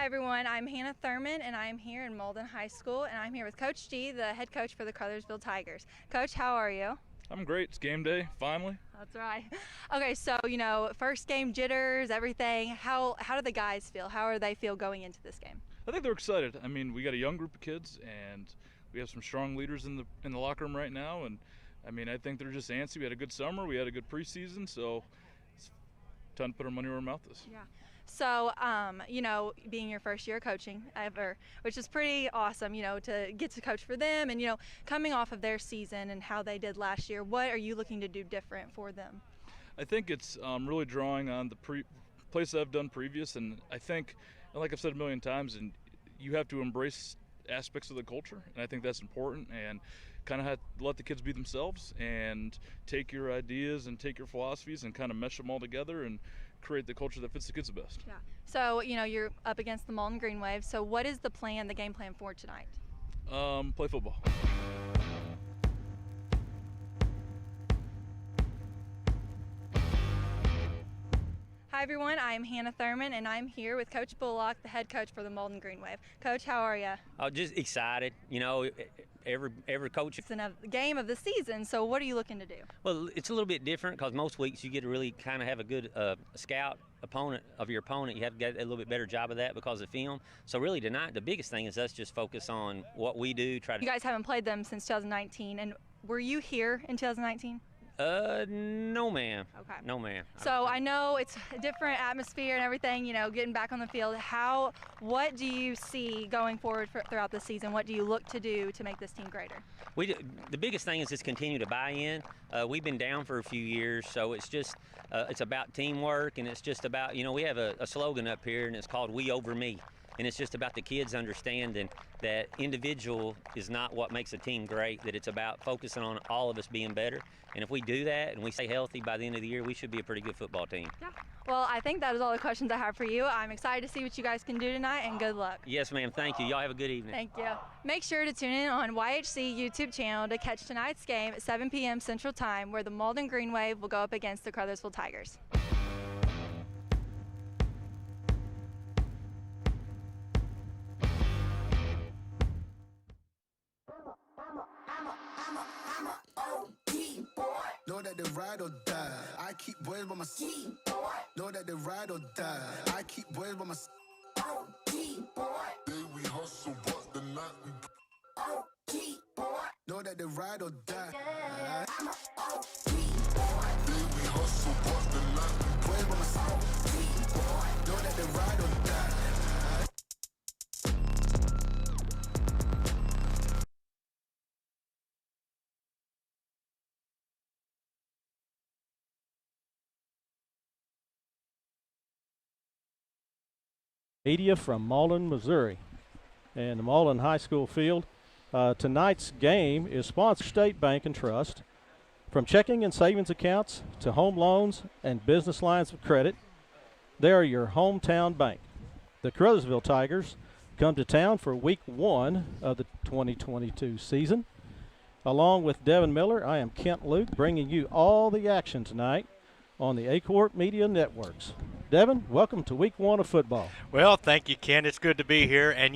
Hi everyone, I'm Hannah Thurman and I'm here in Malden High School and I'm here with Coach G, the head coach for the Caruthersville Tigers. Coach, how are you? I'm great. It's game day, finally. That's right. Okay, so first game jitters, everything. How do the guys feel? How do they feel going into this game? I think they're excited. I mean, we got a young group of kids and we have some strong leaders in the locker room right now, and I mean, I think they're just antsy. We had a good summer, we had a good preseason, so it's time to put our money where our mouth is. Yeah. So, being your first year coaching ever, which is pretty awesome, to get to coach for them and, coming off of their season and how they did last year, what are you looking to do different for them? I think it's really drawing on the plays I've done previous, and I think, like I've said a million times, and you have to embrace aspects of the culture, and I think that's important, and kind of have to let the kids be themselves and take your ideas and take your philosophies and kind of mesh them all together and create the culture that fits the kids the best. Yeah. So, you're up against the Malden Greenwave. So what is the game plan for tonight? Play football. Hi everyone, I'm Hannah Thurman and I'm here with Coach Bullock, the head coach for the Malden Greenwave. Coach, how are you? Oh, just excited. Every coach. It's a game of the season, so what are you looking to do? Well, it's a little bit different because most weeks you get to really kind of have a good scout opponent of your opponent. You have to get a little bit better job of that because of film. So really tonight, the biggest thing is us just focus on what we do. You guys haven't played them since 2019, and were you here in 2019? No, ma'am. Okay. No, ma'am. So I know it's a different atmosphere and everything, getting back on the field. What do you see going forward throughout the season? What do you look to do to make this team greater? The biggest thing is just continue to buy in. We've been down for a few years, so it's just it's about teamwork, and it's just about, we have a slogan up here, and it's called "We Over Me." And it's just about the kids understanding that individual is not what makes a team great, that it's about focusing on all of us being better. And if we do that and we stay healthy by the end of the year, we should be a pretty good football team. Yeah. Well, I think that is all the questions I have for you. I'm excited to see what you guys can do tonight, and good luck. Yes, ma'am. Thank you. Y'all have a good evening. Thank you. Make sure to tune in on YHC YouTube channel to catch tonight's game at 7 p.m. Central Time, where the Malden Greenwave will go up against the Caruthersville Tigers. Know that they ride or die. I keep boys by my side. Know that they ride or die. I keep boys by my side. Day we hustle, but the night we know that they ride or die. I'm a OG boy. Day we hustle, but the night we boys by my side. Know that they ride or die. Media from Malden, Missouri, and the Malden High School field. Tonight's game is sponsored by State Bank and Trust. From checking and savings accounts to home loans and business lines of credit, they are your hometown bank. The Caruthersville Tigers come to town for week 1 of the 2022 season. Along with Devin Miller, I am Kent Luke, bringing you all the action tonight on the Acort Media Networks. Devin, welcome to week 1 of football. Well, thank you, Ken. It's good to be here. And,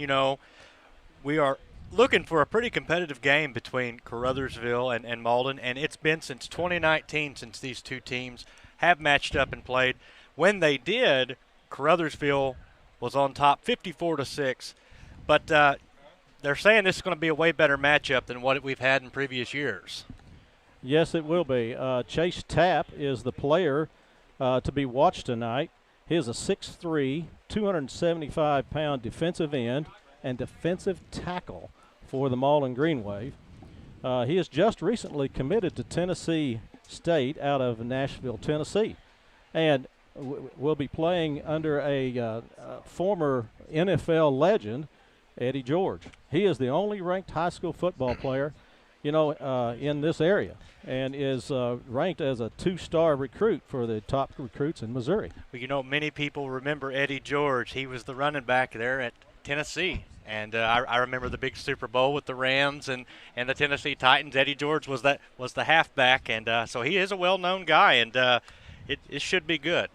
we are looking for a pretty competitive game between Caruthersville and Malden, and it's been since 2019 since these two teams have matched up and played. When they did, Caruthersville was on top 54-6, but they're saying this is going to be a way better matchup than what we've had in previous years. Yes, it will be. Chase Tapp is the player to be watched tonight. He is a 6'3", 275-pound defensive end and defensive tackle for the Malden Greenwave. He has just recently committed to Tennessee State out of Nashville, Tennessee, and will be playing under a former NFL legend, Eddie George. He is the only ranked high school football player in this area, and is ranked as a 2-star recruit for the top recruits in Missouri. Well, many people remember Eddie George. He was the running back there at Tennessee, and I remember the big Super Bowl with the Rams and the Tennessee Titans. Eddie George was the halfback, and so he is a well-known guy, and it should be good.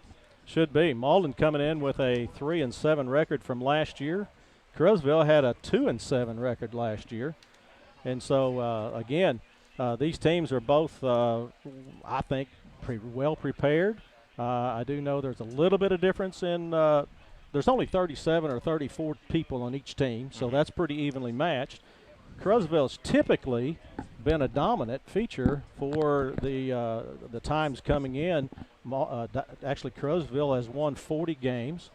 Should be. Malden coming in with a 3-7 record from last year. Caruthersville had a 2-7 record last year. And so, again, these teams are both, I think, pretty well prepared. I do know there's a little bit of difference in there's only 37 or 34 people on each team, so that's pretty evenly matched. Caruthersville's typically been a dominant feature for the times coming in. Actually, Caruthersville has won 40 games.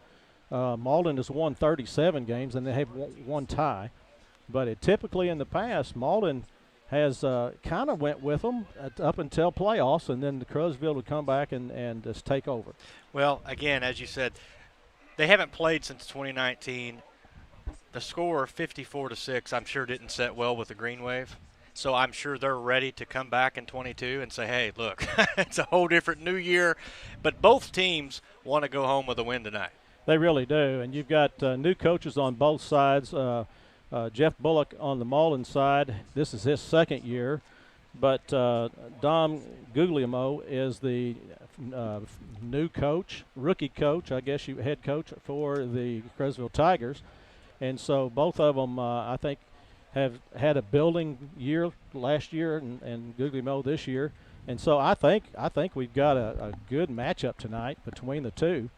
Malden has won 37 games, and they have one tie. But typically in the past, Malden has kind of went with them up until playoffs, and then the Caruthersville would come back and just take over. Well, again, as you said, they haven't played since 2019. The score 54-6, I'm sure didn't set well with the Greenwave. So I'm sure they're ready to come back in 22 and say, hey, look, it's a whole different new year. But both teams want to go home with a win tonight. They really do. And you've got new coaches on both sides. Jeff Bullock on the Malden side, this is his second year. But Dom Guglielmo is the new coach, rookie coach, I guess head coach for the Caruthersville Tigers. And so both of them, I think, have had a building year last year and Guglielmo this year. And so I think we've got a good matchup tonight between the two.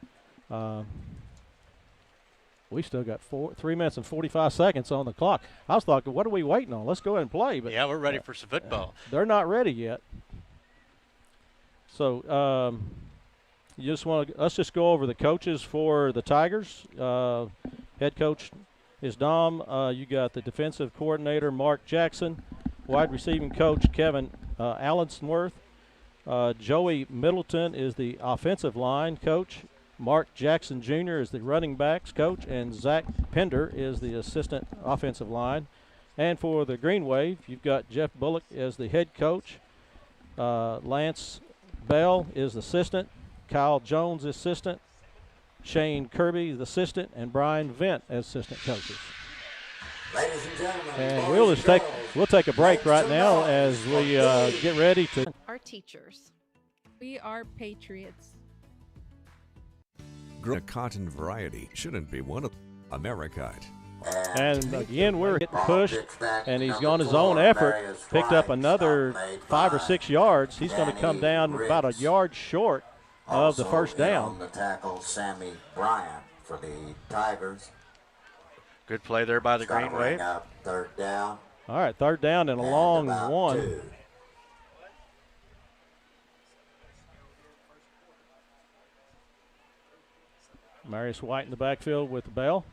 We still got 3 minutes and 45 seconds on the clock. I was thinking, what are we waiting on? Let's go ahead and play. But yeah, we're ready for some football. They're not ready yet. So let's just go over the coaches for the Tigers. Head coach is Dom. You got the defensive coordinator, Mark Jackson. Wide receiving coach, Kevin Allensworth. Joey Middleton is the offensive line coach. Mark Jackson Jr. is the running backs coach, and Zach Pender is the assistant offensive line. And for the Greenwave, you've got Jeff Bullock as the head coach. Lance Bell is the assistant. Kyle Jones, assistant. Shane Kirby, the assistant, and Brian Vent as assistant coaches. Ladies and gentlemen, And we'll take a break right now as we get ready to. Our teachers. We are patriots. A cotton variety shouldn't be one of Americite. And again, we're getting pushed, and he's on his own effort, picked up another 5 or 6 yards. He's going to come down about a yard short of the first down. On the tackle, Sammy Bryant for the Tigers. Good play there by the Greenwave. Up third down. All right, third down and a long one. 2. Marius White in the backfield with Bell.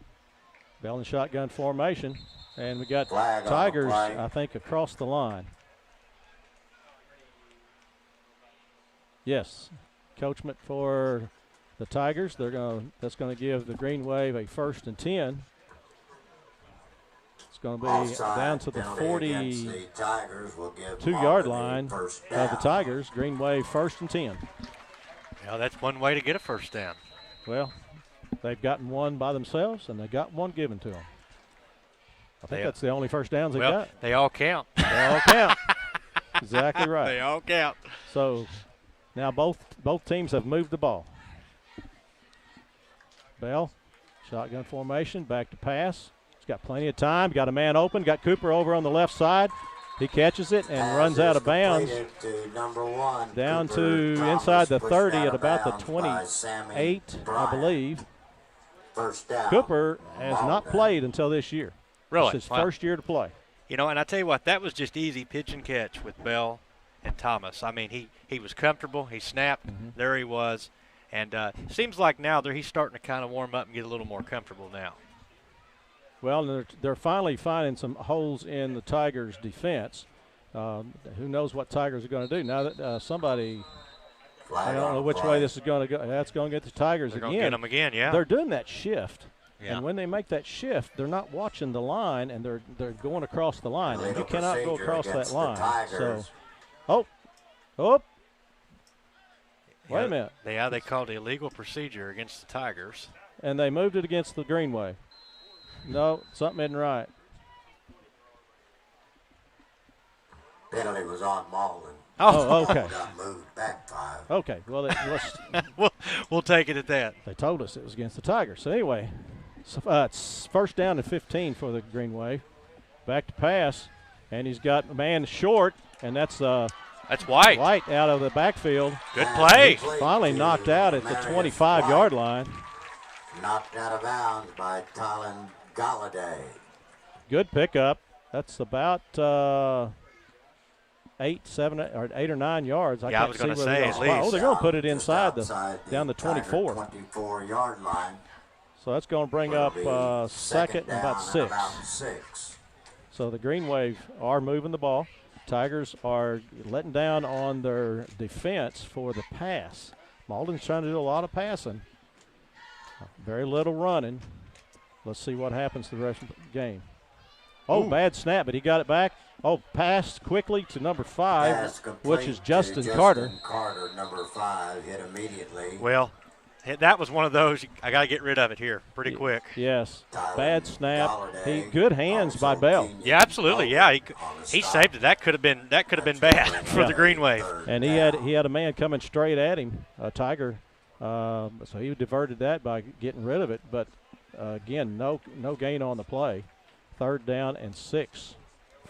Bell in shotgun formation. And we got Flag on the Tigers, play. I think, across the line. Yes, coachment for the Tigers. That's going to give the Greenwave a 1st and 10. It's going to be Offside down to the penalty against the Tigers will give 42-yard Malden a line first of the down. Tigers. Greenwave 1st and 10. Yeah, that's one way to get a first down. Well, they've gotten one by themselves, and they got one given to them. I think that's the only first downs they got. They all count. They all count. Exactly right. They all count. So now both teams have moved the ball. Bell, shotgun formation, back to pass. He's got plenty of time. Got a man open. Got Cooper over on the left side. He catches it and runs out of bounds. To number 1, Down Cooper to Thomas, inside the pushed 30 out at of about the bounds by Sammy 28, I Bryant. believe. First down. Cooper has not Malden. played until this year. Really? It's his Wow. first year to play. You know, and I tell you what, that was just easy pitch and catch with Bell and Thomas. I mean, he was comfortable. He snapped. There he was. And seems like now he's starting to kind of warm up and get a little more comfortable now. Well, they're finally finding some holes in the Tigers' defense. Who knows what Tigers are going to do now that somebody – I don't know which way this is going to go. That's going to get the Tigers They're again. going to get them again, yeah. They're doing that shift. Yeah. And when they make that shift, they're not watching the line, and they're going across the line. And you cannot go across that line. So, wait a minute. They called illegal procedure against the Tigers. And they moved it against the Greenwave. No, something isn't right. Penalty was on Malden. Oh, okay. Got moved back 5. Okay, well, we'll take it at that. they told us it was against the Tigers. So anyway, it's first down and 15 for the Greenwave. Back to pass, and he's got a man short, and that's White. White out of the backfield. Good play. Finally knocked out at the 25-yard line. Knocked out of bounds by Talon Galladay. Good pickup. That's about 8 or 9 yards. I was going to say at least. Oh, they're going to put it inside down the Tiger 24. 24-yard line. So that's going to bring up second and about down 6. So the Greenwave are moving the ball. Tigers are letting down on their defense for the pass. Malden's trying to do a lot of passing. Very little running. Let's see what happens the rest of the game. Oh, bad snap, but he got it back. Oh, passed quickly to number 5, which is Justin Carter. Carter, number 5, hit immediately. Well, that was one of those. I got to get rid of it here pretty quick. Yes, bad snap. Good hands by Bell. Yeah, absolutely. Yeah, he saved it. That could have been bad for the Greenwave. And he had a man coming straight at him, a Tiger. So he diverted that by getting rid of it. But again, no gain on the play. Third down and 6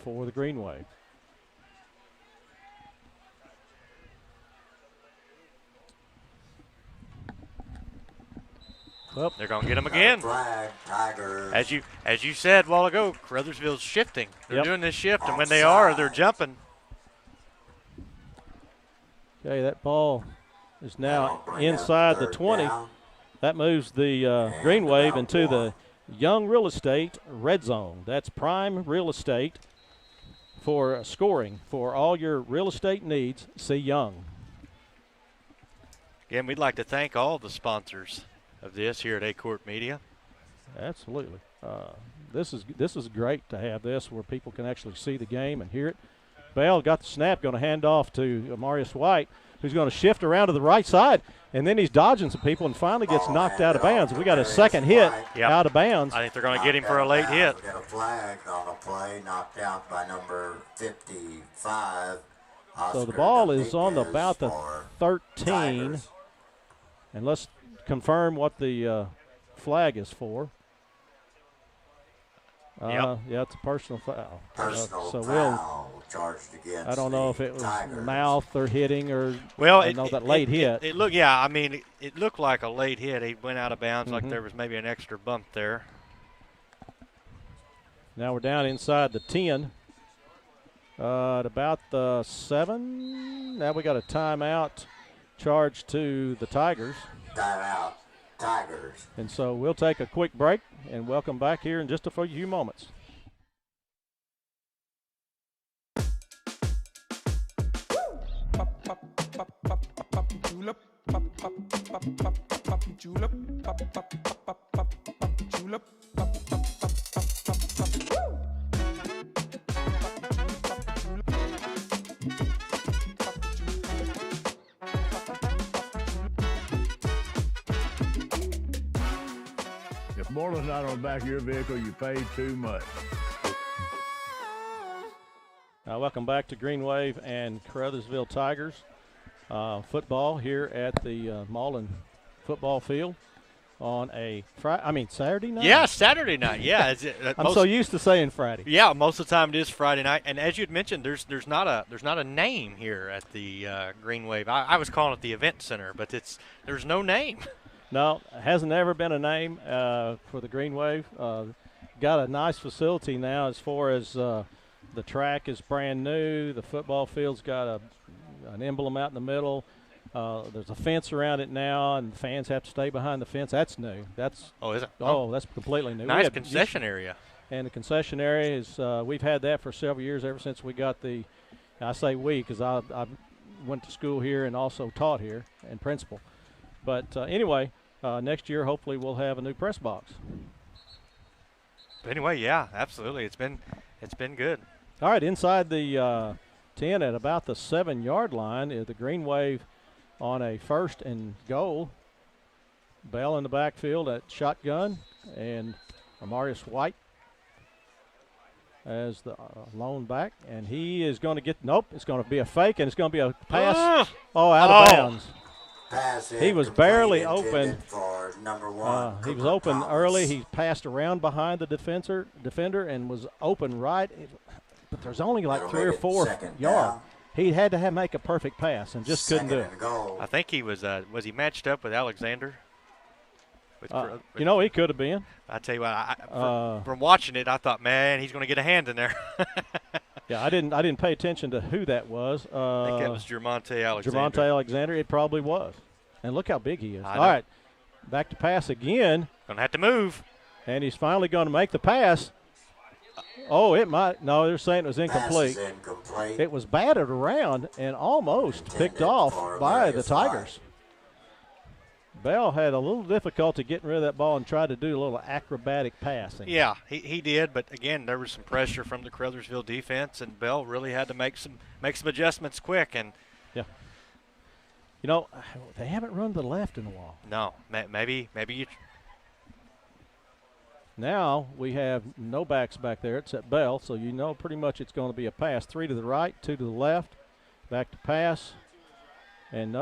for the Greenwave. Well, they're going to get him again. Flag, Tigers. As you said a while ago, Caruthersville's shifting. They're doing this shift, and when they are, they're jumping. Okay, that ball is now inside the 20. Down. That moves the Greenwave into the Young Real Estate red zone. That's prime real estate for scoring. For all your real estate needs, see Young. Again, we'd like to thank all the sponsors of this here at A-Court Media. Absolutely. This is great to have this where people can actually see the game and hear it. Bell got the snap, going to hand off to Marius White, who's going to shift around to the right side, and then he's dodging some people and finally gets knocked out of bounds. We got a second hit out of bounds. I think they're going to get him for a late hit. We got a flag on a play, knocked out by number 55. So the ball is on about the 13, and let's confirm what the flag is for. Yeah, it's a personal foul. Personal foul charged against. I don't know if it was Tigers. mouth or hitting or that late hit. It looked, yeah. I mean, it looked like a late hit. He went out of bounds, like there was maybe an extra bump there. Now we're down inside the 10. At about the 7. Now we got a timeout charged to the Tigers. Timeout, Tigers. And so we'll take a quick break and welcome back here in just a few moments. If Marlin's not on the back of your vehicle, you paid too much. Welcome back to Greenwave and Caruthersville Tigers football here at the Malden football field on a Saturday night? Yeah, Saturday night. Yeah, I'm so used to saying Friday. Yeah, most of the time it is Friday night. And as you'd mentioned, there's not a name here at the Greenwave. I was calling it the event center, but there's no name. No, it hasn't ever been a name for the Greenwave. Got a nice facility now as far as the track is brand new. The football field's got an emblem out in the middle. There's a fence around it now, and fans have to stay behind the fence. That's new. Is it? Oh, that's completely new. Nice concession area. And the concession area is we've had that for several years, ever since we got the. I say we because I went to school here and also taught here and principal. But anyway, next year hopefully we'll have a new press box. But anyway, yeah, absolutely. It's been good. All right, inside the 10 at about the 7-yard line is the Greenwave on a 1st and goal. Bell in the backfield at shotgun, and Amarius White as the lone back, and he is going to get, nope, it's going to be a fake, and it's going to be a pass. Out of bounds. He was barely open. He was open early. He passed around behind the defender and was open right, but there's only like 3 or 4 yards. He had to make a perfect pass and just couldn't do it. I think he was he matched up with Alexander? He could have been. I tell you what, from watching it, I thought, man, he's going to get a hand in there. Yeah, I didn't pay attention to who that was. I think that was Jermonte Alexander. Jermonte Alexander, it probably was. And look how big he is. All right, back to pass again. Going to have to move. And he's finally going to make the pass. Oh, it might. No, they're saying it was incomplete. It was batted around and almost picked off by the Tigers. Bell had a little difficulty getting rid of that ball and tried to do a little acrobatic passing. Yeah, he did, but again, there was some pressure from the Caruthersville defense, and Bell really had to make some adjustments quick. And yeah, they haven't run to the left in a while. No, maybe you. Now we have no backs back there except Bell, so pretty much it's going to be a pass. 3 to the right, 2 to the left, back to pass, and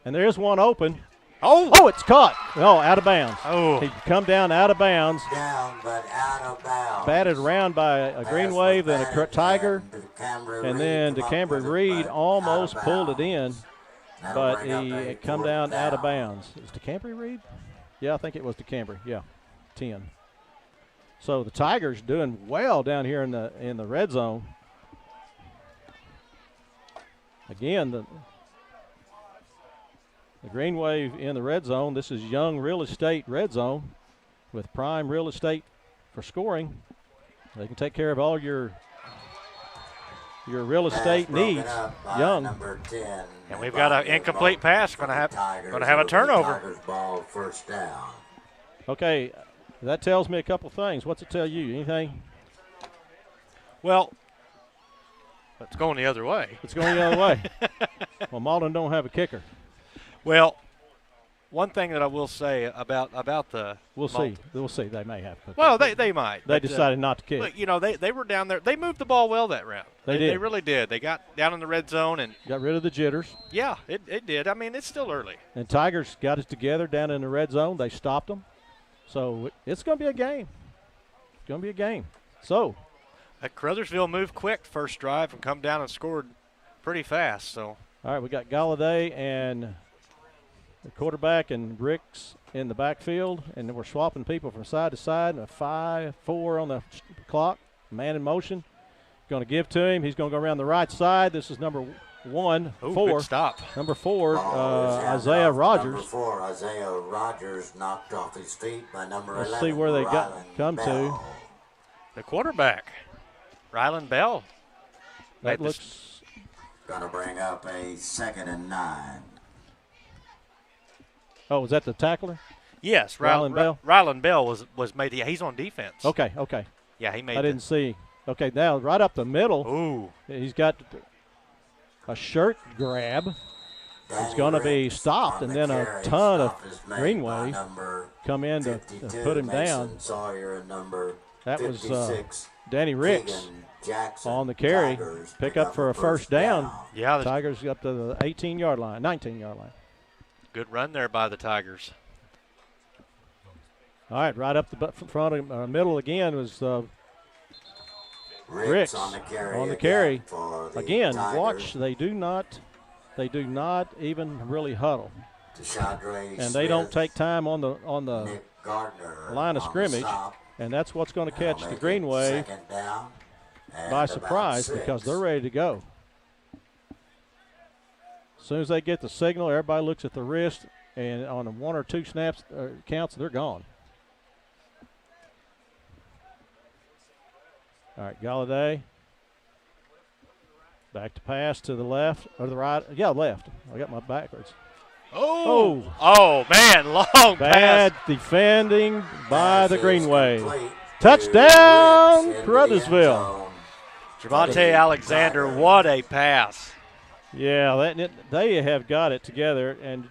there's one open. Oh, it's caught. Out of bounds. Oh. He come down out of bounds. Down, but out of bounds. Batted around by a Greenwave, then a Tiger, and then DeCambry Reed almost pulled it in, but he come down out of bounds. Is DeCambry Reed? Yeah, I think it was DeCambry. Yeah, 10. So the Tigers doing well down here in the red zone. Again, the Greenwave in the red zone. This is Young Real Estate red zone with prime real estate for scoring. They can take care of all your real estate needs. Young. And we've got an incomplete pass. Going to have a turnover. Ball, first down. Okay, that tells me a couple things. What's it tell you? Anything? Well, it's going the other way. It's going the other way. Well, Malden don't have a kicker. Well, one thing that I will say about the we'll see. They may have. Well, they might. They decided not to kick. Look, they were down there. They moved the ball well that round. They did. They really did. They got down in the red zone and got rid of the jitters. Yeah, it did. I mean, it's still early. And Tigers got it together down in the red zone. They stopped them. So it's going to be a game. It's going to be a game. So Caruthersville moved quick first drive and come down and scored pretty fast. So all right, we got Galladay and the quarterback and Ricks in the backfield, and we're swapping people from side to side. A 5-4 on the clock. Man in motion. Going to give to him. He's going to go around the right side. This is number 1, 4. Good stop. Number 4, Isaiah Rogers. Number 4, Isaiah Rogers knocked off his feet by number 11. Let's see where they come to. The quarterback, Rylan Bell. That looks going to bring up a 2nd and 9. Oh, was that the tackler? Yes, Rylan Bell. Rylan Bell was made. Yeah, he's on defense. Okay. Yeah, he made. I didn't see. Okay, now right up the middle. Ooh. He's got a shirt grab. It's going to be stopped, and then a ton of Greenwave come in to put him down. That was Danny Ricks on the carry. Pick up for a first down. Yeah, the Tigers up to the 18-yard line, 19-yard line. Good run there by the Tigers. All right, right up the front of middle again was Ricks on the carry. Again, watch, they do not even really huddle. And they don't take time on the line of scrimmage, and that's what's going to catch the Greenwave by surprise because they're ready to go. As soon as they get the signal, everybody looks at the wrist, and on 1 or 2 snaps counts, they're gone. All right, Galladay. Back to pass to the left or the right. Yeah, left. I got my backwards. Oh, man, long bad pass. Defending by the Greenwave. Touchdown, Caruthersville. Jermonte Alexander, what a pass. Yeah, they have got it together, and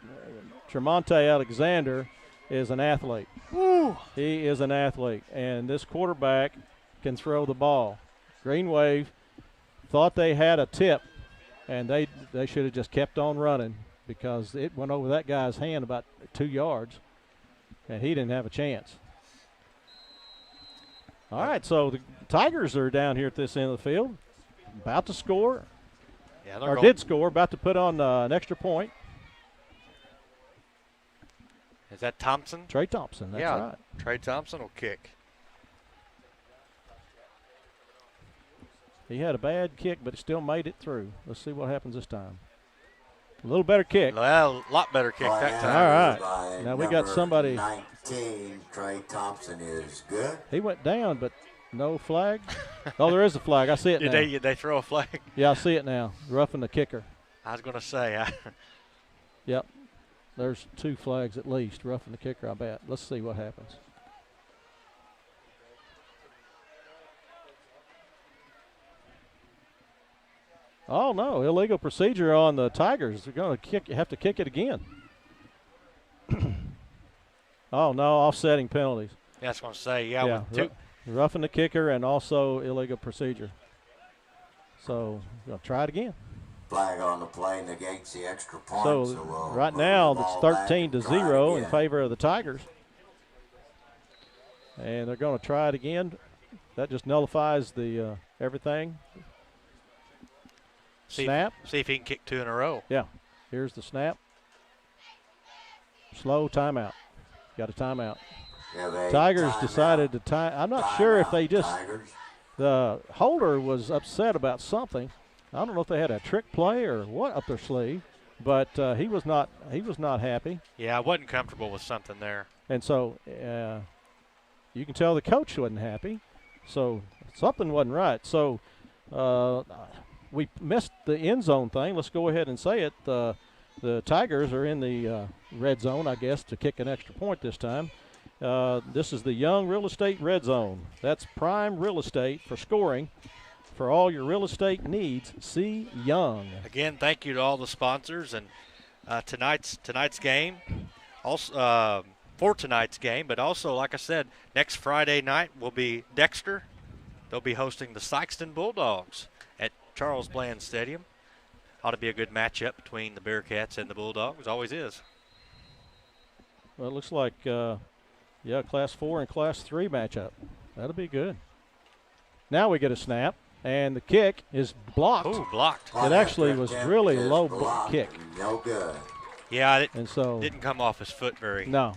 Jermonte Alexander is an athlete. Woo. He is an athlete, and this quarterback can throw the ball. Greenwave thought they had a tip, and they should have just kept on running because it went over that guy's hand about 2 yards, and he didn't have a chance. All right, so the Tigers are down here at this end of the field, about to score, or did score, about to put on an extra point. Is that Thompson? Trey Thompson, that's right. Trey Thompson will kick. He had a bad kick, but he still made it through. Let's see what happens this time. A little better kick. Well, a lot better kick that time. All right. Now we got somebody. 19, Trey Thompson is good. He went down, but no flag. Oh, there is a flag. I see it now. Did they throw a flag? Yeah, I see it now. Roughing the kicker. I was going to say. Yep. There's 2 flags at least. Roughing the kicker, I bet. Let's see what happens. Oh, no. Illegal procedure on the Tigers. They're going to have to kick it again. Oh, no. Offsetting penalties. Yeah, I was going to say, yeah. Roughing the kicker and also illegal procedure. So, we're going to try it again. Flag on the play negates the extra point. So right now, it's 13-0 in favor of the Tigers. And they're going to try it again. That just nullifies the everything. Snap. See if he can kick 2 in a row. Yeah. Here's the snap. Slow timeout. Got a timeout. Tigers decided to tie. I'm not sure if they just. The holder was upset about something. I don't know if they had a trick play or what up their sleeve, but he was not happy. Yeah, I wasn't comfortable with something there. And so you can tell the coach wasn't happy. So something wasn't right. So we missed the end zone thing. Let's go ahead and say it. The Tigers are in the red zone, I guess, to kick an extra point this time. This is the Young Real Estate Red Zone. That's prime real estate for scoring. For all your real estate needs, see Young. Again, thank you to all the sponsors and tonight's game. Also for tonight's game, but also, like I said, next Friday night will be Dexter. They'll be hosting the Sykeston Bulldogs at Charles Bland Stadium. Ought to be a good matchup between the Bearcats and the Bulldogs. Always is. Well, it looks like, Class 4 and Class 3 matchup. That'll be good. Now we get a snap. And the kick is blocked. Ooh, blocked. It actually was really low kick. No good. Yeah, and so didn't come off his foot very. No.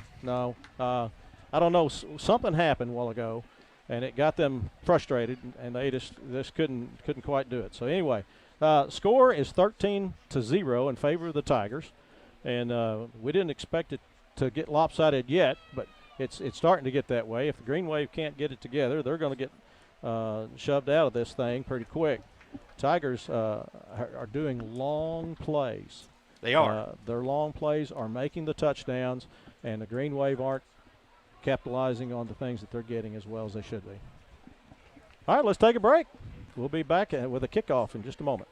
I don't know. Something happened a while ago, and it got them frustrated, and they just couldn't quite do it. So anyway, score is 13-0 in favor of the Tigers, and we didn't expect it to get lopsided yet, but it's starting to get that way. If the Greenwave can't get it together, they're going to get shoved out of this thing pretty quick. Tigers are doing long plays. They are. Their long plays are making the touchdowns, and the Greenwave aren't capitalizing on the things that they're getting as well as they should be. All right, let's take a break. We'll be back with a kickoff in just a moment.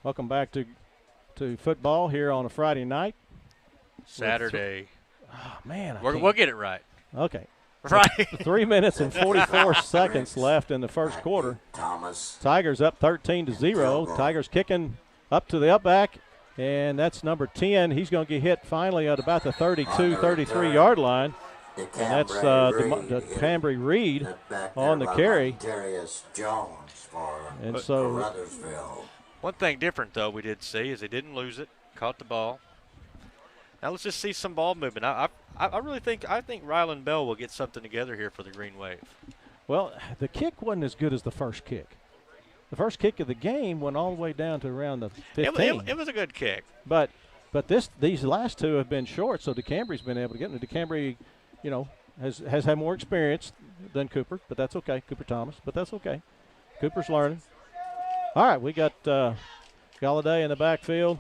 Welcome back to football here on a Friday night. Saturday. Oh, man. We'll get it right. Okay. Right. 3 minutes and 44 seconds left in the first quarter. Tigers up 13-0. Tigers kicking up to the up back, and that's number 10. He's going to get hit finally at about the 33-yard line. And that's Cambry Reed on the carry. And so one thing different, though, we did see is he didn't lose it, caught the ball. Now let's just see some ball movement. I really think Ryland Bell will get something together here for the Green Wave. Well, the kick wasn't as good as the first kick. The first kick of the game went all the way down to around the 15. It was a good kick. But these last two have been short, so DeCambry's been able to get them. DeCambry, has had more experience than Cooper, but that's okay. Cooper Thomas, but that's okay. Cooper's learning. All right, we got Galladay in the backfield,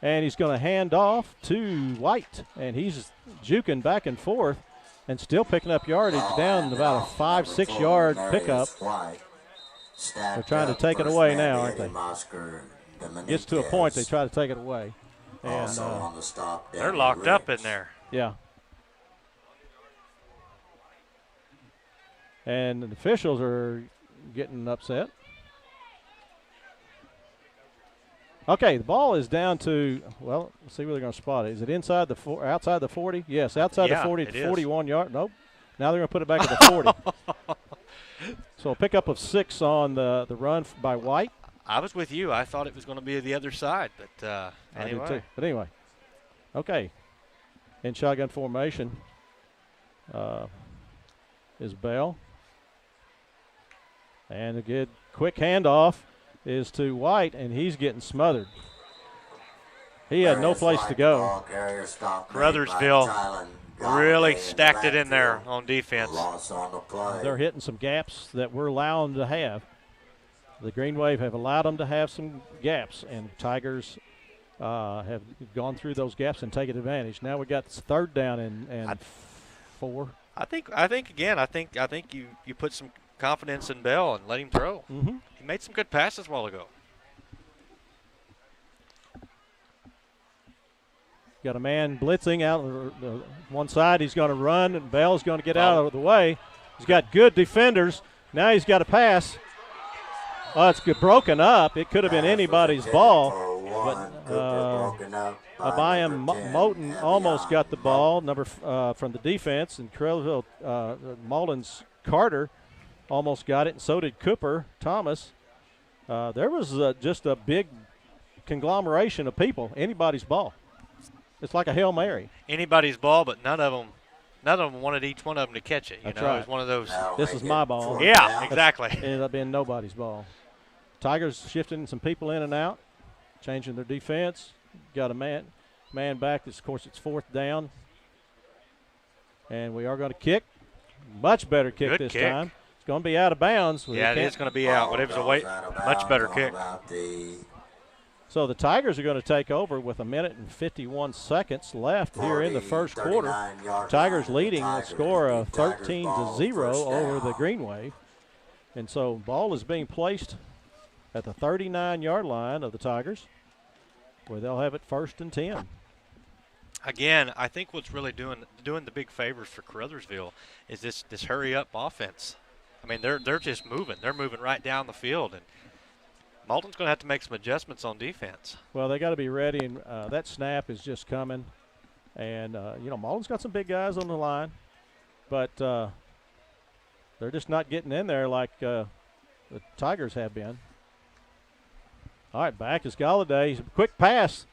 and he's going to hand off to White, and he's juking back and forth and still picking up yardage down about a 5-6 yard pickup. They're trying to take it away now, aren't they? Gets to a point, they try to take it away. And they're locked up in there. Yeah. And the officials are getting upset. Okay, the ball is down to, well, let's see where they're going to spot it. Is it inside the outside the 40? Yes, outside the 40 to 41 yard. Nope. Now they're going to put it back at the 40. So a pickup of 6 on the run by White. I was with you. I thought it was going to be the other side, but anyway. I did too. But anyway, okay. In shotgun formation is Bell. And a good quick handoff is to White, and he's getting smothered. He had no place to go. Caruthersville really stacked it in there on defense. They're hitting some gaps that we're allowing them to have. The Greenwave have allowed them to have some gaps, and Tigers have gone through those gaps and taken advantage. Now we got third down and 4. I think you put some confidence in Bell and let him throw. Mm-hmm. He made some good passes a while ago. Got a man blitzing out the one side. He's going to run, and Bell's going to get out of the way. He's got good defenders. Now he's got to pass. Oh, it's broken up. It could have been anybody's ball. But Abayam Moten almost got the ball from the defense, and Caruthersville Malden's Carter almost got it, and so did Cooper Thomas. There was just a big conglomeration of people. Anybody's ball. It's like a Hail Mary. Anybody's ball, but none of them wanted each one of them to catch it. That's right. right. It was one of those. This is my ball. Yeah, exactly. It ended up being nobody's ball. Tigers shifting some people in and out, changing their defense. Got a man back. Of course, it's 4th down. And we are going to kick. Much better kick Good this kick. time. It's going to be out of bounds. Yeah, it is going to be out, but it was a much better kick. So the Tigers are going to take over with 1 minute and 51 seconds left here in the first quarter. Tigers leading the score of 13-0 over the Greenwave. And so ball is being placed at the 39-yard line of the Tigers, where they'll have it 1st and 10. Again, I think what's really doing the big favors for Caruthersville is this hurry-up offense. I mean, they're just moving. They're moving right down the field, and Malden's going to have to make some adjustments on defense. Well, they got to be ready, and that snap is just coming. And, Malden's got some big guys on the line, but they're just not getting in there like the Tigers have been. All right, back is Galladay. Quick pass,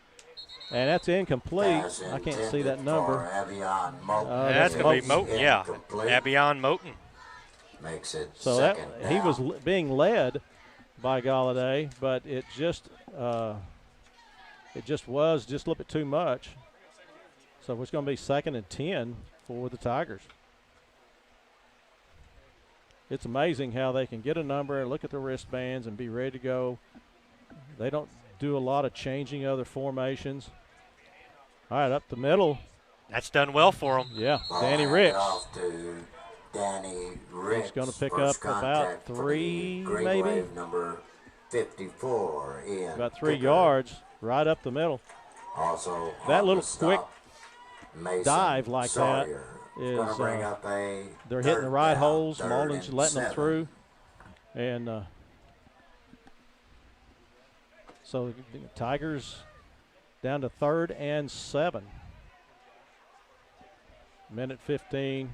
and that's incomplete. I can't see that number. That's going to be Moten, yeah. Abion Moten. Makes it so second that he was being led by Galladay, but it just was just a little bit too much. So it's going to be 2nd and 10 for the Tigers. It's amazing how they can get a number, look at the wristbands, and be ready to go. They don't do a lot of changing other formations. All right, up the middle. That's done well for them. Yeah, Danny Ricks. Danny Ricks. He's going to pick up about 3, maybe. Number 54 in about 3 yards right up the middle. Also, that little quick dive like Sawyer that is bring up a they're hitting the right holes. Third Malden's and letting them 7. through. And so the Tigers down to 3rd and 7. 1:15.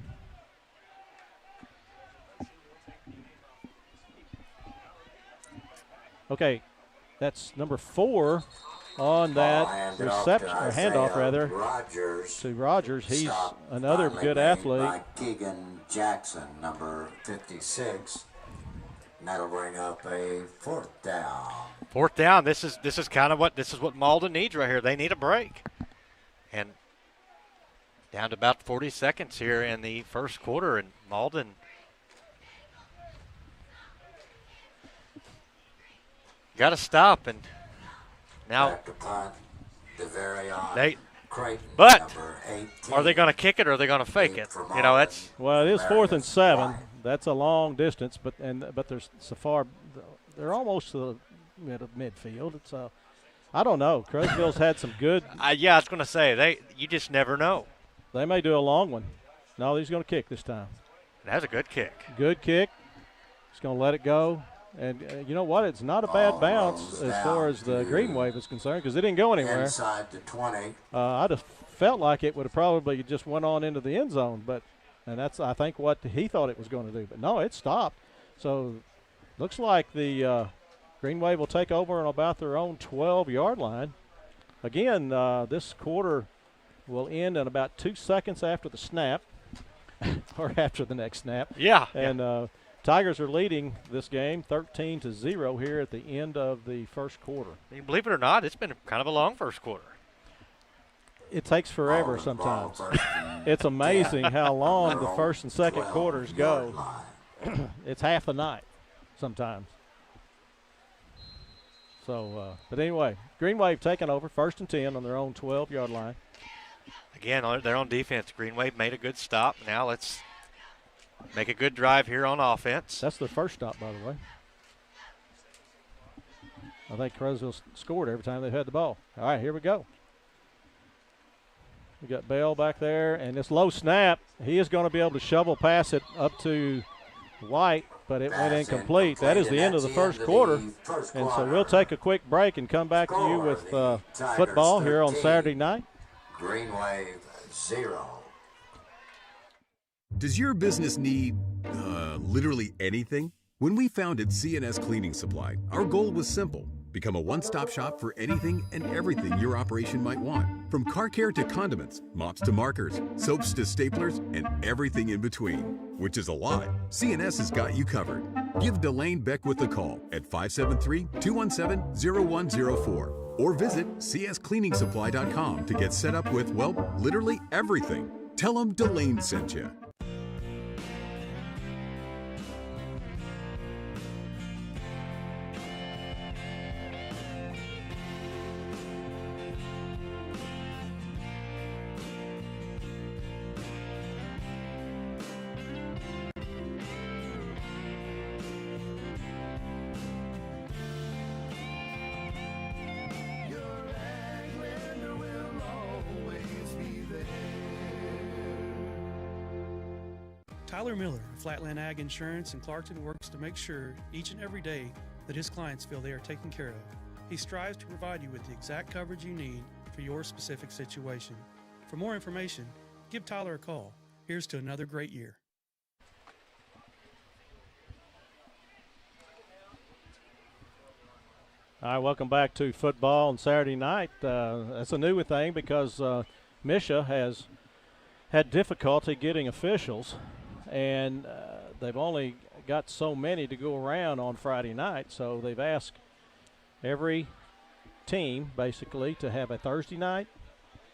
Okay, that's number 4 on that reception or handoff rather to Rogers. He's another good athlete. By Keegan Jackson, number 56. And that'll bring up a 4th down. 4th down. This is what Malden needs right here. They need a break. And Down to about 40 seconds here in the first quarter, and Malden got to stop, and now but are they going to kick it or are they going to fake it? You know, that's well, it is 4th and 7. That's a long distance, but there's so far they're almost to the midfield. It's I don't know. Caruthersville's had some good. Yeah, I was going to say you just never know. They may do a long one. No, he's going to kick this time. That's a good kick. Good kick. He's going to let it go. And you know what? It's not a bad bounce as far as the Greenwave is concerned because it didn't go anywhere. Inside to 20. I'd have felt like it would have probably just went on into the end zone, and that's I think what he thought it was going to do. But no, it stopped. So looks like the Greenwave will take over on about their own 12-yard line. Again, this quarter will end in about 2 seconds after the snap, or after the next snap. Yeah. And Tigers are leading this game 13-0 here at the end of the first quarter. Believe it or not, it's been kind of a long first quarter. It takes forever sometimes. It's amazing how long the first and second quarters go. It's half the night sometimes. So, but anyway, Greenwave taking over 1st and 10 on their own 12-yard line. Again, they're on defense. Greenwave made a good stop. Now let's make a good drive here on offense. That's their first stop, by the way. I think Caruthersville scored every time they had the ball. All right, here we go. We got Bell back there, and this low snap, he is going to be able to shovel pass it up to White, but it went incomplete. That is the end of the first quarter. And so we'll take a quick break and come back to you with football here on Saturday night. Greenwave 0. Does your business need literally anything? When we founded CNS Cleaning Supply, our goal was simple. Become a one-stop shop for anything and everything your operation might want. From car care to condiments, mops to markers, soaps to staplers, and everything in between. Which is a lot. CNS has got you covered. Give Delane Beckwith a call at 573-217-0104 or visit cscleaningsupply.com to get set up with, well, literally everything. Tell them Delane sent you. Tyler Miller of Flatland Ag Insurance in Clarkton works to make sure each and every day that his clients feel they are taken care of. He strives to provide you with the exact coverage you need for your specific situation. For more information, give Tyler a call. Here's to another great year. All right, welcome back to football on Saturday night. That's a new thing because Misha has had difficulty getting officials, and they've only got so many to go around on Friday night, so they've asked every team basically to have a Thursday night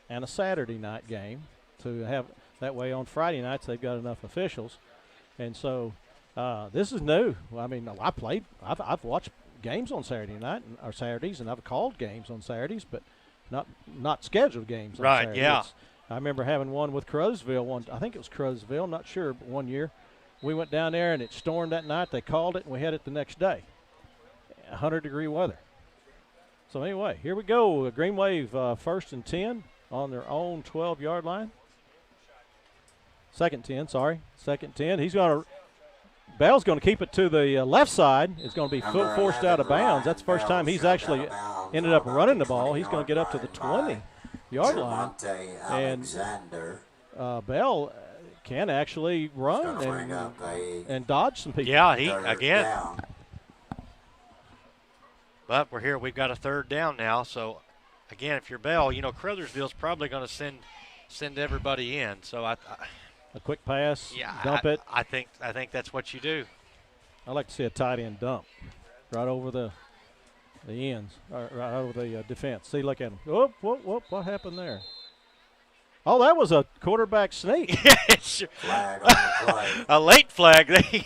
and a Saturday night game to have that way on Friday nights they've got enough officials. And so this is new. I mean, I've watched games on Saturday night or Saturdays, and I've called games on Saturdays, but not scheduled games on Saturdays. Yeah. I remember having one with Caruthersville I think it was Caruthersville, I'm not sure, but one year we went down there and it stormed that night. They called it and we had it the next day. 100-degree weather. So anyway, here we go. Greenwave 1st and 10 on their own 12-yard line. Second 10. He's going to Bell's going to keep it to the left side. It's going to be forced out of bounds. That's the first time he's actually ended up running the ball. He's going to get up to the 20-yard line. And Bell can actually run and dodge some people. Yeah, again. But we're here. We've got a third down now. So, again, if you're Bell, Caruthersville's probably going to send everybody in. So a quick pass, dump it. I think that's what you do. I like to see a tight end dump right over the ends, right over the defense. See, look at him. Whoop, what happened there? Oh, that was a quarterback sneak. Flag on the play. A late flag.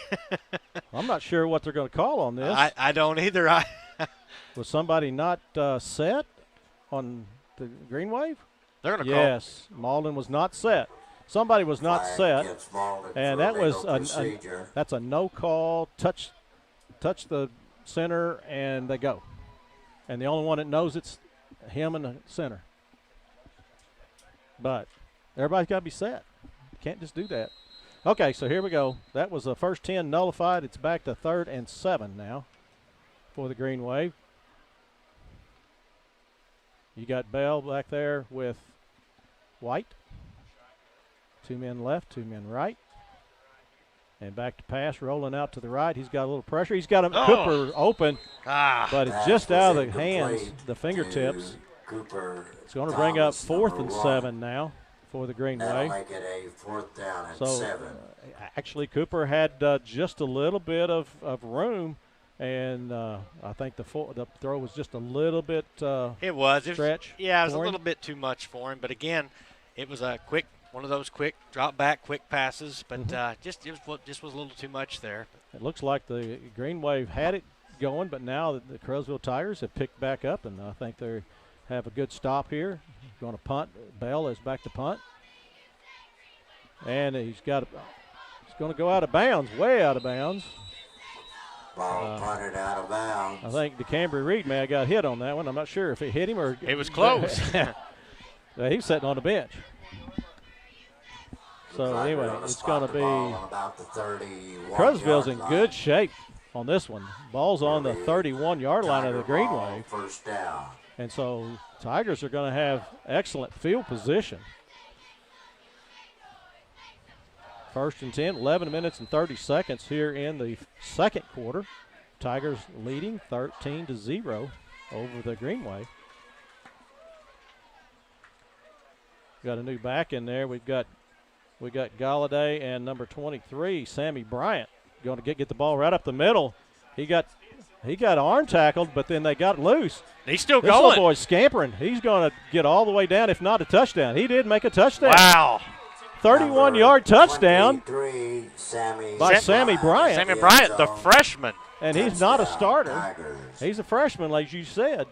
I'm not sure what they're going to call on this. I don't either. Was somebody not set on the Greenwave? They're going to call. Yes, Malden was not set. Somebody was not Flag set, against Malden and for that was legal procedure. that's a no call. Touch the center, and they go. And the only one that knows it's him and the center. But everybody's got to be set. You can't just do that. Okay, so here we go. That was the first 10 nullified. It's back to 3rd and 7 now for the Green Wave. You got Bell back there with White. 2 men left, 2 men right. And back to pass, rolling out to the right. He's got a little pressure. He's got Cooper open, but it's just out of the hands, the fingertips. Cooper. It's going to bring up 4th and 7 now for the Green That'll Wave. make it a 4th down and So 7. Actually, Cooper had just a little bit of room, and I think the throw was just a little bit It was stretch. Yeah, it was a for him. little bit too much for him. But again, it was a quick, one of those quick drop back, quick passes. But just was a little too much there. It looks like the Green Wave had it going, but now the Caruthersville Tigers have picked back up, and I think they have a good stop here. Going to punt. Bell is back to punt, and he's going to go out of bounds, way out of bounds. Ball punted out of bounds. I think DeCambry Reed may have got hit on that one. I'm not sure if it hit him or it was close. He was sitting on the bench. So anyway, it's going to be Caruthersville's in good shape on this one. Ball's on the 31-yard line of the Green Wave. First down. And so Tigers are going to have excellent field position. 1st and 10, 11 minutes and 30 seconds here in the second quarter. Tigers leading 13-0 over the Green Wave. Got a new back in there. We got Galladay and number 23, Sammy Bryant, going to get the ball right up the middle. He got arm tackled, but then they got loose. He's still this going. This little boy's scampering. He's going to get all the way down, if not a touchdown. He did make a touchdown. Wow. 31-yard touchdown by Sammy Bryant. Sammy Bryant, the freshman. And he's not a starter. He's a freshman, like you said.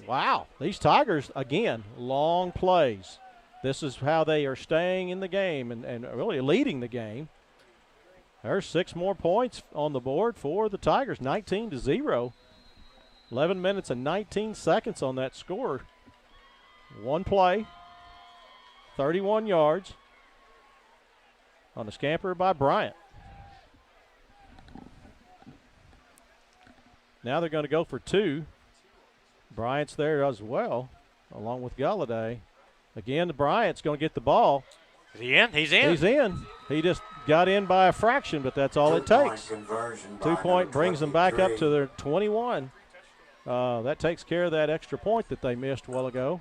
Wow. These Tigers, again, long plays. This is how they are staying in the game and really leading the game. There's 6 more points on the board for the Tigers, 19-0. 11 minutes and 19 seconds on that score. One play, 31 yards on a scamper by Bryant. Now they're going to go for 2. Bryant's there as well, along with Galladay. Again, the Bryant's going to get the ball. Is he in? He's in. He's in. He just got in by a fraction, but that's all it takes. 2-point brings them back up to their 21. That takes care of that extra point that they missed a while ago.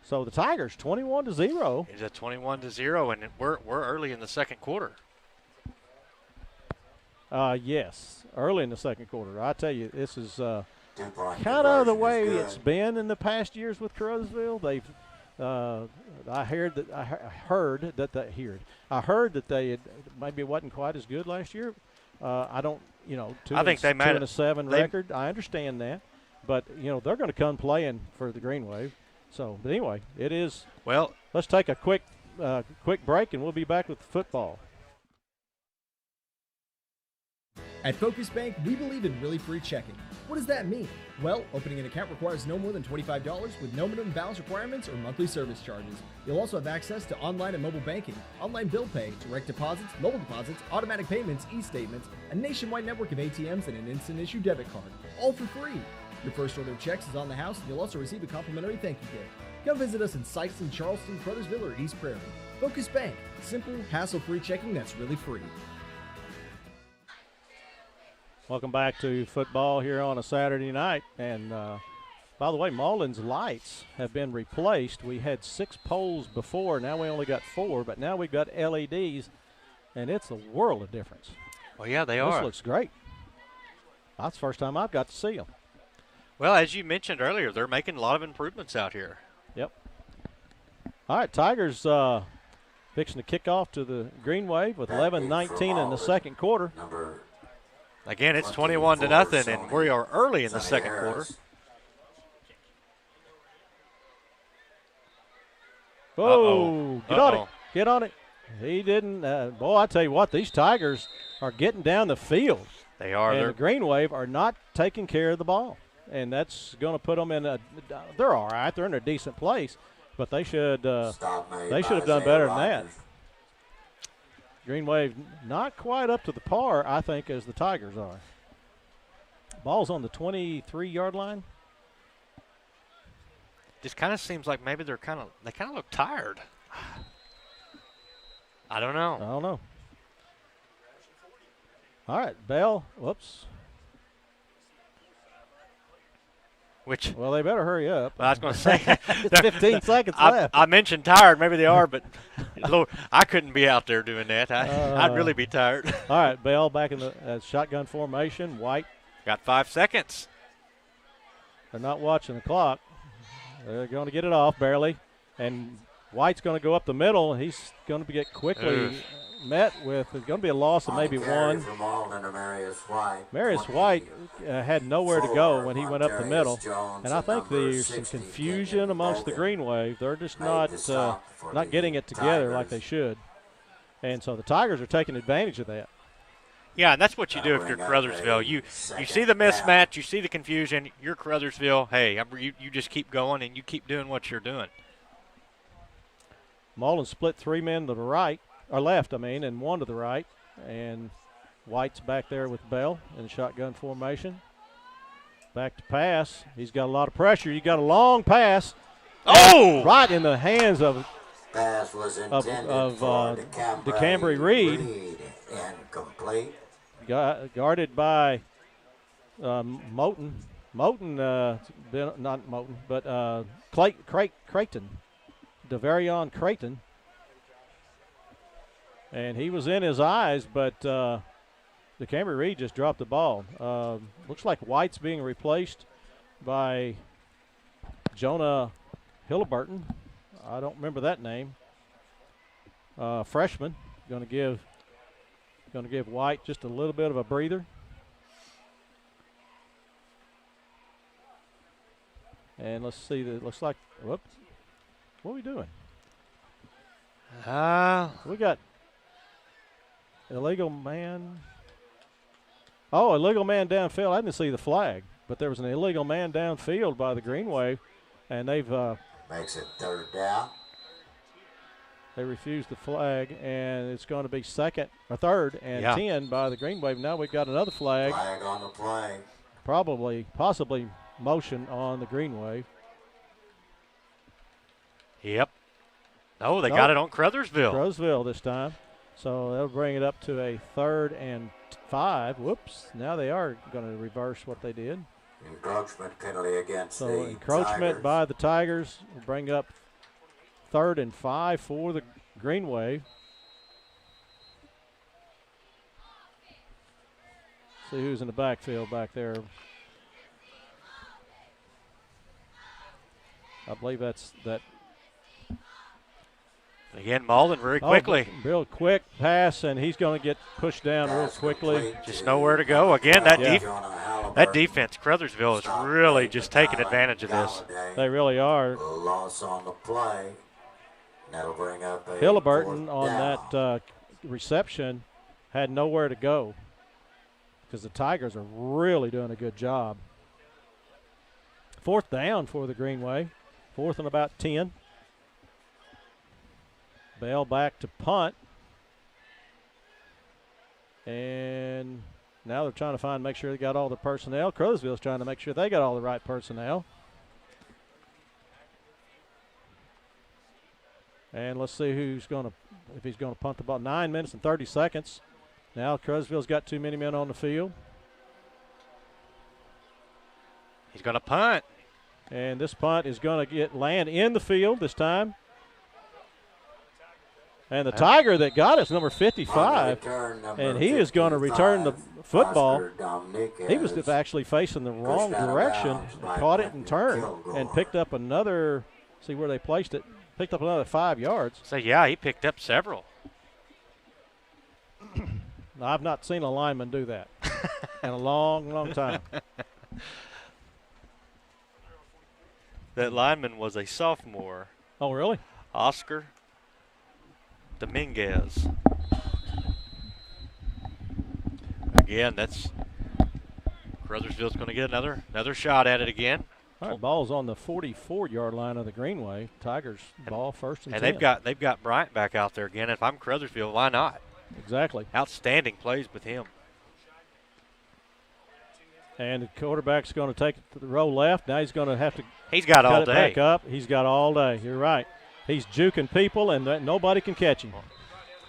So the Tigers 21-0. It's a 21-0, and we're early in the second quarter. Yes, early in the second quarter. I tell you, this is kind of the way it's been in the past years with Caruthersville. They've I heard that they had, maybe it wasn't quite as good last year. I don't, 2-7 record. I understand that, but they're going to come playing for the Green Wave. So, but anyway, it is. Well, let's take a quick break, and we'll be back with football. At Focus Bank, we believe in really free checking. What does that mean? Well, opening an account requires no more than $25 with no minimum balance requirements or monthly service charges. You'll also have access to online and mobile banking, online bill pay, direct deposits, mobile deposits, automatic payments, e-statements, a nationwide network of ATMs, and an instant issue debit card, all for free. Your first order of checks is on the house, and you'll also receive a complimentary thank you gift. Come visit us in Sikeston, Charleston, Caruthersville, or East Prairie. Focus Bank, simple, hassle-free checking that's really free. Welcome back to football here on a Saturday night. And by the way, Malden's lights have been replaced. We had 6 poles before. Now we only got 4, but now we've got LEDs, and it's a world of difference. Well, yeah, they are. This looks great. That's the first time I've got to see them. Well, as you mentioned earlier, they're making a lot of improvements out here. Yep. All right, Tigers fixing to kick off to the Greenwave with 11:19 in the second quarter. Again, it's 21-0, and we are early in the second quarter. Oh, get on it. Get on it. He didn't. Boy, I tell you what, these Tigers are getting down the field. They are. And the Greenwave are not taking care of the ball. And that's going to put them in a – they're all right. They're in a decent place. But they should have done better than that. Greenwave not quite up to the par, I think, as the Tigers are. Ball's on the 23-yard line. Just kind of seems like maybe they kind of look tired. I don't know. All right, Bell. Whoops. Well, they better hurry up. Well, I was going to say. It's 15 seconds left. I mentioned tired. Maybe they are, but Lord, I couldn't be out there doing that. I'd really be tired. All right, Bell back in the shotgun formation. White. Got 5 seconds. They're not watching the clock. They're going to get it off barely. And White's going to go up the middle. He's going to get quickly met with, it's going to be a loss of maybe one. Marius White had nowhere to go when he went up the middle. And I think there's some confusion amongst the Greenwave. They're just not getting it together like they should. And so the Tigers are taking advantage of that. Yeah, and that's what you do if you're Caruthersville. You see the mismatch, you see the confusion. You're Caruthersville. Hey, you just keep going and you keep doing what you're doing. Malden split 3 men to the right, or left, and 1 to the right. And White's back there with Bell in shotgun formation. Back to pass. He's got a lot of pressure. You got a long pass. Oh! Right in the hands of DeCambry Reed. Incomplete. Guarded by Moten. Not Moten, but Creighton. Devarion Creighton. And he was in his eyes, but DeCambry Reed just dropped the ball. Looks like White's being replaced by Jonah Hilleburton. I don't remember that name. Freshman. Going to give White just a little bit of a breather. And let's see. It looks like, whoops. What are we doing? We got illegal man. Oh, illegal man downfield. I didn't see the flag, but there was an illegal man downfield by the Greenwave, and they've makes it 3rd down. They refused the flag, and it's going to be 3rd and 10 by the Greenwave. Now we've got another flag. Flag on the play. Possibly motion on the Greenwave. Yep. No, they got it on Caruthersville. Caruthersville this time. So they'll bring it up to a 3rd and 5. Whoops. Now they are going to reverse what they did. Encroachment penalty against the encroachment Tigers. By the Tigers will bring up 3rd and 5 for the Greenwave. See who's in the backfield back there. I believe that's that. Again, Malden very quickly. Real quick pass, and he's going to get pushed down real quickly. Just nowhere to go. Again, that defense, Caruthersville, is really just taking advantage of this. They really are. Loss on the play. That'll bring up a Hilleburton on that reception had nowhere to go because the Tigers are really doing a good job. 4th down for the Greenwave. 4th and about 10. Bell back to punt. And now they're trying to make sure they got all the personnel. Caruthersville's trying to make sure they got all the right personnel. And let's see if he's going to punt the ball. 9 minutes and 30 seconds. Now Caruthersville's got too many men on the field. He's going to punt. And this punt is going to land in the field this time. And the Tiger that got it's number 55, and he is going to return the football. He was actually facing the wrong direction, caught it and turned, and picked up another. See where they placed it. Picked up another 5 yards. So, yeah, he picked up several. I've not seen a lineman do that in a long, long time. That lineman was a sophomore. Oh, really? Oscar Dominguez. Again, that's Caruthersville's going to get another shot at it again. All right, ball's on the 44-yard line of the Greenwave. Tigers ball first and 10. They've got Bryant back out there again. If I'm Caruthersville, why not? Exactly. Outstanding plays with him. And the quarterback's going to take it to the row left. Now he's going to have to He's got all cut it day. back up. He's got all day. You're right. He's juking people, and nobody can catch him.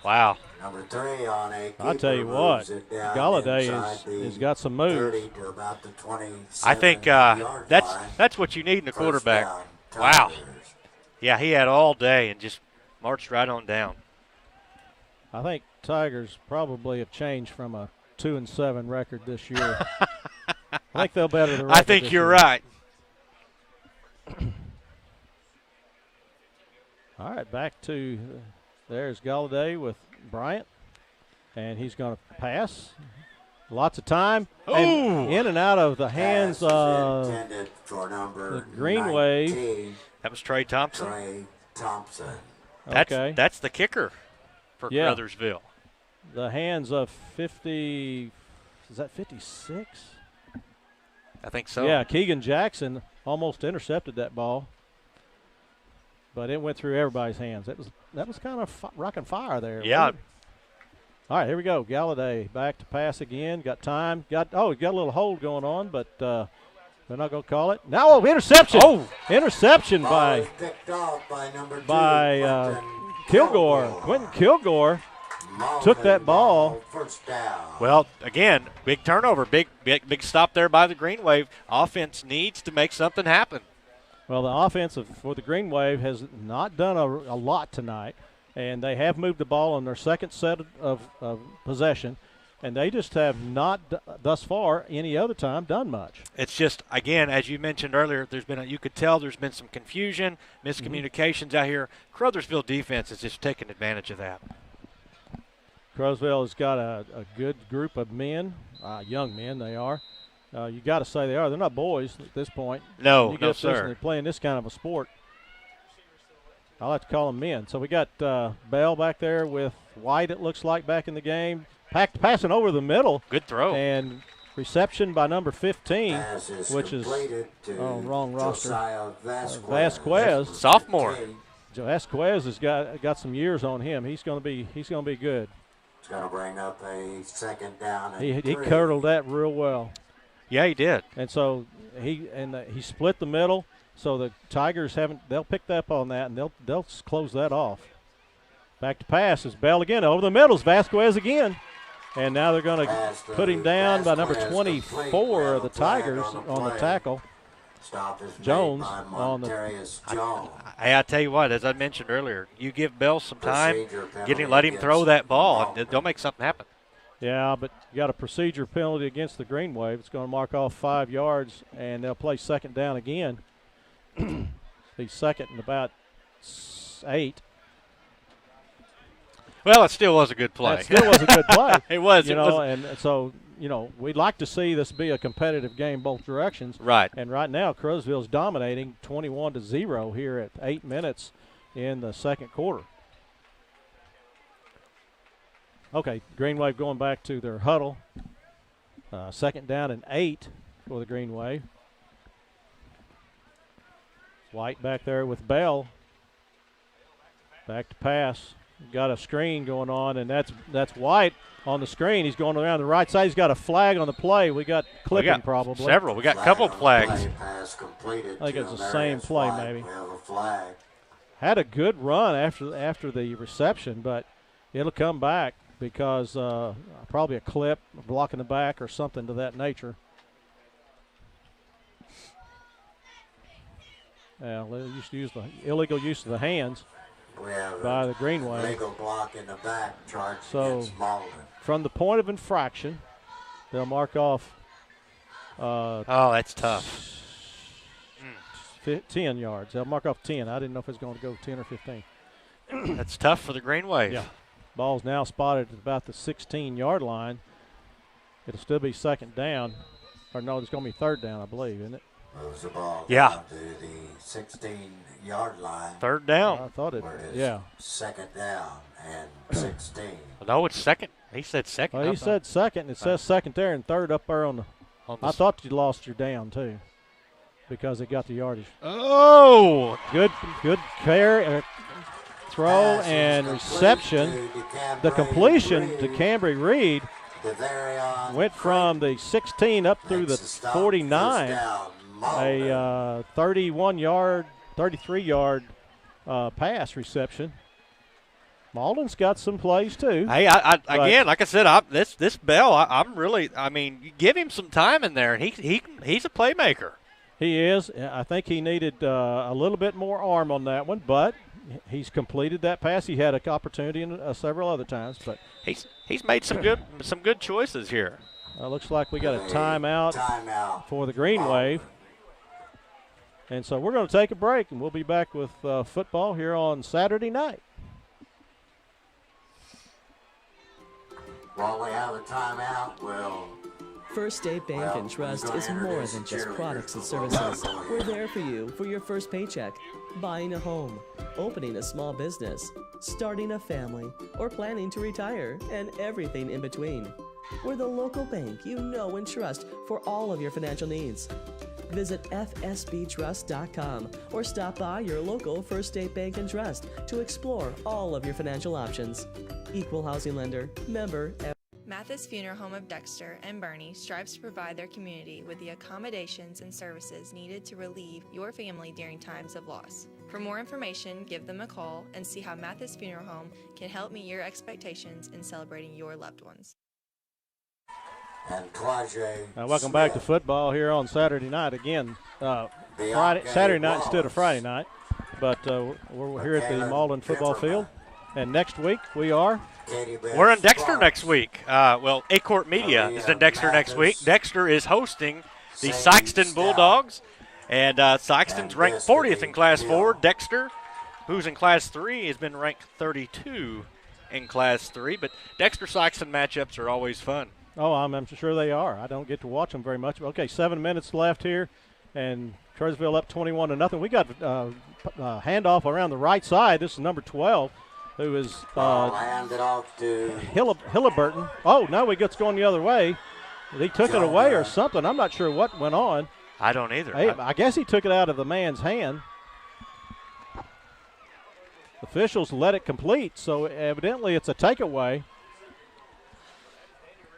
Wow. Number 3 on a keeper. I'll tell you what, Galladay has got some moves. 30 to about the 27 I think yard that's what you need in a quarterback. Wow. Yeah, he had all day and just marched right on down. I think Tigers probably have changed from a 2-7 record this year. I think they'll better the record. I think this you're year. right. All right, back to there's Galladay with Bryant, and he's going to pass. Lots of time. And in and out of the hands of the Greenwave. 19, That was Trey Thompson. Trey Thompson. That's the kicker for Caruthersville. The hands of 50, is that 56? I think so. Yeah, Keegan Jackson almost intercepted that ball, but it went through everybody's hands. That was kind of rocking fire there. Yeah. All right, here we go. Galladay back to pass again. Got time. He got a little hold going on, but they're not going to call it. Now, interception. Oh, interception by number 2, Kilgore. Quentin Kilgore took that ball. First down. Well, again, big turnover, big stop there by the Greenwave. Offense needs to make something happen. Well, the offense for the Greenwave has not done a lot tonight, and they have moved the ball on their second set of possession, and they just have not thus far any other time done much. It's just, again, as you mentioned earlier, you could tell there's been some confusion, miscommunications out here. Caruthersville defense is just taking advantage of that. Caruthersville has got a good group of men, young men they are. You got to say they are. They're not boys at this point. No, you no, get this sir. and they're playing this kind of a sport. I like to call them men. So we got Bell back there with White, it looks like, back in the game. Passing over the middle. Good throw. And reception by number 15, which is wrong roster. Vasquez. Sophomore. Vasquez has got some years on him. He's going to be good. It's going to bring up a second down. And he curdled that real well. Yeah, he did. And so he split the middle. So the Tigers they'll pick up on that, and they'll close that off. Back to pass is Bell again. Over the middle is Vasquez again. And now they're going to put him down by number 24 of the Tigers on the tackle. Jones on the. I tell you what, as I mentioned earlier, you give Bell some time, let him throw that ball, and they'll make something happen. Yeah, but you got a procedure penalty against the Greenwave. It's going to mark off 5 yards, and they'll play second down again. Be second and about 8. Well, it still was a good play. It still was a good play. It was. And so, we'd like to see this be a competitive game both directions. Right. And right now, Caruthersville's dominating 21-0 here at 8 minutes in the second quarter. Okay, Greenwave going back to their huddle. Second down and 8 for the Greenwave. White back there with Bell. Back to pass. Got a screen going on, and that's White on the screen. He's going around the right side. He's got a flag on the play. We got clipping probably. Several. We got a couple flags. I think it's the same play maybe. Had a good run after the reception, but it'll come back because probably a clip, a block in the back, or something to that nature. Yeah, illegal use of the hands by the Greenwave. Legal block in the back charged so Malden. From the point of infraction, they'll mark off. That's tough. 10 yards. They'll mark off 10. I didn't know if it was going to go 10 or 15. That's tough for the Greenwave. Yeah. Ball's now spotted at about the 16-yard line. It'll still be second down. Or no, it's going to be third down, I believe, isn't it? Moves the ball Yeah. down to the 16-yard line. Third down. I thought it. Where it is Yeah. second down and 16. No, it's second. He said second. Well, he said second. It says second there and third up there on the. I thought you lost your down too, because it got the yardage. Oh, good carry, throw and reception. The completion to Cambry Reed went from the 16 up through the 49. A 31-yard, 33-yard pass reception. Malden's got some plays too. Hey, again, like I said, this Bell, I'm really. I mean, you give him some time in there, and he's a playmaker. He is. I think he needed a little bit more arm on that one, but he's completed that pass. He had an opportunity in, several other times, but he's made some good choices here. Looks like we got a timeout for the Greenwave. And so we're going to take a break, and we'll be back with football here on Saturday night. While we have a timeout, First State Bank and Trust is more than just products and services. We're there for you for your first paycheck, buying a home, opening a small business, starting a family, or planning to retire, and everything in between. We're the local bank you know and trust for all of your financial needs. Visit fsbtrust.com or stop by your local First State Bank and Trust to explore all of your financial options. Equal housing lender, member. Mathis Funeral Home of Dexter and Bernie strives to provide their community with the accommodations and services needed to relieve your family during times of loss. For more information, give them a call and see how Mathis Funeral Home can help meet your expectations in celebrating your loved ones. And welcome back to football here on Saturday night. Again, Saturday night instead of Friday night. But we're here at the Malden football field. And next week we're in Dexter next week. Acorn Media is in Dexter next week. Dexter is hosting the Sikeston Bulldogs. And Sikeston's ranked 40th in Class 4. Dexter, who's in Class 3, has been ranked 32 in Class 3. But Dexter-Sikeston matchups are always fun. Oh, I'm sure they are. I don't get to watch them very much. Okay, 7 minutes left here, and Caruthersville up 21-0. We got a handoff around the right side. This is number 12, who is handed off to Hilleburton. Oh, no, it's going the other way. He took it away or something. I'm not sure what went on. I don't either. I guess he took it out of the man's hand. Officials let it complete, so evidently it's a takeaway.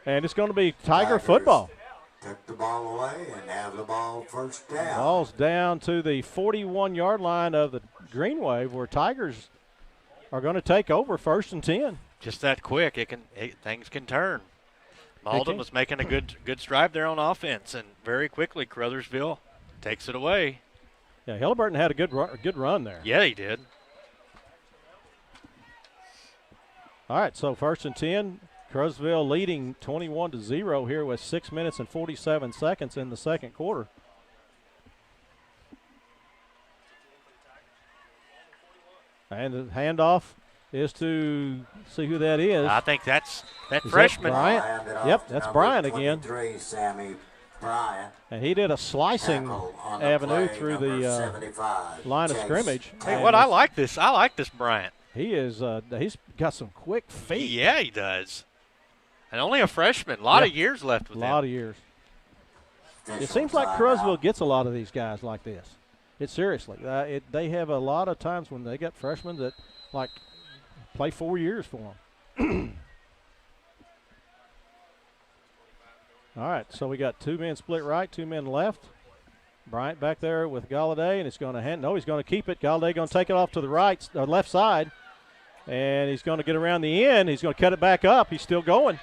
And it's going to be Tiger football. Took the ball away and have the ball first down. Ball's down to the 41-yard line of the Greenwave, where Tigers are going to take over 1st and 10. Just that quick, things can turn. Malden was making a good stride there on offense, and very quickly Caruthersville takes it away. Yeah, Hilleburton had a good run there. Yeah, he did. All right, so 1st and 10. Caruthersville leading 21-0 here with 6 minutes and 47 seconds in the second quarter. And the handoff is to see who that is. I think that's that freshman. That Bryant? Yep, that's Bryant again. Sammy Bryant. And he did a slicing avenue through the line of scrimmage. Hey, I like this Bryant. He is. He's got some quick feet. Yeah, he does. And only a freshman. A lot of years left with him. A lot of years. It seems like Caruthersville gets a lot of these guys like this. Seriously. They have a lot of times when they get freshmen that, play 4 years for them. All right, so we got 2 men split right, 2 men left. Bryant back there with Galladay, and he's going to he's going to keep it. Galladay going to take it off to the left side. And he's going to get around the end. He's going to cut it back up. He's still going.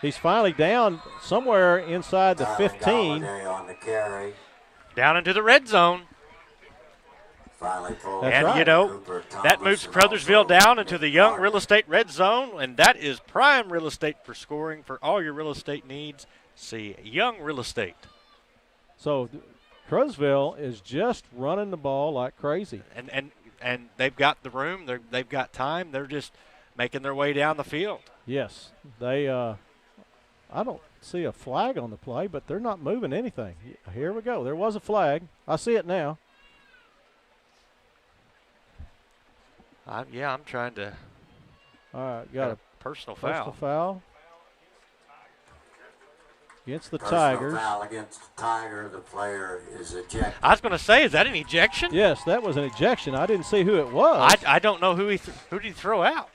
He's finally down somewhere inside the 15. On the carry. Down into the red zone. Finally pulled. That's right. That moves Caruthersville down into the Young Real Estate red zone, and that is prime real estate for scoring for all your real estate needs. See Young Real Estate. So Caruthersville is just running the ball like crazy. And they've got the room. They've got time. They're just making their way down the field. Yes. They I don't see a flag on the play, but they're not moving anything. Here we go. There was a flag. I see it now. I'm trying to. All right, got a personal foul. Personal foul against the Personal Tigers. Foul against the Tiger. The player is ejected. I was going to say, is that an ejection? Yes, that was an ejection. I didn't see who it was. I don't know who did he throw out.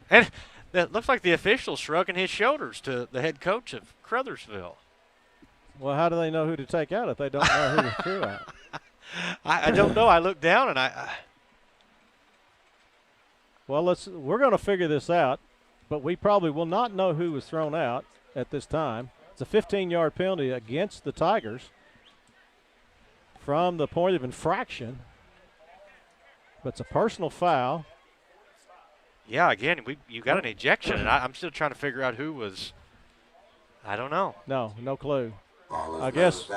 And it looks like the official's shrugging his shoulders to the head coach of Caruthersville. Well, how do they know who to take out if they don't know who to throw out? I don't know. I looked down and Well, we're going to figure this out, but we probably will not know who was thrown out at this time. It's a 15-yard penalty against the Tigers from the point of infraction, but it's a personal foul. Yeah, again, you got an ejection, and I'm still trying to figure out who was. I don't know. No clue. I guess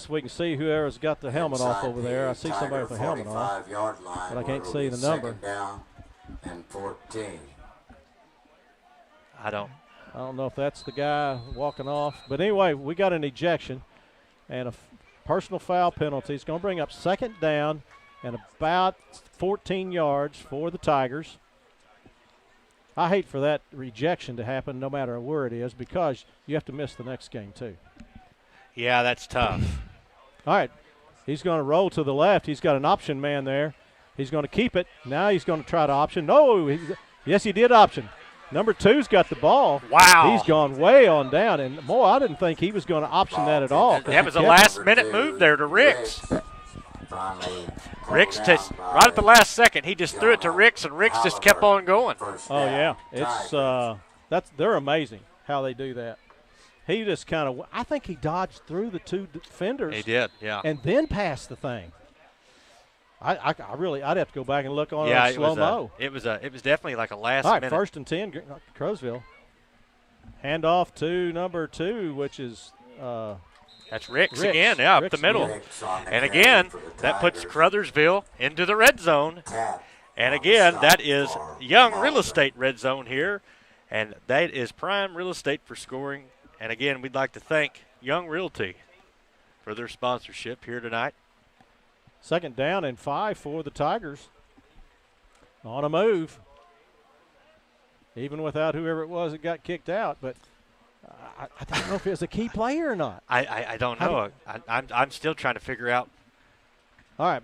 we can see whoever's got the helmet off over there. I see somebody with a helmet on, but I can't see the number. Down and 14. I don't know if that's the guy walking off. But anyway, we got an ejection and a personal foul penalty. It's going to bring up second down and about 14 yards for the Tigers. I hate for that rejection to happen no matter where it is because you have to miss the next game too. Yeah, that's tough. All right, he's going to roll to the left. He's got an option man there. He's going to keep it. Now he's going to try to option. No, yes, he did option. Number 2's got the ball. Wow. He's gone way on down. And, boy, I didn't think he was going to option that at all. That was a last-minute move there to Ricks. Ricks just, right at the last second, he just threw it to Ricks, and Ricks just kept on going. Oh, yeah. It's they're amazing how they do that. He just kind of – I think he dodged through the two defenders. He did, yeah. And then passed the thing. I'd have to go back and look on slow-mo. It was definitely like a last minute. minute. All right, 1st and 10, Caruthersville. Handoff to number 2, which is that's Ricks again, up the middle. And again, that puts Caruthersville into the red zone. And again, that is Young Real Estate red zone here. And that is prime real estate for scoring. And again, we'd like to thank Young Realty for their sponsorship here tonight. 2nd down and 5 for the Tigers. On a move. Even without whoever it was that got kicked out. But I don't know if it was a key player or not. I don't know. I'm still trying to figure out. All right.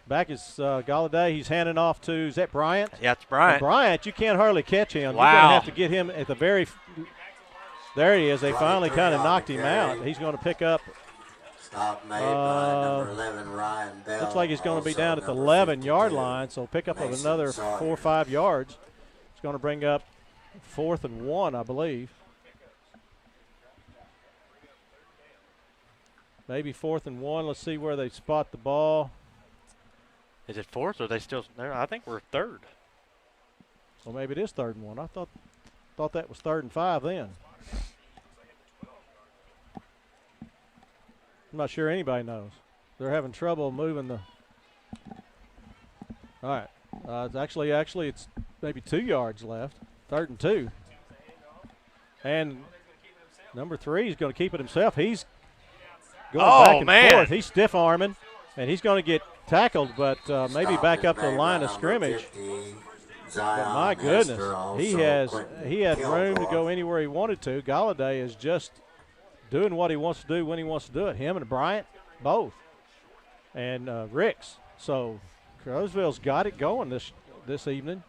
Back is Galladay. He's handing off to, is that Bryant? Yeah, it's Bryant. And Bryant, you can't hardly catch him. Wow. You're going to have to get him at the very – there he is. They finally kind of knocked him out. He's going to pick up – Stop made by number 11, Ryan Bell. Looks like he's going to be down at the 11-yard line, so pick up of another 4 or 5 yards. It's going to bring up 4th and 1, I believe. Maybe 4th and 1. Let's see where they spot the ball. Is it 4th or are they still there? I think we're 3rd. Well, maybe it is 3rd and 1. I thought that was 3rd and 5 then. I'm not sure anybody knows. They're having trouble moving the. All right. It's actually it's maybe 2 yards left. 3rd and 2. And number 3 is going to keep it himself. He's going back and forth. He's stiff arming, and he's going to get tackled, but maybe back up to the line of scrimmage. But my goodness, he had room to go anywhere he wanted to. Galladay is just doing what he wants to do when he wants to do it. Him and Bryant, both, and Ricks. So Caruthersville's got it going this evening.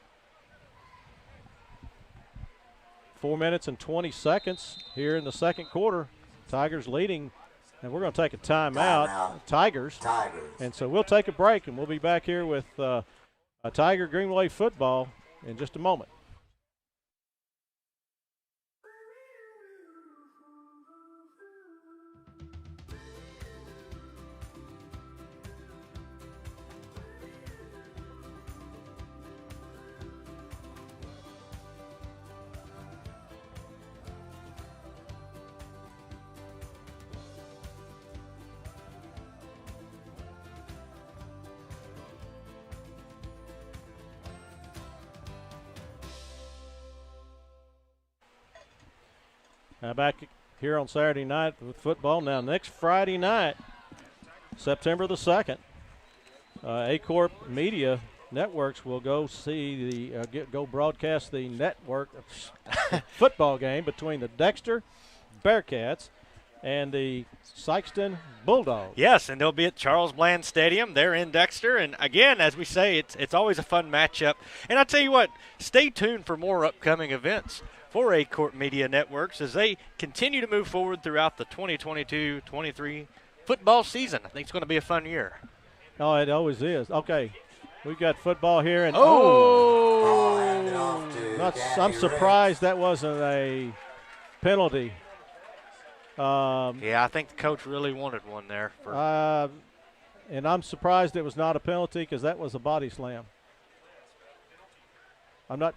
4 minutes and 20 seconds here in the second quarter. Tigers leading, and we're going to take a timeout. Tigers. And so we'll take a break, and we'll be back here with a Tiger Greenwave football in just a moment. Back here on Saturday night with football. Now, next Friday night, September the 2nd, A-Corp Media Networks will go see go broadcast the network football game between the Dexter Bearcats and the Sykeston Bulldogs. Yes, and they'll be at Charles Bland Stadium. They're in Dexter, and again, as we say, it's always a fun matchup. And I'll tell you what, stay tuned for more upcoming events for A-Corp Media Networks as they continue to move forward throughout the 2022-23 football season. I think it's going to be a fun year. Oh, it always is. Okay, we've got football here, and I'm surprised that wasn't a penalty. Yeah, I think the coach really wanted one there. And I'm surprised it was not a penalty because that was a body slam.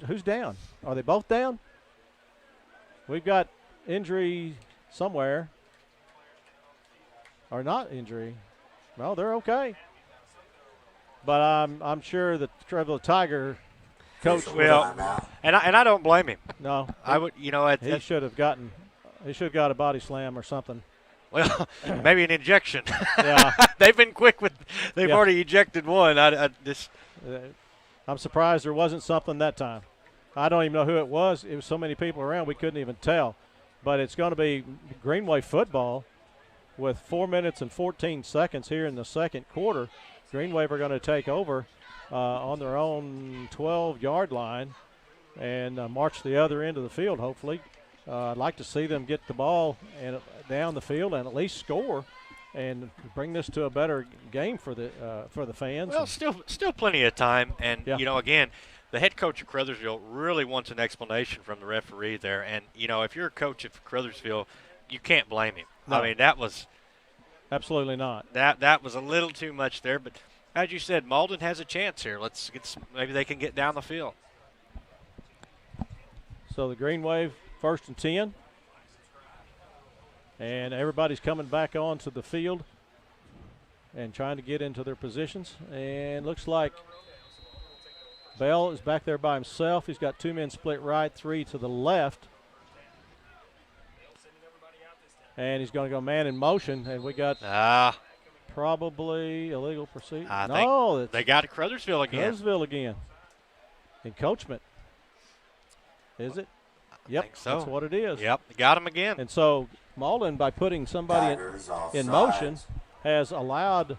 Who's down? Are they both down? We've got injury somewhere. Or not injury. No, they're okay. But I'm sure the Caruthersville Tiger coach will. And I don't blame him. No. I would, he should have got a body slam or something. Well, maybe an injection. Yeah. They've been quick they've already ejected one. I'm surprised there wasn't something that time. I don't even know who it was. It was so many people around we couldn't even tell. But it's going to be Greenwave football with 4 minutes and 14 seconds here in the second quarter. Greenwave are going to take over on their own 12-yard line and march the other end of the field, hopefully. I'd like to see them get the ball down the field and at least score and bring this to a better game for the fans. Well, still plenty of time. And, again, the head coach of Caruthersville really wants an explanation from the referee there. And, if you're a coach of Caruthersville, you can't blame him. No. I mean, that was – absolutely not. That was a little too much there. But, as you said, Malden has a chance here. Maybe they can get down the field. So the Greenwave – 1st and 10. And everybody's coming back onto the field and trying to get into their positions. And looks like Bell is back there by himself. He's got 2 men split right, 3 to the left. And he's going to go man in motion. And we got probably illegal proceeding. No, they got Caruthersville again. Caruthersville again. Encroachment. Is it? Yep, think so. That's what it is. Yep, got him again. And so Malden, by putting somebody in motion, has allowed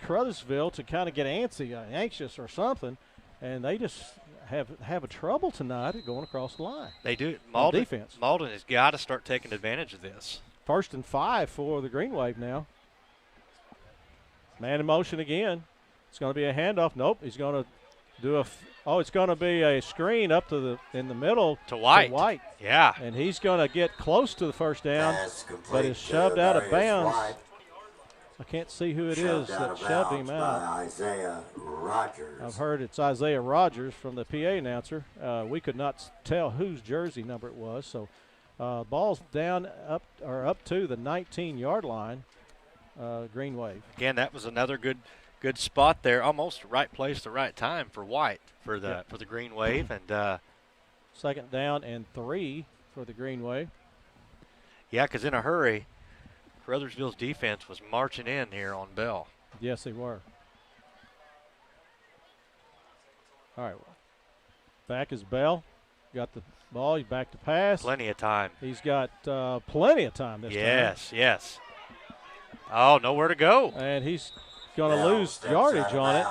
Caruthersville to kind of get anxious or something, and they just have a trouble tonight at going across the line. They do. Defense. Malden has got to start taking advantage of this. 1st and 5 for the Greenwave now. Man in motion again. It's going to be a handoff. Nope, he's going to do it's going to be a screen up in the middle to White. Yeah. And he's going to get close to the first down, but is shoved out of bounds. I can't see who it is that shoved him out. Isaiah Rogers. I've heard it's Isaiah Rogers from the PA announcer. We could not tell whose jersey number it was. So ball's down up to the 19-yard line, Greenwave. Again, that was another good spot there, almost right place, the right time for White for the Greenwave, and 2nd down and 3 for the Greenwave. Yeah, because in a hurry, Caruthersville's defense was marching in here on Bell. Yes, they were. All right, back is Bell. Got the ball. He's back to pass. Plenty of time. He's got plenty of time this time. Yes. Oh, nowhere to go. And he's going to lose yardage on it.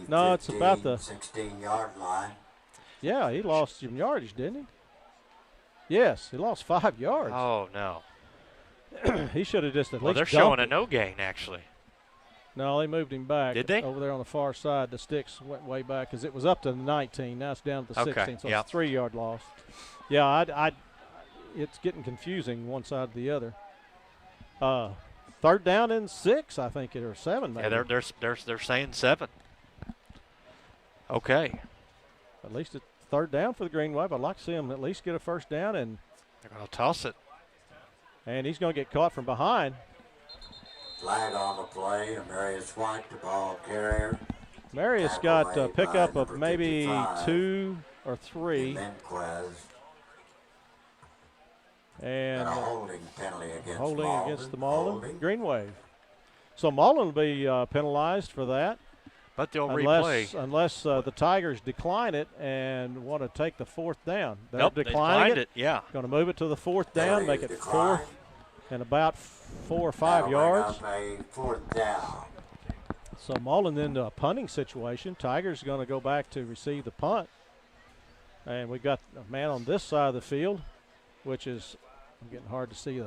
No, it's about the 16-yard line. Yeah, he lost some yardage, didn't he? Yes, he lost 5 yards. Oh, no. He should have just at least they're showing a no gain, actually. No, they moved him back. Did they? Over there on the far side, the sticks went way back because it was up to the 19. Now it's down to the 16, so it's a 3-yard loss. Yeah, it's getting confusing one side or the other. 3rd down and 6, I think, or 7 maybe. Yeah, they're saying 7. Okay. At least it's 3rd down for the Greenwave. I'd like to see them at least get a 1st down. And they're going to toss it. And he's going to get caught from behind. Flag on the play. Marius White, the ball carrier. Marius got a pickup of maybe 2 or 3. And a holding penalty against the Malden Greenwave. So Malden will be penalized for that. But they'll replay. Unless the Tigers decline it and want to take the fourth down. They're They declining it. Yeah. Going to move it to the fourth down, make it fourth and about 4 or 5 yards. Fourth down. So Malden into a punting situation. Tigers going to go back to receive the punt. And we've got a man on this side of the field, which is getting hard to see,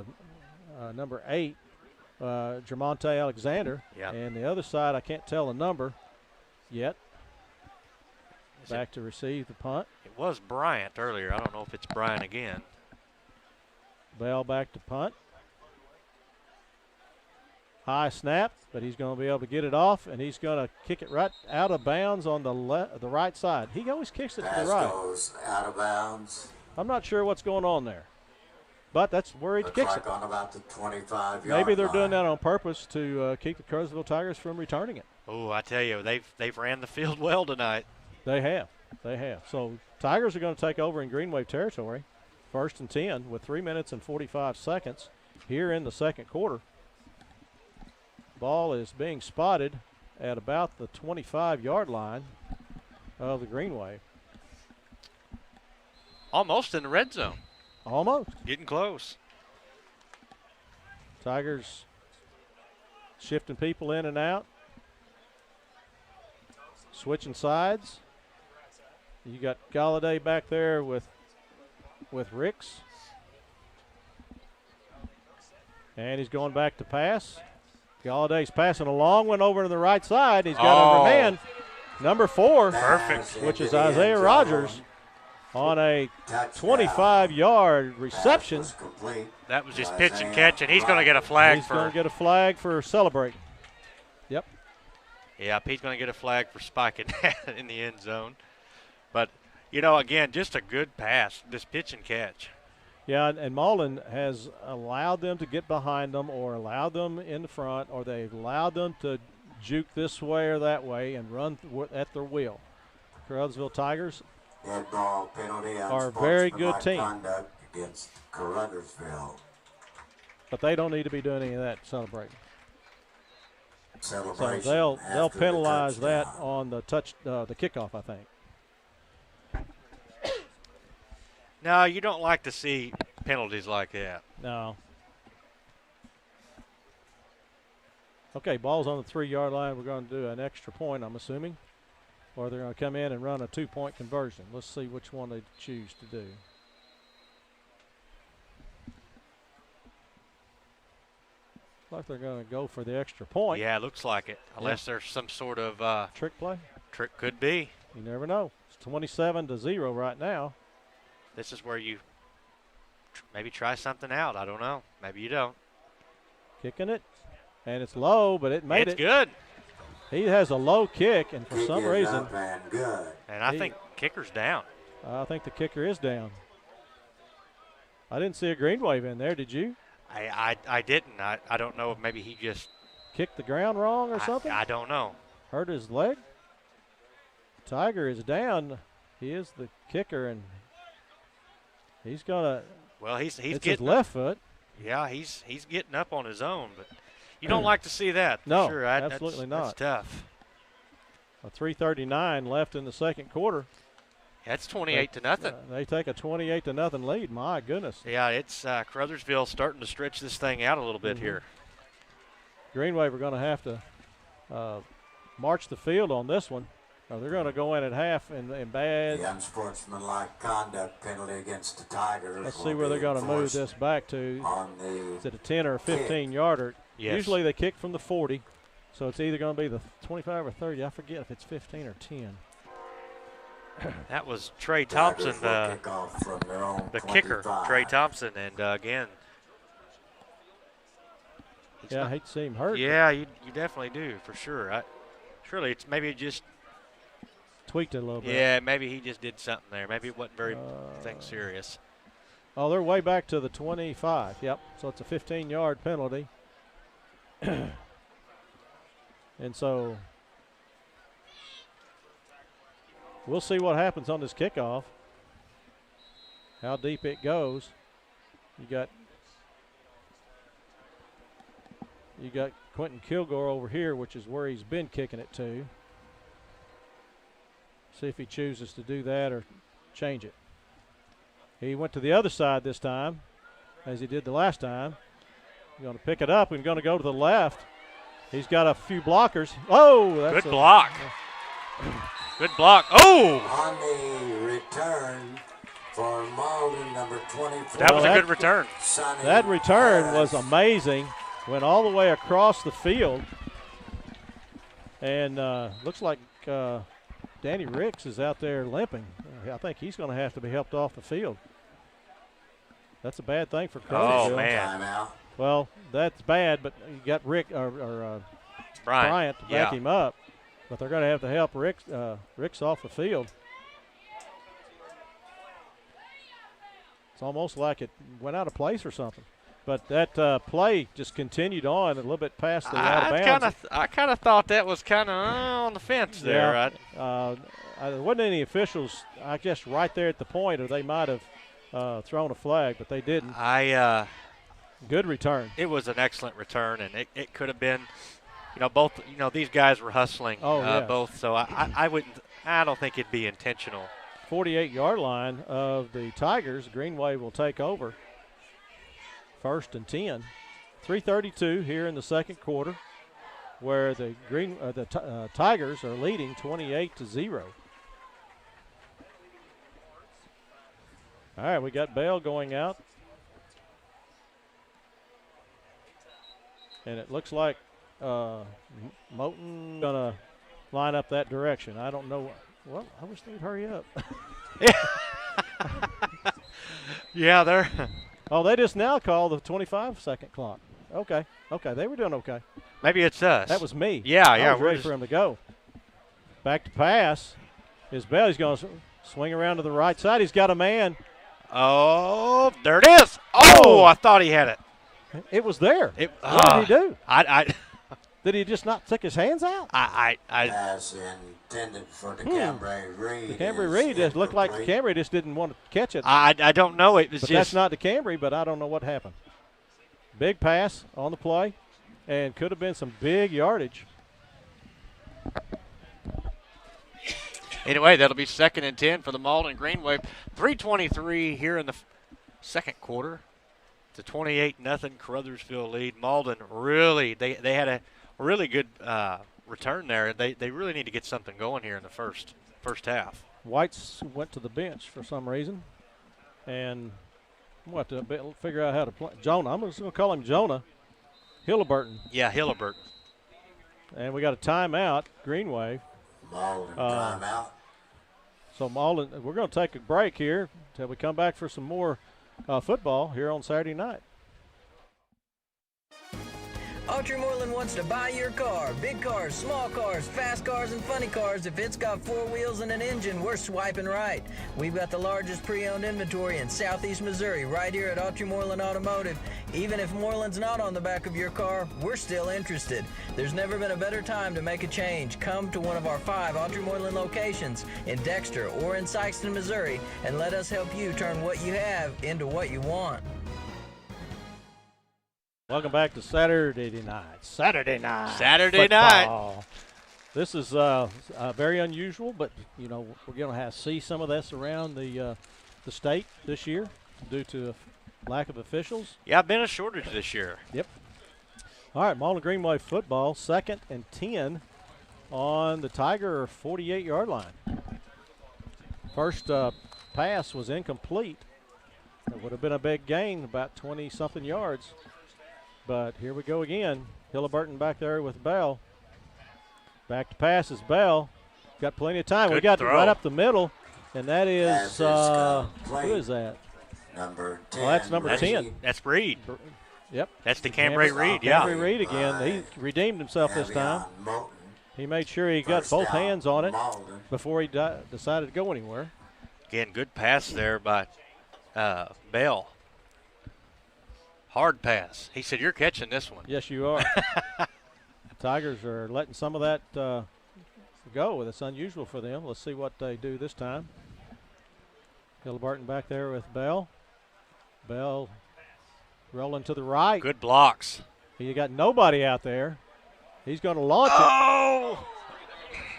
number 8, Jermonte Alexander. Yep. And the other side, I can't tell the number yet. Back to receive the punt. It was Bryant earlier. I don't know if it's Bryant again. Bell back to punt. High snap, but he's going to be able to get it off, and he's going to kick it right out of bounds on the right side. He always kicks it to the right. Goes out of bounds. I'm not sure what's going on there, but that's where he kicks it. On about the 25-yard Maybe they're line. doing that on purpose to keep the Caruthersville Tigers from returning it. Oh, I tell you, they've ran the field well tonight. They have. So Tigers are going to take over in Greenwave territory, 1st and 10 with 3 minutes and 45 seconds here in the second quarter. Ball is being spotted at about the 25-yard line of the Greenwave. Almost in the red zone. Almost. Getting close. Tigers shifting people in and out. Switching sides. You got Galladay back there with Ricks. And he's going back to pass. Galladay's passing a long one over to the right side. He's got a man, number 4. Perfect. Which is Isaiah Rogers on a 25-yard reception. That was just pitch and catch, and he's going to get a flag He's going to get a flag for celebrating. Yep. Yeah, Pete's going to get a flag for spiking in the end zone. But, again, just a good pass, just pitch and catch. Yeah, and Malden has allowed them to get behind them or allowed them in the front, or they've allowed them to juke this way or that way and run at their will. Caruthersville Tigers Dead ball penalty are a very good team. Conduct against Caruthersville. But they don't need to be doing any of that celebrating. Celebration So they'll after the penalize that touchdown. on the kickoff, I think. No, you don't like to see penalties like that. No. Okay, ball's on the 3-yard line. We're going to do an extra point, I'm assuming. Or they're going to come in and run a 2-point conversion. Let's see which one they choose to do. Looks like they're going to go for the extra point. Yeah, it looks like it. Unless there's some sort of trick play. Trick could be. You never know. It's 27-0 right now. This is where you maybe try something out. I don't know. Maybe you don't. Kicking it. And it's low, but it made it. It's good. He has a low kick, and for some reason. Up and good. And I think kicker's down. I think the kicker is down. I didn't see a Greenwave in there, did you? I didn't. I don't know if maybe he just kicked the ground wrong or something? I don't know. Hurt his leg? Tiger is down. He is the kicker, and he's gonna. Well, he's it's getting his left foot. Yeah, he's getting up on his own, but you don't like to see that. No, sure. absolutely not. That's tough. A 3:39 left in the second quarter. That's 28-0. They take a 28-0 lead. My goodness. Yeah, it's Caruthersville starting to stretch this thing out a little bit here. Greenwave are going to have to march the field on this one. They're going to go in at half in bad. The unsportsmanlike conduct penalty against the Tigers. Let's see where they're going to move this back to. Is it a 10 or a 15-yarder? Yes. Usually they kick from the 40, so it's either going to be the 25 or 30. I forget if it's 15 or 10. That was Trey Thompson, the kicker, Trey Thompson, and again. Yeah, I hate to see him hurt. Yeah, you definitely do, for sure. Surely it's maybe just tweaked it a little bit. Yeah, maybe he just did something there. Maybe it wasn't very serious. Oh, they're way back to the 25. Yep, so it's a 15-yard penalty. And so we'll see what happens on this kickoff, how deep it goes. You got Quentin Kilgore over here, which is where he's been kicking it to. See if he chooses to do that or change it. He went to the other side this time, as he did the last time. He's going to pick it up and going to go to the left. He's got a few blockers. Oh, that's good block. Good block. Oh! On the return for Malden, number 24. That was a good return. That return was amazing. Went all the way across the field. And looks like Danny Ricks is out there limping. I think he's going to have to be helped off the field. That's a bad thing for Caruthersville. Oh, man. Well, that's bad, but you got Rick Bryant to back him up. But they're going to have to help Ricks off the field. It's almost like it went out of place or something. But that play just continued on a little bit past the out of bounds. I kind of thought that was kind of on the fence there. Yeah. Right? There wasn't any officials, I guess, right there at the point, or they might have thrown a flag, but they didn't. Good return. It was an excellent return, and it could have been, both. These guys were hustling both, so I don't think it'd be intentional. 48-yard line of the Tigers. Greenwave will take over. 1st and 10. 3:32 here in the second quarter, where the Tigers are leading 28-0. All right, we got Bell going out. And it looks like Moten going to line up that direction. I don't know. Well, I wish they'd hurry up. Yeah, they're. Oh, they just now call the 25-second clock. Okay, they were doing okay. Maybe it's us. That was me. Yeah, I was ready for him to go. Back to pass is Bell. He's going to swing around to the right side. He's got a man. Oh, there it is. Oh, I thought he had it. It was there. What did he do? Did he just not stick his hands out? Pass intended for the Cambry Reed. The Cambry Reed just looked like the Cambry just didn't want to catch it. I don't know. It was but just. That's not the Cambry, but I don't know what happened. Big pass on the play, and could have been some big yardage. Anyway, that'll be 2nd and 10 for the Malden Greenwave. 3:23 here in the second quarter. It's a 28-0 Caruthersville lead. Malden really, they had a really good return there. They really need to get something going here in the first half. Whites went to the bench for some reason, and we'll have to figure out how to play. Jonah, I'm just going to call him Jonah. Hilleburton. Yeah, Hilleburton. And we got a timeout, Greenwave. Malden timeout. So Malden, we're going to take a break here until we come back for some more football here on Saturday night. Autry Moreland wants to buy your car. Big cars, small cars, fast cars, and funny cars. If it's got 4 wheels and an engine, we're swiping right. We've got the largest pre-owned inventory in southeast Missouri right here at Autry Moreland Automotive. Even if Moreland's not on the back of your car, we're still interested. There's never been a better time to make a change. Come to one of our 5 Autry Moreland locations in Dexter or in Sykeston, Missouri, and let us help you turn what you have into what you want. Welcome back to Saturday night. Saturday Football. night. This is very unusual, but we're going to see some of this around the state this year due to lack of officials. Yeah, been a shortage this year. Yep. All right, Malden Greenwave football, 2nd and 10 on the Tiger 48-yard line. First pass was incomplete. It would have been a big gain, about 20-something yards. But here we go again. Hilleburton back there with Bell. Back to pass is Bell. Got plenty of time. Good we got throw. right up the middle, and that is who is that? Number 10. Well, that's number 10. That's Reed. Yep. That's the Cambry Reed, yeah. Cambry Reed again. He redeemed himself this time. He made sure he got both hands on it before he decided to go anywhere. Again, good pass there by Bell. Hard pass. He said, "You're catching this one." Yes, you are. Tigers are letting some of that go. It's unusual for them. Let's see what they do this time. Hilleburton back there with Bell. Bell Rolling to the right. Good blocks. You got nobody out there. He's going to launch it. Oh!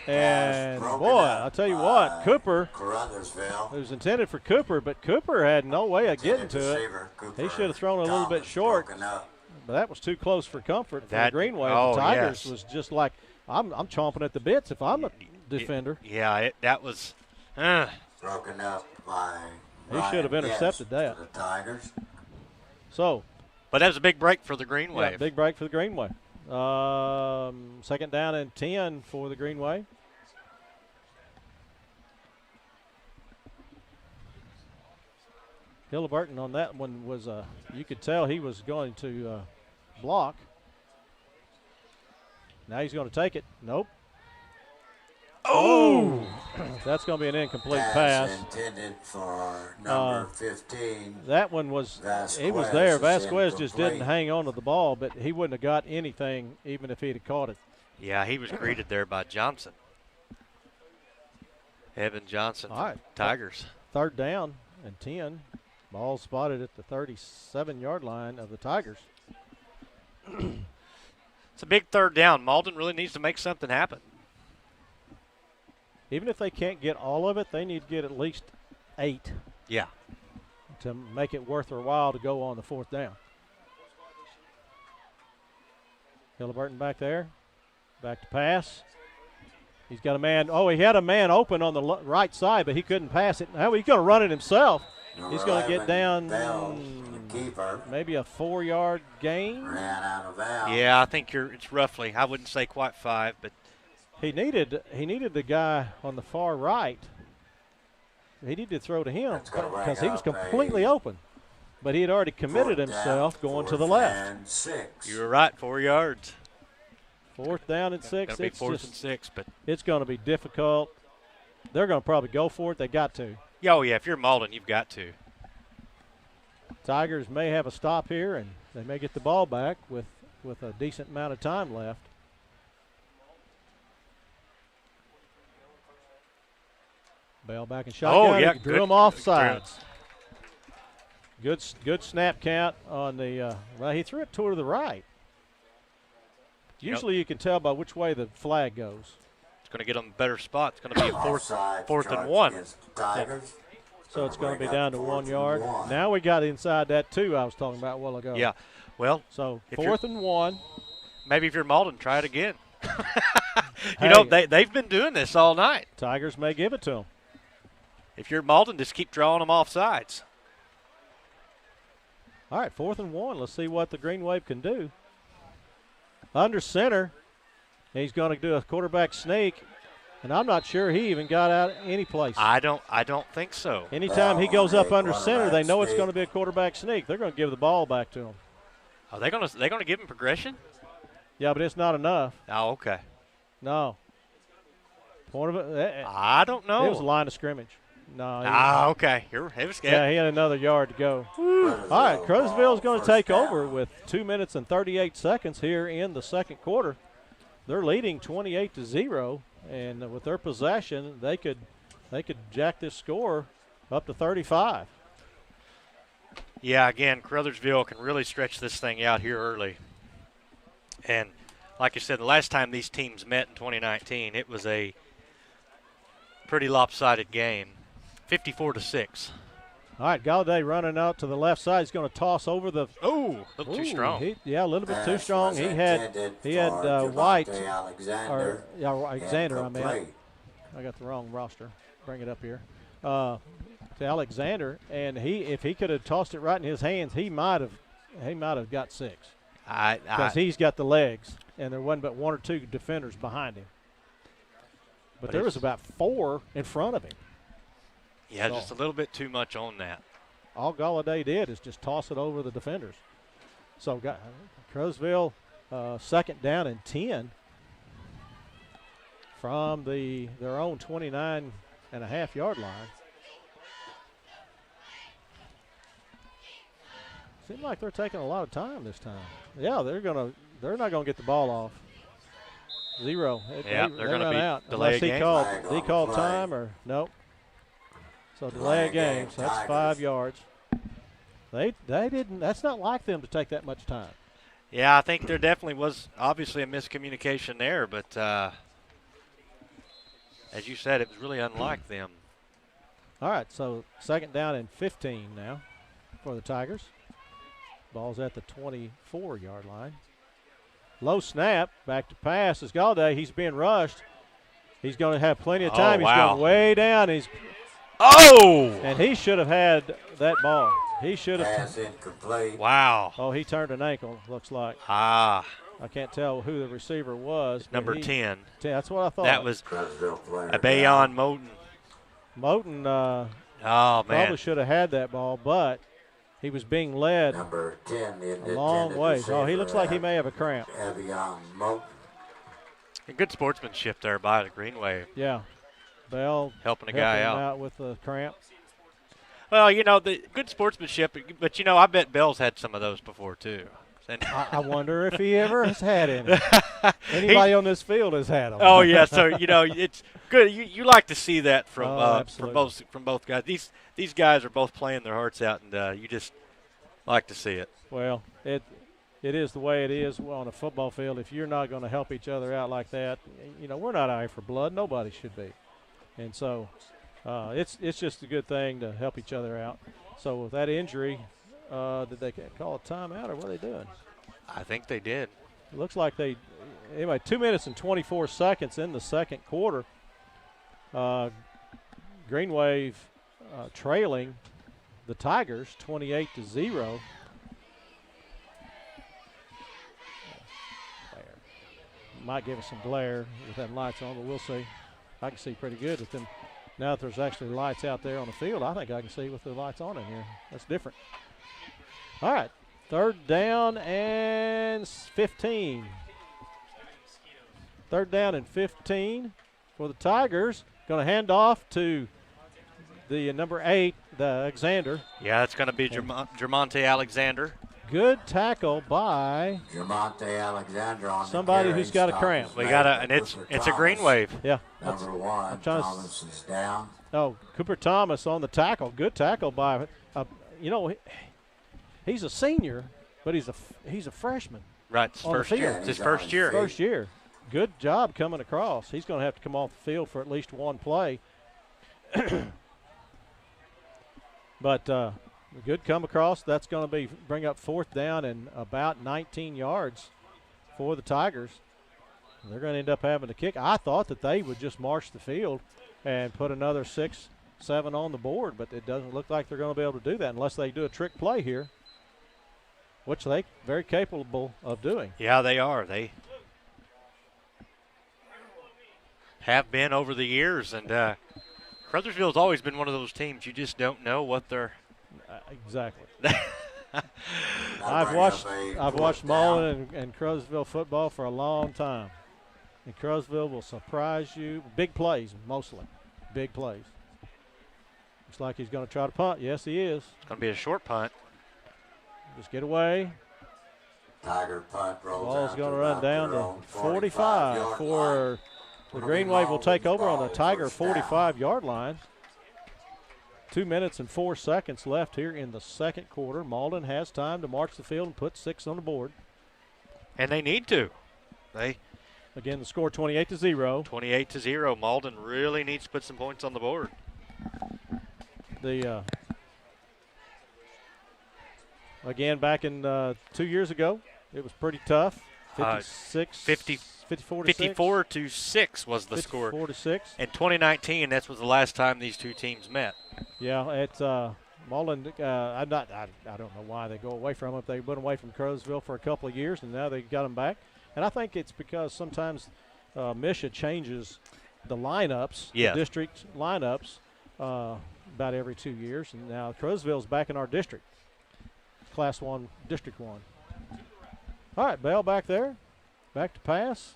And, boy, I'll tell you what, Cooper, Caruthersville. it was intended for Cooper, but Cooper had no way of getting to it. He should have thrown a little bit short, but that was too close for comfort for the Greenwave. The Tigers was just like, I'm chomping at the bits if I'm a defender. That was broken up by he should have intercepted that. the Tigers. So, but that was a big break for the Greenwave. Yeah, big break for the Greenwave. Second down and 10 for the Greenwave. Hilleburton on that one was, you could tell he was going to block. Now he's going to take it. Nope. Oh! That's going to be an incomplete pass. Intended for number 15. That one was, he was there. Vasquez just didn't hang on to the ball, but he wouldn't have got anything even if he'd have caught it. Yeah, he was greeted there by Johnson. Evan Johnson, all right. Tigers. Third down and 10. Ball spotted at the 37-yard line of the Tigers. It's a big third down. Malden really needs to make something happen. Even if they can't get all of it, they need to get at least 8. Yeah. To make it worth their while to go on the fourth down. Hilleburton back there. Back to pass. He's got a man. Oh, he had a man open on the right side, but he couldn't pass it. Now he's going to run it himself. He's going to get down maybe a 4-yard gain. Ran out of bounds. Yeah, I think it's roughly. I wouldn't say quite 5, but he needed the guy on the far right. He needed to throw to him because he was completely open. But he had already committed himself going to the left. You were right, 4 yards. Fourth down and 6. It'll be fourth and 6, but it's going to be difficult. They're going to probably go for it. They got to. Oh, yeah, if you're Malden, you've got to. Tigers may have a stop here, and they may get the ball back with a decent amount of time left. Bell back and shotgun. Oh, yeah, drew him off sides. Good snap count on the well, he threw it toward the right. Usually you can tell by which way the flag goes. It's going to get them a better spot. It's going to be a fourth and 1. Yeah. So it's going to be down to 1 yard. Now we got inside that 2 I was talking about a while ago. Yeah. Well, so fourth and 1. Maybe if you're Malden, try it again. You know, they've been doing this all night. Tigers may give it to them. If you're Malden, just keep drawing them off sides. All right, 4th and 1. Let's see what the Greenwave can do. Under center, he's going to do a quarterback sneak, and I'm not sure he even got out any place. I don't think so. Anytime he goes up under center, they know it's going to be a quarterback sneak. They're going to give the ball back to him. Are they going to give him progression? Yeah, but it's not enough. Oh, okay. No. Point of it. I don't know. It was a line of scrimmage. No. Okay. Yeah, he had another yard to go. All right, Caruthersville is going to take over with 2 minutes and 38 seconds here in the second quarter. They're leading 28-0, and with their possession, they could jack this score up to 35. Yeah, again, Caruthersville can really stretch this thing out here early. And like I said, the last time these teams met in 2019, it was a pretty lopsided game. 54-6. All right, Galladay running out to the left side. He's going to toss over the. Oh, a little too strong. A little bit too strong. He had White Alexander. Alexander. I mean, I got the wrong roster. Bring it up here. To Alexander, and if he could have tossed it right in his hands, he might have got 6. Because he's got the legs, and there wasn't but 1 or 2 defenders behind him. But there was about 4 in front of him. Yeah, just a little bit too much on that. All Galladay did is just toss it over the defenders. So Caruthersville, second down and 10 from their own 29.5-yard line. Seems like they're taking a lot of time this time. Yeah, they're not gonna get the ball off. 0. They're gonna be out delay unless game. he called time or nope. So delay a game. So that's 5 yards. They didn't. That's not like them to take that much time. Yeah, I think there definitely was obviously a miscommunication there, but as you said, it was really unlike them. All right, so 2nd down and 15 now for the Tigers. Ball's at the 24-yard line. Low snap, back to pass is Galladay. He's being rushed. He's going to have plenty of time. He's going way down. And he should have had that ball. He should have. Pass incomplete. Wow. Oh, he turned an ankle, looks like. I can't tell who the receiver was. Number 10. That's what I thought. That was Abayon Moten. Moten man. probably should have had that ball, but he was being led Number 10, a long way. Oh, he looks like he may have a cramp. Abayon Moten. And good sportsmanship there by the Greenwave. Yeah. Bell helping a guy him out with the cramp. Well, the good sportsmanship, but I bet Bell's had some of those before too. And I wonder if he ever has had any. Anybody on this field has had them. Oh yeah, so it's good. You like to see that from both guys. These guys are both playing their hearts out, and you just like to see it. Well, it is the way it is on a football field. If you're not going to help each other out like that, we're not out here for blood. Nobody should be, and so it's just a good thing to help each other out. So with that injury. Did they call a timeout, or what are they doing? I think they did. It looks like anyway, 2 minutes and 24 seconds in the second quarter. Greenwave trailing the Tigers 28-0. Might give us some glare with them lights on, but we'll see. I can see pretty good with them. Now that there's actually lights out there on the field, I think I can see with the lights on in here. That's different. All right, 3rd down and 15. 3rd down and 15 for the Tigers. Going to hand off to the number 8, the Alexander. Yeah, it's going to be Jermonte Alexander. Good tackle by Jermonte Alexander on somebody who's got a cramp. We got and it's a Greenwave. Yeah. Number 1, Thomas is down. Oh, Cooper Thomas on the tackle. Good tackle by, he's a senior, but he's a freshman. Right, it's his first year. First year. Good job coming across. He's going to have to come off the field for at least one play. But good come across. That's going to bring up 4th down and about 19 yards for the Tigers. They're going to end up having to kick. I thought that they would just march the field and put another 6-7 on the board, but it doesn't look like they're going to be able to do that unless they do a trick play here, which they very capable of doing. Yeah, they are. They have been over the years, and Caruthersville's always been one of those teams you just don't know what they're exactly. I've watched Malden and Caruthersville football for a long time, and Caruthersville will surprise you. Big plays, mostly big plays. Looks like he's going to try to punt. Yes, he is. It's going to be a short punt. Just get away. Tiger punt rolls. Ball's going to run down to 45 for the Greenwave. Will take over on the Tiger 45-yard line. 2 minutes and 4 seconds left here in the second quarter. Malden has time to march the field and put 6 on the board. And they need to. Again, the score 28-0. 28-0. Malden really needs to put some points on the board. Again, back in 2 years ago, it was pretty tough. 54 to 6 was the score. 54 to 6. In 2019, that was the last time these two teams met. Yeah, it's Malden. I don't know why they go away from them. They went away from Caruthersville for a couple of years, and now they got them back. And I think it's because sometimes Misha changes the lineups, the district lineups, about every 2 years. And now Caruthersville's back in our district, Class 1, District 1. All right, Bell back there. Back to pass.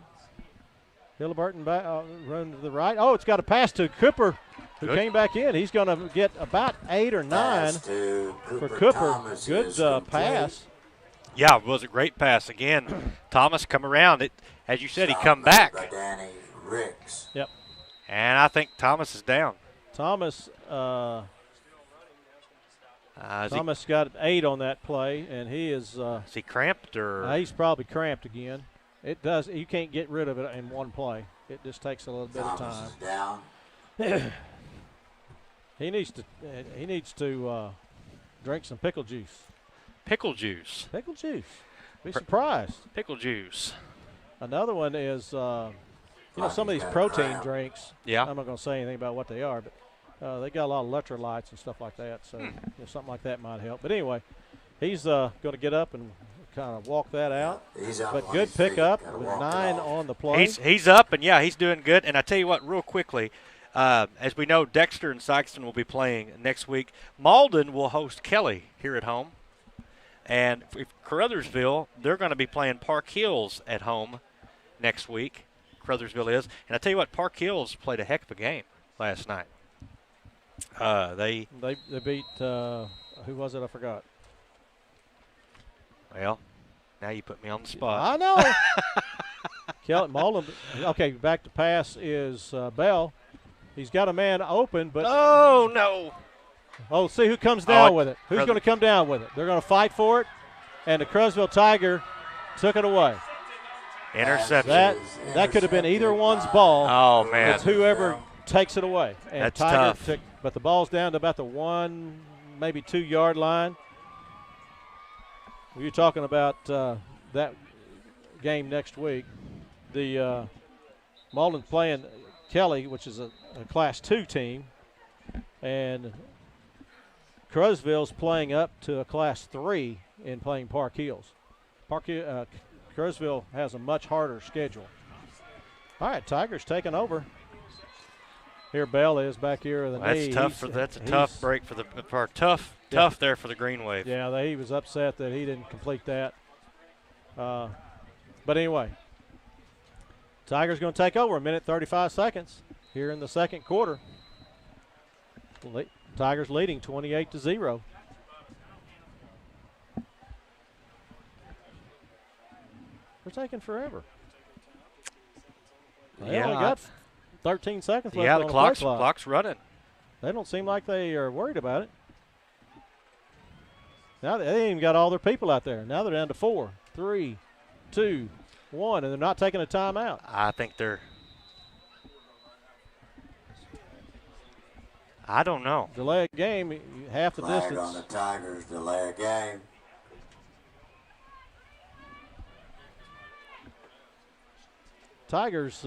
Hilleburton back, run to the right. Oh, it's got a pass to Cooper, who came back in. He's going to get about 8 or 9 for Cooper. Good pass. Yeah, it was a great pass. Again, Thomas come around. As you said, he come back. Danny Ricks. Yep. And I think Thomas is down. Thomas, I Thomas got 8 on that play, and he is. Is he cramped or? He's probably cramped again. It does. You can't get rid of it in one play. It just takes a little bit of time. Down. He needs to drink some pickle juice. Pickle juice. Pickle juice. Be surprised. Pickle juice. Another one is, some of these protein drinks. Yeah. I'm not going to say anything about what they are, but they got a lot of electrolytes and stuff like that. So something like that might help. But anyway, he's going to get up and kind of walk that out. But good pickup with 9 on the play. He's up, and he's doing good. And I tell you what, real quickly, as we know, Dexter and Sykeston will be playing next week. Malden will host Kelly here at home. And Caruthersville, they're going to be playing Park Hills at home next week. Caruthersville is. And I tell you what, Park Hills played a heck of a game last night. They beat, who was it? I forgot. Well, now you put me on the spot. I know. Kelly Malden. Okay, back to pass is Bell. He's got a man open, but. Oh, no. Oh, see who comes down with it. Who's going to come down with it? They're going to fight for it, and the Caruthersville Tiger took it away. Interception. That could have been either one's ball. Oh, man. It's whoever takes it away. And That's Tiger tough. But the ball's down to about the 1, maybe 2 yard line. You're talking about that game next week. The Malden's playing Kelly, which is a Class 2 team, and Caruthersville's playing up to a Class 3 in playing Park Hills. Caruthersville has a much harder schedule. All right, Tigers taking over. Here Bell is back here with the knee. That's a tough break tough there for the Greenwave. Yeah, he was upset that he didn't complete that. But anyway, Tigers going to take over 1 minute 35 seconds here in the second quarter. Tigers leading 28-0. They're taking forever. They only got 13 seconds left on the clock's running. They don't seem like they are worried about it. Now they ain't even got all their people out there. Now they're down to 4, 3, 2, 1, and they're not taking a timeout. I think they're. I don't know. Delay a game, half the Flag distance. on the Tigers, delay a game. Tigers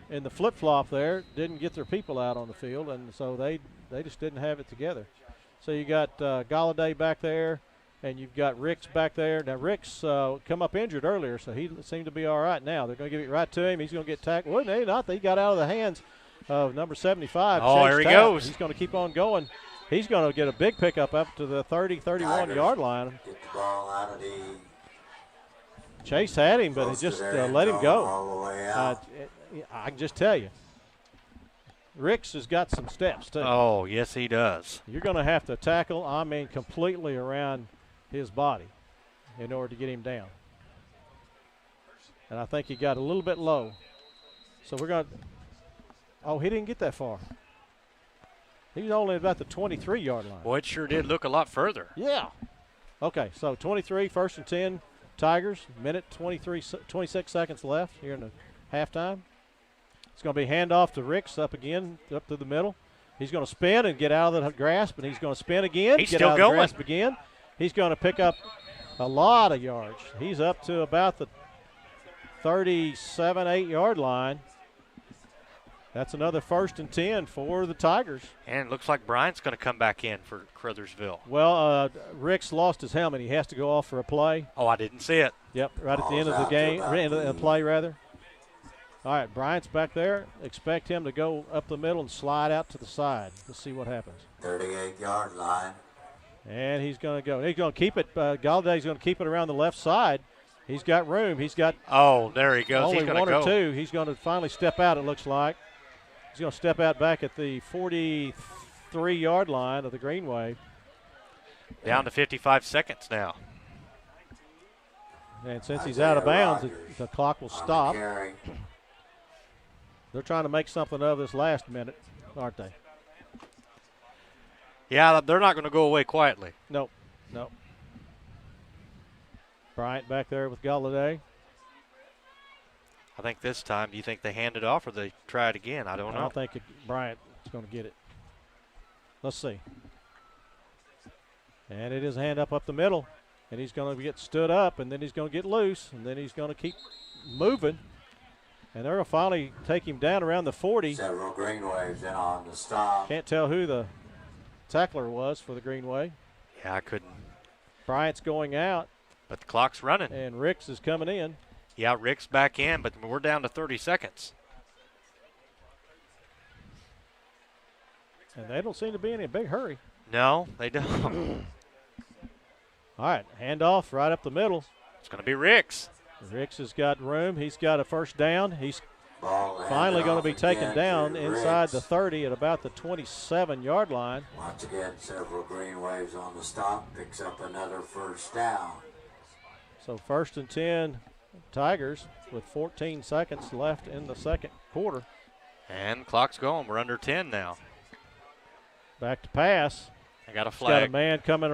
in the flip-flop there didn't get their people out on the field, and so they just didn't have it together. So you got Galladay back there, and you've got Ricks back there. Now, Ricks come up injured earlier, so he seemed to be all right now. They're going to give it right to him. He's going to get tackled. Well, no, not. He got out of the hands of number 75. Oh, there he goes. He's going to keep on going. He's going to get a big pickup up to the 30, 31-yard line. Get the ball out of the. Chase had him, but he just let him go. All the way out. I can just tell you, Ricks has got some steps, too. Oh, yes, he does. You're going to have to tackle, completely around his body in order to get him down. And I think he got a little bit low. So we're going to – oh, he didn't get that far. He was only about the 23-yard line. Boy, it sure did look a lot further. Yeah. Okay, so 23, 1st and 10, Tigers, minute 26 seconds left here in the halftime. It's going to be handoff to Ricks up again, up to the middle. He's going to spin and get out of the grasp, and he's going to spin again. He's get still out of going. the grasp again. He's going to pick up a lot of yards. He's up to about the 37, 8-yard line. That's another 1st and 10 for the Tigers. And it looks like Bryant's going to come back in for Caruthersville. Well, Ricks lost his helmet. He has to go off for a play. Oh, I didn't see it. Yep, right at the end of the game, end of the play, rather. All right, Bryant's back there. Expect him to go up the middle and slide out to the side. Let's see what happens. 38-yard line. And he's going to go. He's going to keep it. Galladay's going to keep it around the left side. He's got room. He's got there he goes. Only He's one go. or two. He's going to finally step out, it looks like. He's going to step out back at the 43-yard line of the Greenwave. Down to 55 seconds now. And since he's out of bounds, the clock will stop. They're trying to make something of this last minute, aren't they? Yeah, they're not going to go away quietly. Nope. Bryant back there with Galladay. I think this time, do you think they hand it off or they try it again? I don't know. I don't think Bryant is going to get it. Let's see. And it is a hand up the middle. And he's going to get stood up, and then he's going to get loose, and then he's going to keep moving. And they're going to finally take him down around the 40. Several Greenwaves in on the stop. Can't tell who the tackler was for the Greenwave. Yeah, I couldn't. Bryant's going out. But the clock's running. And Ricks is coming in. Yeah, Rick's back in, but we're down to 30 seconds. And they don't seem to be in a big hurry. No, they don't. All right, handoff right up the middle. It's going to be Ricks. Ricks has got room. He's got a first down. He's finally going to be taken down inside the 30 at about the 27-yard line. Once again, several Greenwaves on the stop. Picks up another first down. So 1st and 10 Tigers with 14 seconds left in the second quarter. And clock's going. We're under 10 now. Back to pass. I got a He's flag. got a man coming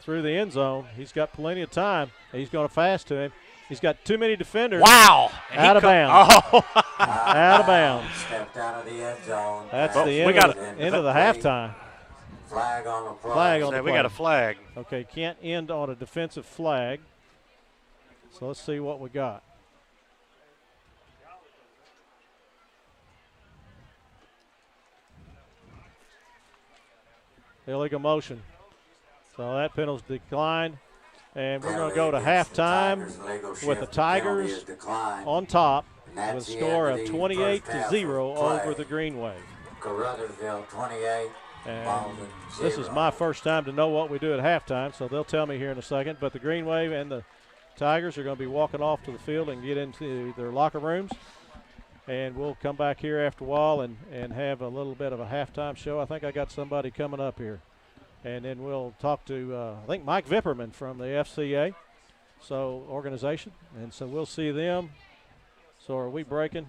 through the end zone. He's got plenty of time. He's going to fast to him. He's got too many defenders. Wow. Out of bounds. Oh. Out of bounds. Stepped out of the end zone. That's the end of the halftime. Flag on the play. Flag on the play. We got a flag. Okay, can't end on a defensive flag. So let's see what we got. Illegal motion. So that penalty declined. And we're going to go to halftime with the Tigers on top with a score of 28-0 over the Greenwave. Caruthersville 28. And this is my first time to know what we do at halftime, so they'll tell me here in a second. But the Greenwave and the Tigers are going to be walking off to the field and get into their locker rooms. And we'll come back here after a while and have a little bit of a halftime show. I think I got somebody coming up here. And then we'll talk to, I think, Mike Vipperman from the FCA organization. And so we'll see them. So are we breaking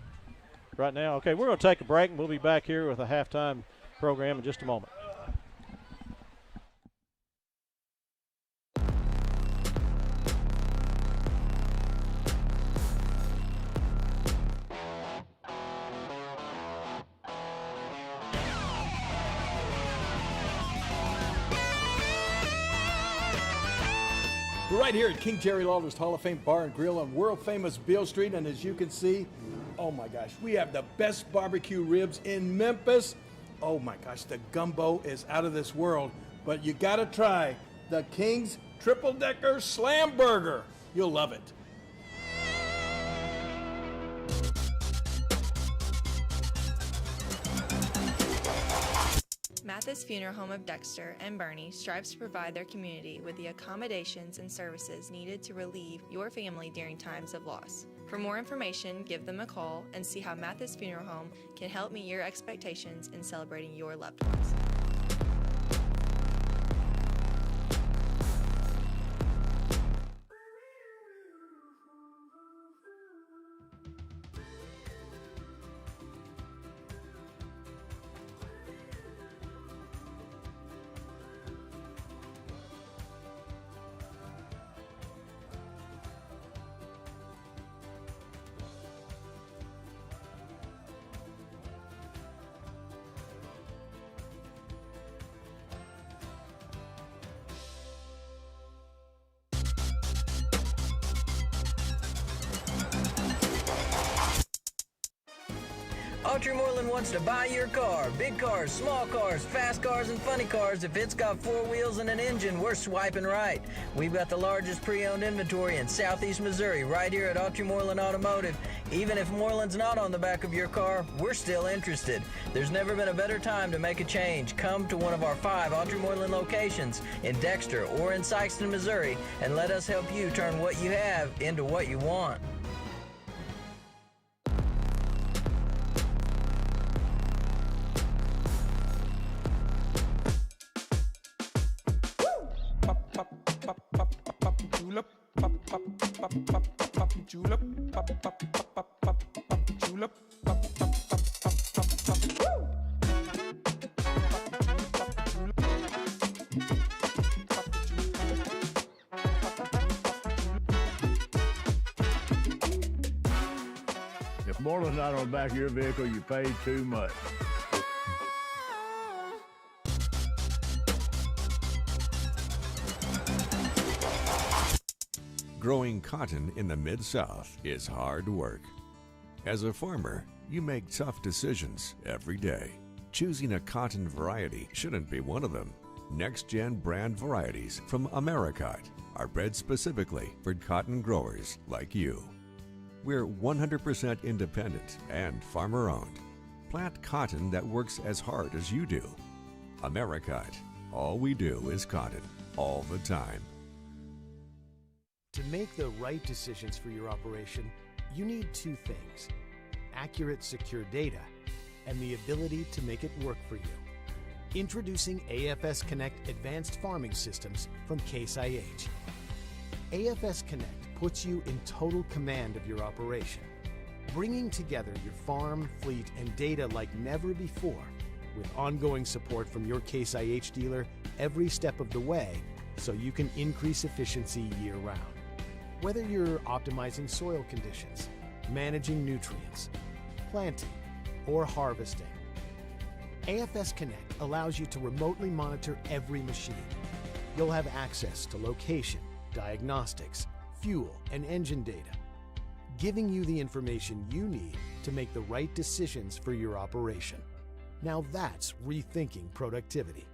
right now? Okay, we're going to take a break, and we'll be back here with a halftime program in just a moment. We're right here at King Jerry Lawler's Hall of Fame Bar and Grill on world-famous Beale Street, and as you can see, oh my gosh, we have the best barbecue ribs in Memphis. Oh my gosh, the gumbo is out of this world, but you gotta try the King's Triple Decker Slam Burger. You'll love it. Mathis Funeral Home of Dexter and Bernie strives to provide their community with the accommodations and services needed to relieve your family during times of loss. For more information, give them a call and see how Mathis Funeral Home can help meet your expectations in celebrating your loved ones. Autry Moreland wants to buy your car. Big cars, small cars, fast cars, and funny cars. If it's got 4 wheels and an engine, we're swiping right. We've got the largest pre-owned inventory in southeast Missouri right here at Autry Moreland Automotive. Even if Moreland's not on the back of your car, we're still interested. There's never been a better time to make a change. Come to one of our 5 Autry Moreland locations in Dexter or in Sykeston, Missouri, and let us help you turn what you have into what you want. More than not on the back of your vehicle, you paid too much. Growing cotton in the Mid-South is hard work. As a farmer, you make tough decisions every day. Choosing a cotton variety shouldn't be one of them. Next-gen brand varieties from Americot are bred specifically for cotton growers like you. We're 100% independent and farmer-owned. Plant cotton that works as hard as you do. Americot. All we do is cotton, all the time. To make the right decisions for your operation, you need two things: accurate, secure data and the ability to make it work for you. Introducing AFS Connect Advanced Farming Systems from Case IH. AFS Connect puts you in total command of your operation, bringing together your farm, fleet, and data like never before, with ongoing support from your Case IH dealer every step of the way, so you can increase efficiency year-round. Whether you're optimizing soil conditions, managing nutrients, planting, or harvesting, AFS Connect allows you to remotely monitor every machine. You'll have access to location, diagnostics, fuel, and engine data, giving you the information you need to make the right decisions for your operation. Now that's rethinking productivity.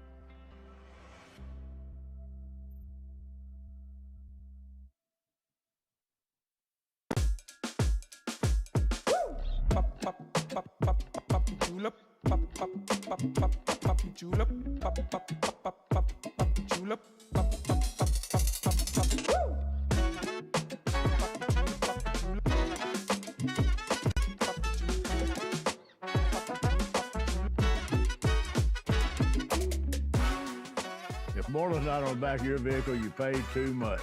If more than not on the back of your vehicle, you paid too much.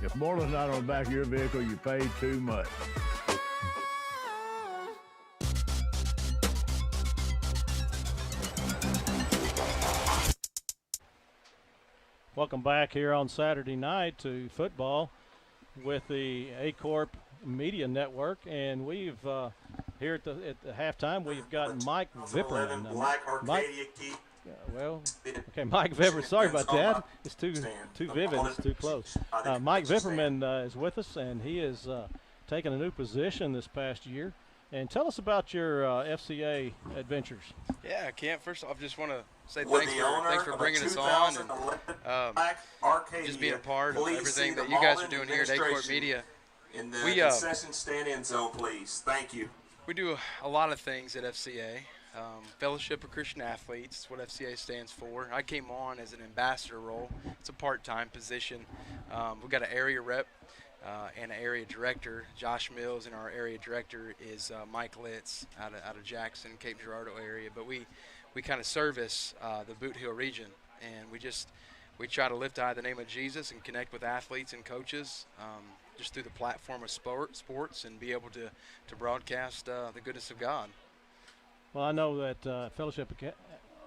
If more than not on the back of your vehicle, you paid too much. Welcome back here on Saturday night to football with the A-Corp Media Network, and we've here at the halftime we've got Mike Vipperman. Mike Vipperman. Sorry about that. It's too vivid. It's too close. Mike Vipperman is with us, and he has taken a new position this past year. And tell us about your FCA adventures. Yeah, Kent, first off, just want to say thanks for bringing us on and just being a part of everything that you guys are doing here at A-Corp Media. In the concession stand-in zone, please. Thank you. We do a lot of things at FCA. Fellowship of Christian Athletes is what FCA stands for. I came on as an ambassador role. It's a part-time position. We've got an area rep and an area director, Josh Mills, and our area director is Mike Litz out of Jackson, Cape Girardeau area. But we kind of service the Boot Hill region, and we try to lift high the name of Jesus and connect with athletes and coaches just through the platform of sports and be able to broadcast the goodness of God. Well, I know that Fellowship of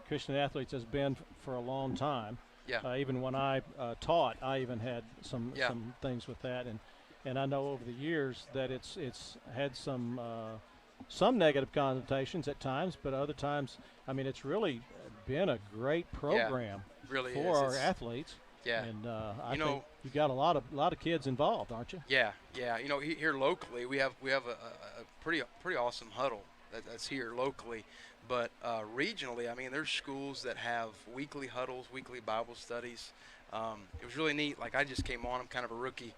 Christian Athletes has been for a long time. Yeah. Even when I taught, I even had some things with that, and I know over the years that it's had some negative connotations at times, but other times, I mean, it's really been a great program really for our athletes. Yeah. And I think you've got a lot of kids involved, aren't you? Yeah. You know, here locally we have a pretty awesome huddle. that's here locally. But regionally, I mean, there's schools that have weekly huddles, weekly Bible studies. It was really neat. Like, I just came on. I'm kind of a rookie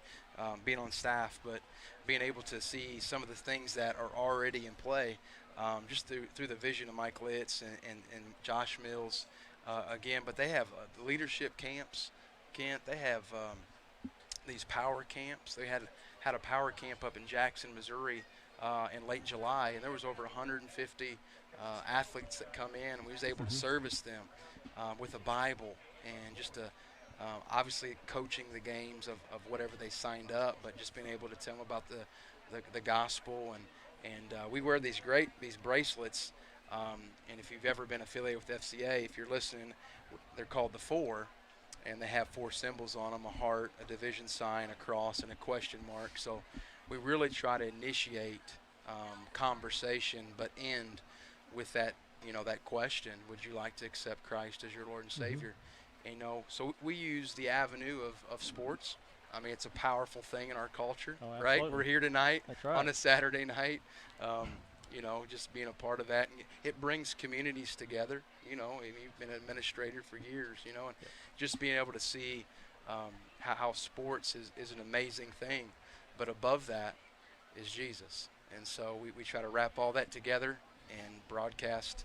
being on staff, but being able to see some of the things that are already in play just through the vision of Mike Litz and Josh Mills again. But they have leadership camps. Kent, they have these power camps. They had a power camp up in Jackson, Missouri in late July, and there was over 150 athletes that come in, and we was able to service them with a Bible and just obviously coaching the games of whatever they signed up, but just being able to tell them about the gospel. And we wear these bracelets, and if you've ever been affiliated with FCA, if you're listening, they're called the Four, and they have 4 symbols on them: a heart, a division sign, a cross, and a question mark. So we really try to initiate conversation, but end with that, that question: would you like to accept Christ as your Lord and Savior? And, so we use the avenue of sports. I mean, it's a powerful thing in our culture, right? We're here tonight on a Saturday night, just being a part of that. And it brings communities together, and you've been an administrator for years, and just being able to see how sports is an amazing thing. But above that is Jesus. And so we try to wrap all that together and broadcast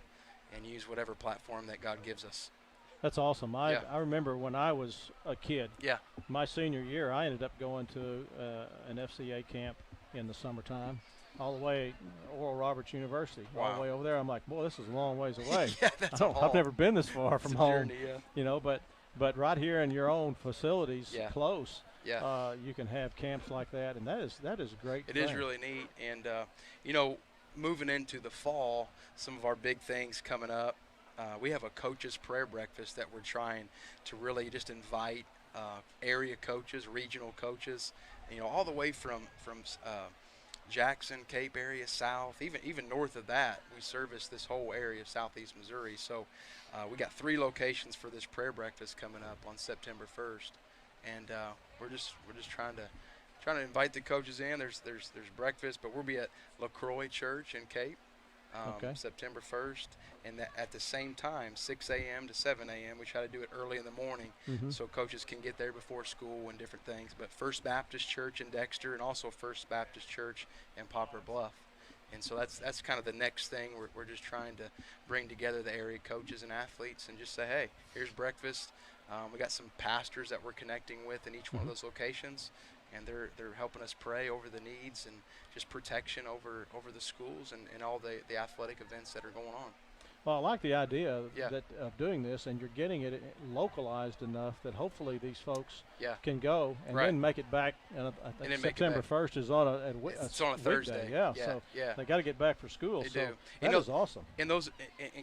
and use whatever platform that God gives us. That's awesome. I remember when I was a kid, my senior year, I ended up going to an FCA camp in the summertime, all the way Oral Roberts University, all the way over there. I'm like, boy, this is a long ways away. I've never been this far from home, journey, but right here in your own facilities, close, Yeah. You can have camps like that, and that is a great It thing. is really neat. And, moving into the fall, some of our big things coming up, we have a coaches prayer breakfast that we're trying to really just invite area coaches, regional coaches, all the way from Jackson, Cape area, south, even north of that. We service this whole area of southeast Missouri. So we got 3 locations for this prayer breakfast coming up on September 1st, and we're just trying to invite the coaches in. There's breakfast, but we'll be at LaCroix Church in Cape September 1st, and at the same time, 6 a.m. to 7 a.m. We try to do it early in the morning so coaches can get there before school and different things. But First Baptist Church in Dexter, and also First Baptist Church in Poplar Bluff. And so that's kind of the next thing. We're just trying to bring together the area coaches and athletes and just say, hey, here's breakfast. We got some pastors that we're connecting with in each one of those locations, and they're helping us pray over the needs and just protection over the schools and all the athletic events that are going on. Well, I like the idea of doing this, and you're getting it localized enough that hopefully these folks can go and then make it back. And I think September 1st is on a Thursday. So they got to get back for school. They so do. That is awesome. And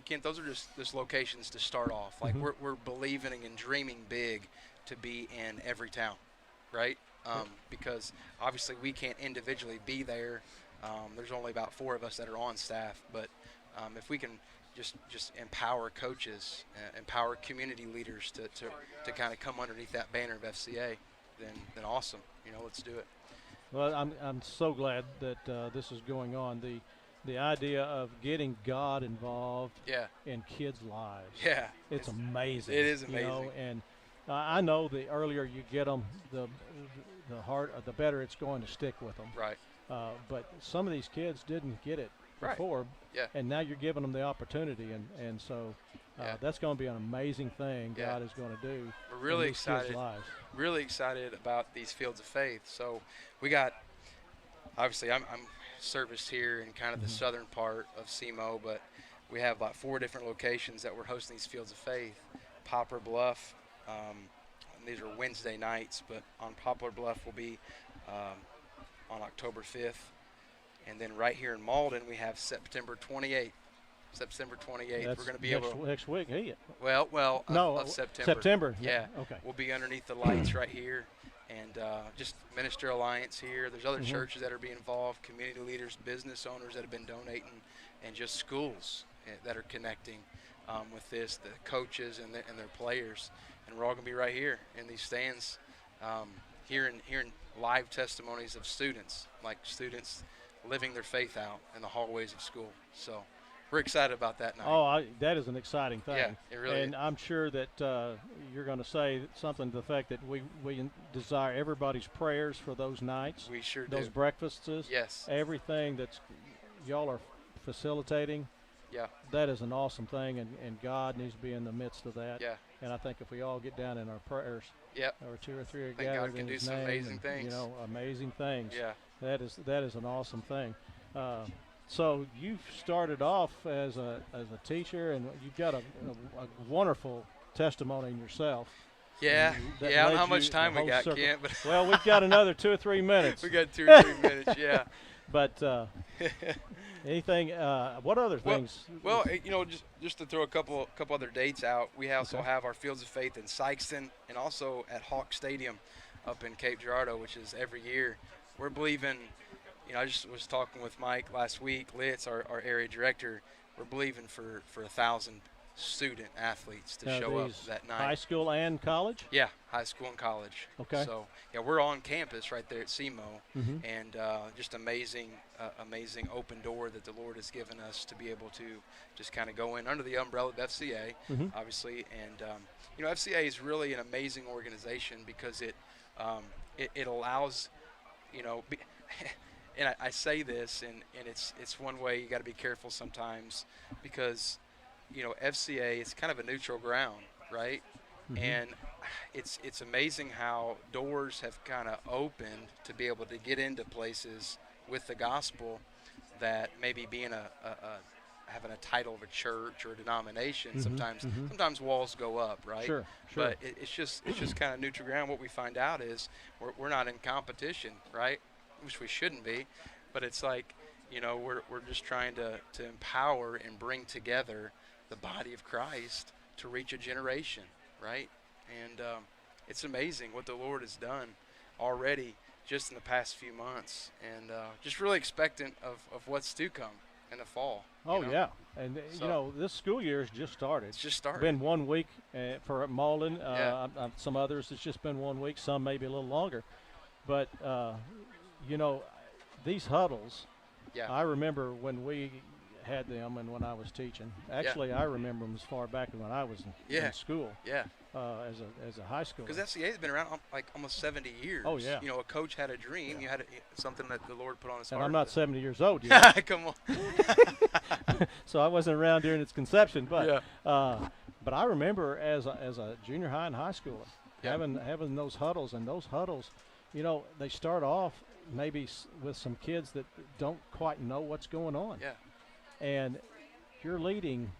Kent, those are just locations to start off. Like we're believing and dreaming big to be in every town, right? Because obviously we can't individually be there. There's only about 4 of us that are on staff, but if we can just empower coaches, empower community leaders to kind of come underneath that banner of FCA, then awesome. Let's do it. Well, I'm so glad that this is going on. The idea of getting God involved in kids' lives. Yeah. It's amazing. It is amazing. And I know the earlier you get them, the better it's going to stick with them. Right. But some of these kids didn't get it before, and now you're giving them the opportunity, and so that's going to be an amazing thing God is going to do. We're really in these kids' excited. lives. Really excited about these fields of faith. So we got, obviously, I'm serviced here in kind of the southern part of SEMO, but we have about 4 different locations that we're hosting these fields of faith. Poplar Bluff. These are Wednesday nights, but on Poplar Bluff will be on October 5th. And then right here in Malden, we have September 28th. September 28th. That's we're going to be able to. Next week, hey? Well, of September. September. Yeah. Okay. We'll be underneath the lights right here. And just Minister Alliance here. There's other churches that are being involved, community leaders, business owners that have been donating, and just schools that are connecting with this, the coaches and their players. And we're all going to be right here in these stands, hearing live testimonies of students, like students living their faith out in the hallways of school. So we're excited about that night. Oh, that is an exciting thing. Yeah, it really and is. I'm sure that you're going to say something to the fact that we desire everybody's prayers for those nights. We sure those do. breakfasts. Yes. Everything that's y'all are facilitating. Yeah. That is an awesome thing, and God needs to be in the midst of that. Yeah. And I think if we all get down in our prayers, yep, or 2 or 3 are I think gathered God can in do His some name, amazing and, things. You know, amazing things. Yeah. That is an awesome thing. So you've started off as a teacher, and you've got a wonderful testimony in yourself. Yeah, That I don't know led how much you time the we whole got, circle. Kent. But well, we've got another 2 or 3 minutes. We got 2 or 3 minutes, yeah. But anything? What other things? Well, you know, just to throw a couple other dates out, we also have our Fields of Faith in Sykeston and also at Hawk Stadium up in Cape Girardeau, which is every year. We're believing. You know, I just was talking with Mike last week, Litz, our area director. We're believing for 1,000 student athletes to show up that night. High school and college? Yeah, high school and college. Okay. So, yeah, we're on campus right there at SEMO, Mhm. and just amazing open door that the Lord has given us to be able to just kind of go in under the umbrella of FCA, Mhm. obviously. And, you know, FCA is really an amazing organization because it allows, you know, and I say this, and it's one way you got to be careful sometimes because, you know, FCA is kind of a neutral ground, right? Mhm. And it's amazing how doors have kind of opened to be able to get into places with the gospel that maybe being having a title of a church or a denomination, Mhm, sometimes walls go up, right? Sure. But it's just kind of neutral ground. What we find out is we're not in competition, right? Which we shouldn't be, but it's like, you know, we're just trying to empower and bring together the body of Christ to reach a generation, right? And it's amazing what the Lord has done already just in the past few months, and just really expectant of what's to come in the fall. Oh, you know? yeah. And, So- you know, this school year has just started. It's just started. Been 1 week for Malden. Yeah. Some others, it's just been 1 week. Some maybe a little longer. But, you know, these huddles, Yeah. I remember when we had them and when I was teaching. Actually, I remember them as far back as when I was in school. Yeah. As a high schooler. Because FCA has been around like almost 70 years. Oh, yeah. You know, a coach had a dream. You had something that the Lord put on his And heart. I'm not 70 years old yet. Come on. So I wasn't around during its conception, but Yeah. but I remember as a junior high and high schooler Yeah. having those huddles, and those huddles, you know, they start off maybe with some kids that don't quite know what's going on. Yeah. And you're leading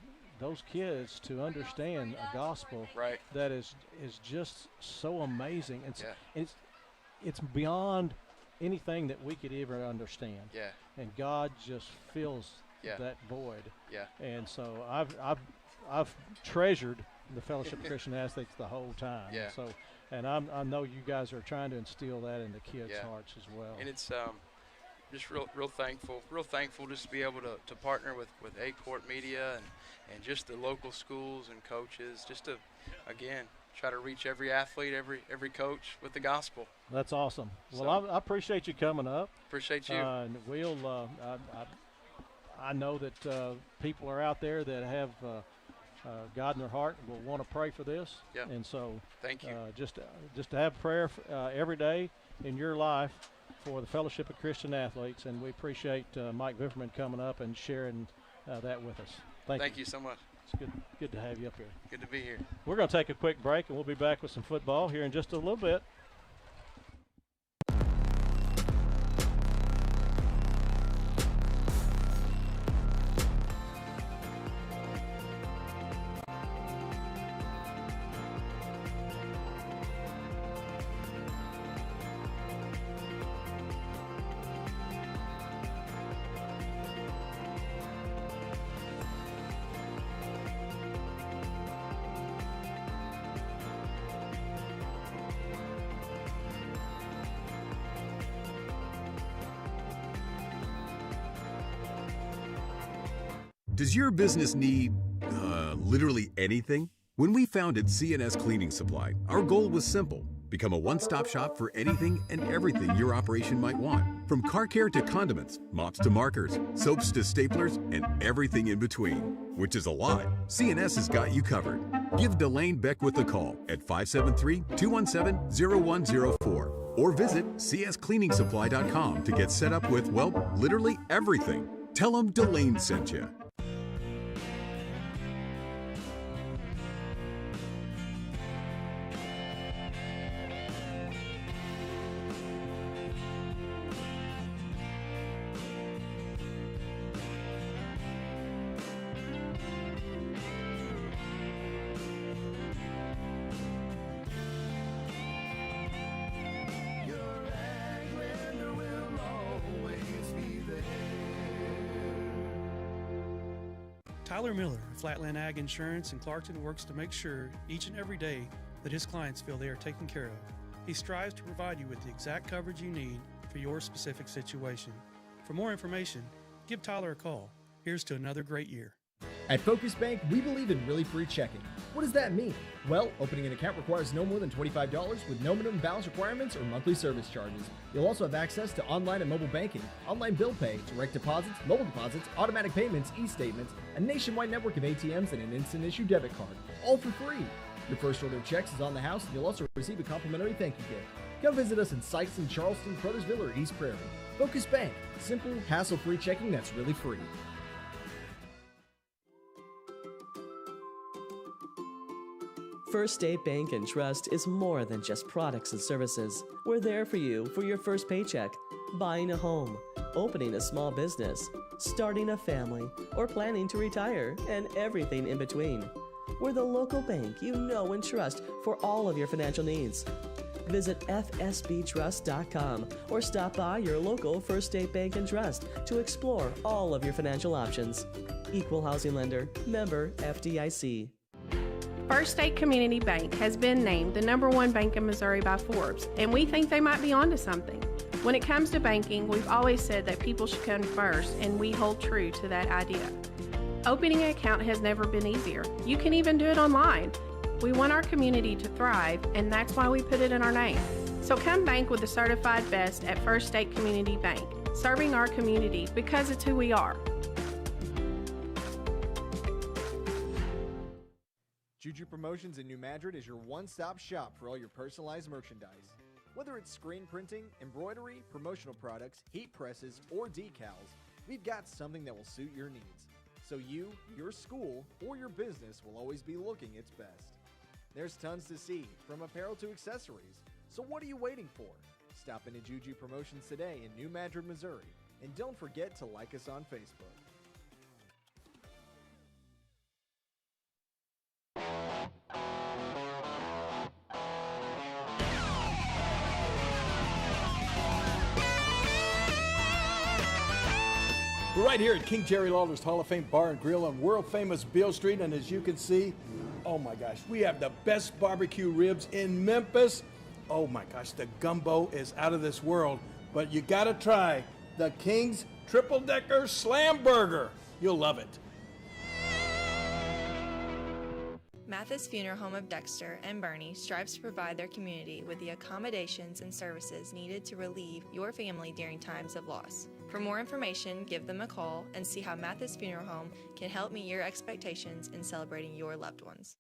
those kids to understand a gospel Right. that is just so amazing. Yeah. It's beyond anything that we could ever understand. Yeah. And God just fills Yeah. that void. Yeah. And so I've treasured the Fellowship of Christian Athletes the whole time. Yeah. So, and I know you guys are trying to instill that into kids' Yeah. hearts as well. And it's just real thankful just to be able to partner with A-Court Media and just the local schools and coaches, just to, again, try to reach every athlete, every coach with the gospel. That's awesome. So- Well, I appreciate you coming up. Appreciate you. And we'll. I know that people are out there that have God in their heart and will want to pray for this. Yeah. And so, Thank you. Just to have prayer every day in your life for the Fellowship of Christian Athletes, and we appreciate Mike Vifferman coming up and sharing that with us. Thank you so much. It's good to have you up here. Good to be here. We're going to take a quick break, and we'll be back with some football here in just a little bit. Does your business need literally anything? When we founded CNS Cleaning Supply, our goal was simple: Become a one-stop shop for anything and everything your operation might want. From car care to condiments, mops to markers, soaps to staplers, and everything in between. Which is a lot. CNS has got you covered. Give Delane Beckwith a call at 573-217-0104 or visit cscleaningsupply.com to get set up with, well, literally everything. Tell them Delane sent you. Tyler Miller of Flatland Ag Insurance in Clarkton works to make sure each and every day that his clients feel they are taken care of. He strives to provide you with the exact coverage you need for your specific situation. For more information, give Tyler a call. Here's to another great year. At Focus Bank, we believe in really free checking. What does that mean? Well, opening an account requires no more than $25 with no minimum balance requirements or monthly service charges. You'll also have access to online and mobile banking, online bill pay, direct deposits, mobile deposits, automatic payments, e-statements, a nationwide network of ATMs, and an instant issue debit card, all for free. Your first order of checks is on the house, and you'll also receive a complimentary thank you gift. Come visit us in sites in Charleston, Caruthersville, or East Prairie. Focus Bank, simple, hassle-free checking that's really free. First State Bank and Trust is more than just products and services. We're there for you for your first paycheck, buying a home, opening a small business, starting a family, or planning to retire, and everything in between. We're the local bank you know and trust for all of your financial needs. Visit fsbtrust.com or stop by your local First State Bank and Trust to explore all of your financial options. Equal housing lender, member FDIC. First State Community Bank has been named the #1 bank in Missouri by Forbes, and we think they might be onto something. When it comes to banking, we've always said that people should come first, and we hold true to that idea. Opening an account has never been easier. You can even do it online. We want our community to thrive, and that's why we put it in our name. So come bank with the certified best at First State Community Bank, serving our community because it's who we are. Juju Promotions in New Madrid is your one-stop shop for all your personalized merchandise. Whether it's screen printing, embroidery, promotional products, heat presses, or decals, we've got something that will suit your needs. So you, your school, or your business will always be looking its best. There's tons to see, from apparel to accessories. So what are you waiting for? Stop into Juju Promotions today in New Madrid, Missouri. And don't forget to like us on Facebook. We're right here at King Jerry Lawler's Hall of Fame Bar and Grill on world-famous Beale Street, and as you can see, oh my gosh, we have the best barbecue ribs in Memphis. Oh my gosh, the gumbo is out of this world, but you gotta try the King's Triple Decker Slam Burger. You'll love it. Mathis Funeral Home of Dexter and Bernie strives to provide their community with the accommodations and services needed to relieve your family during times of loss. For more information, give them a call and see how Mathis Funeral Home can help meet your expectations in celebrating your loved ones.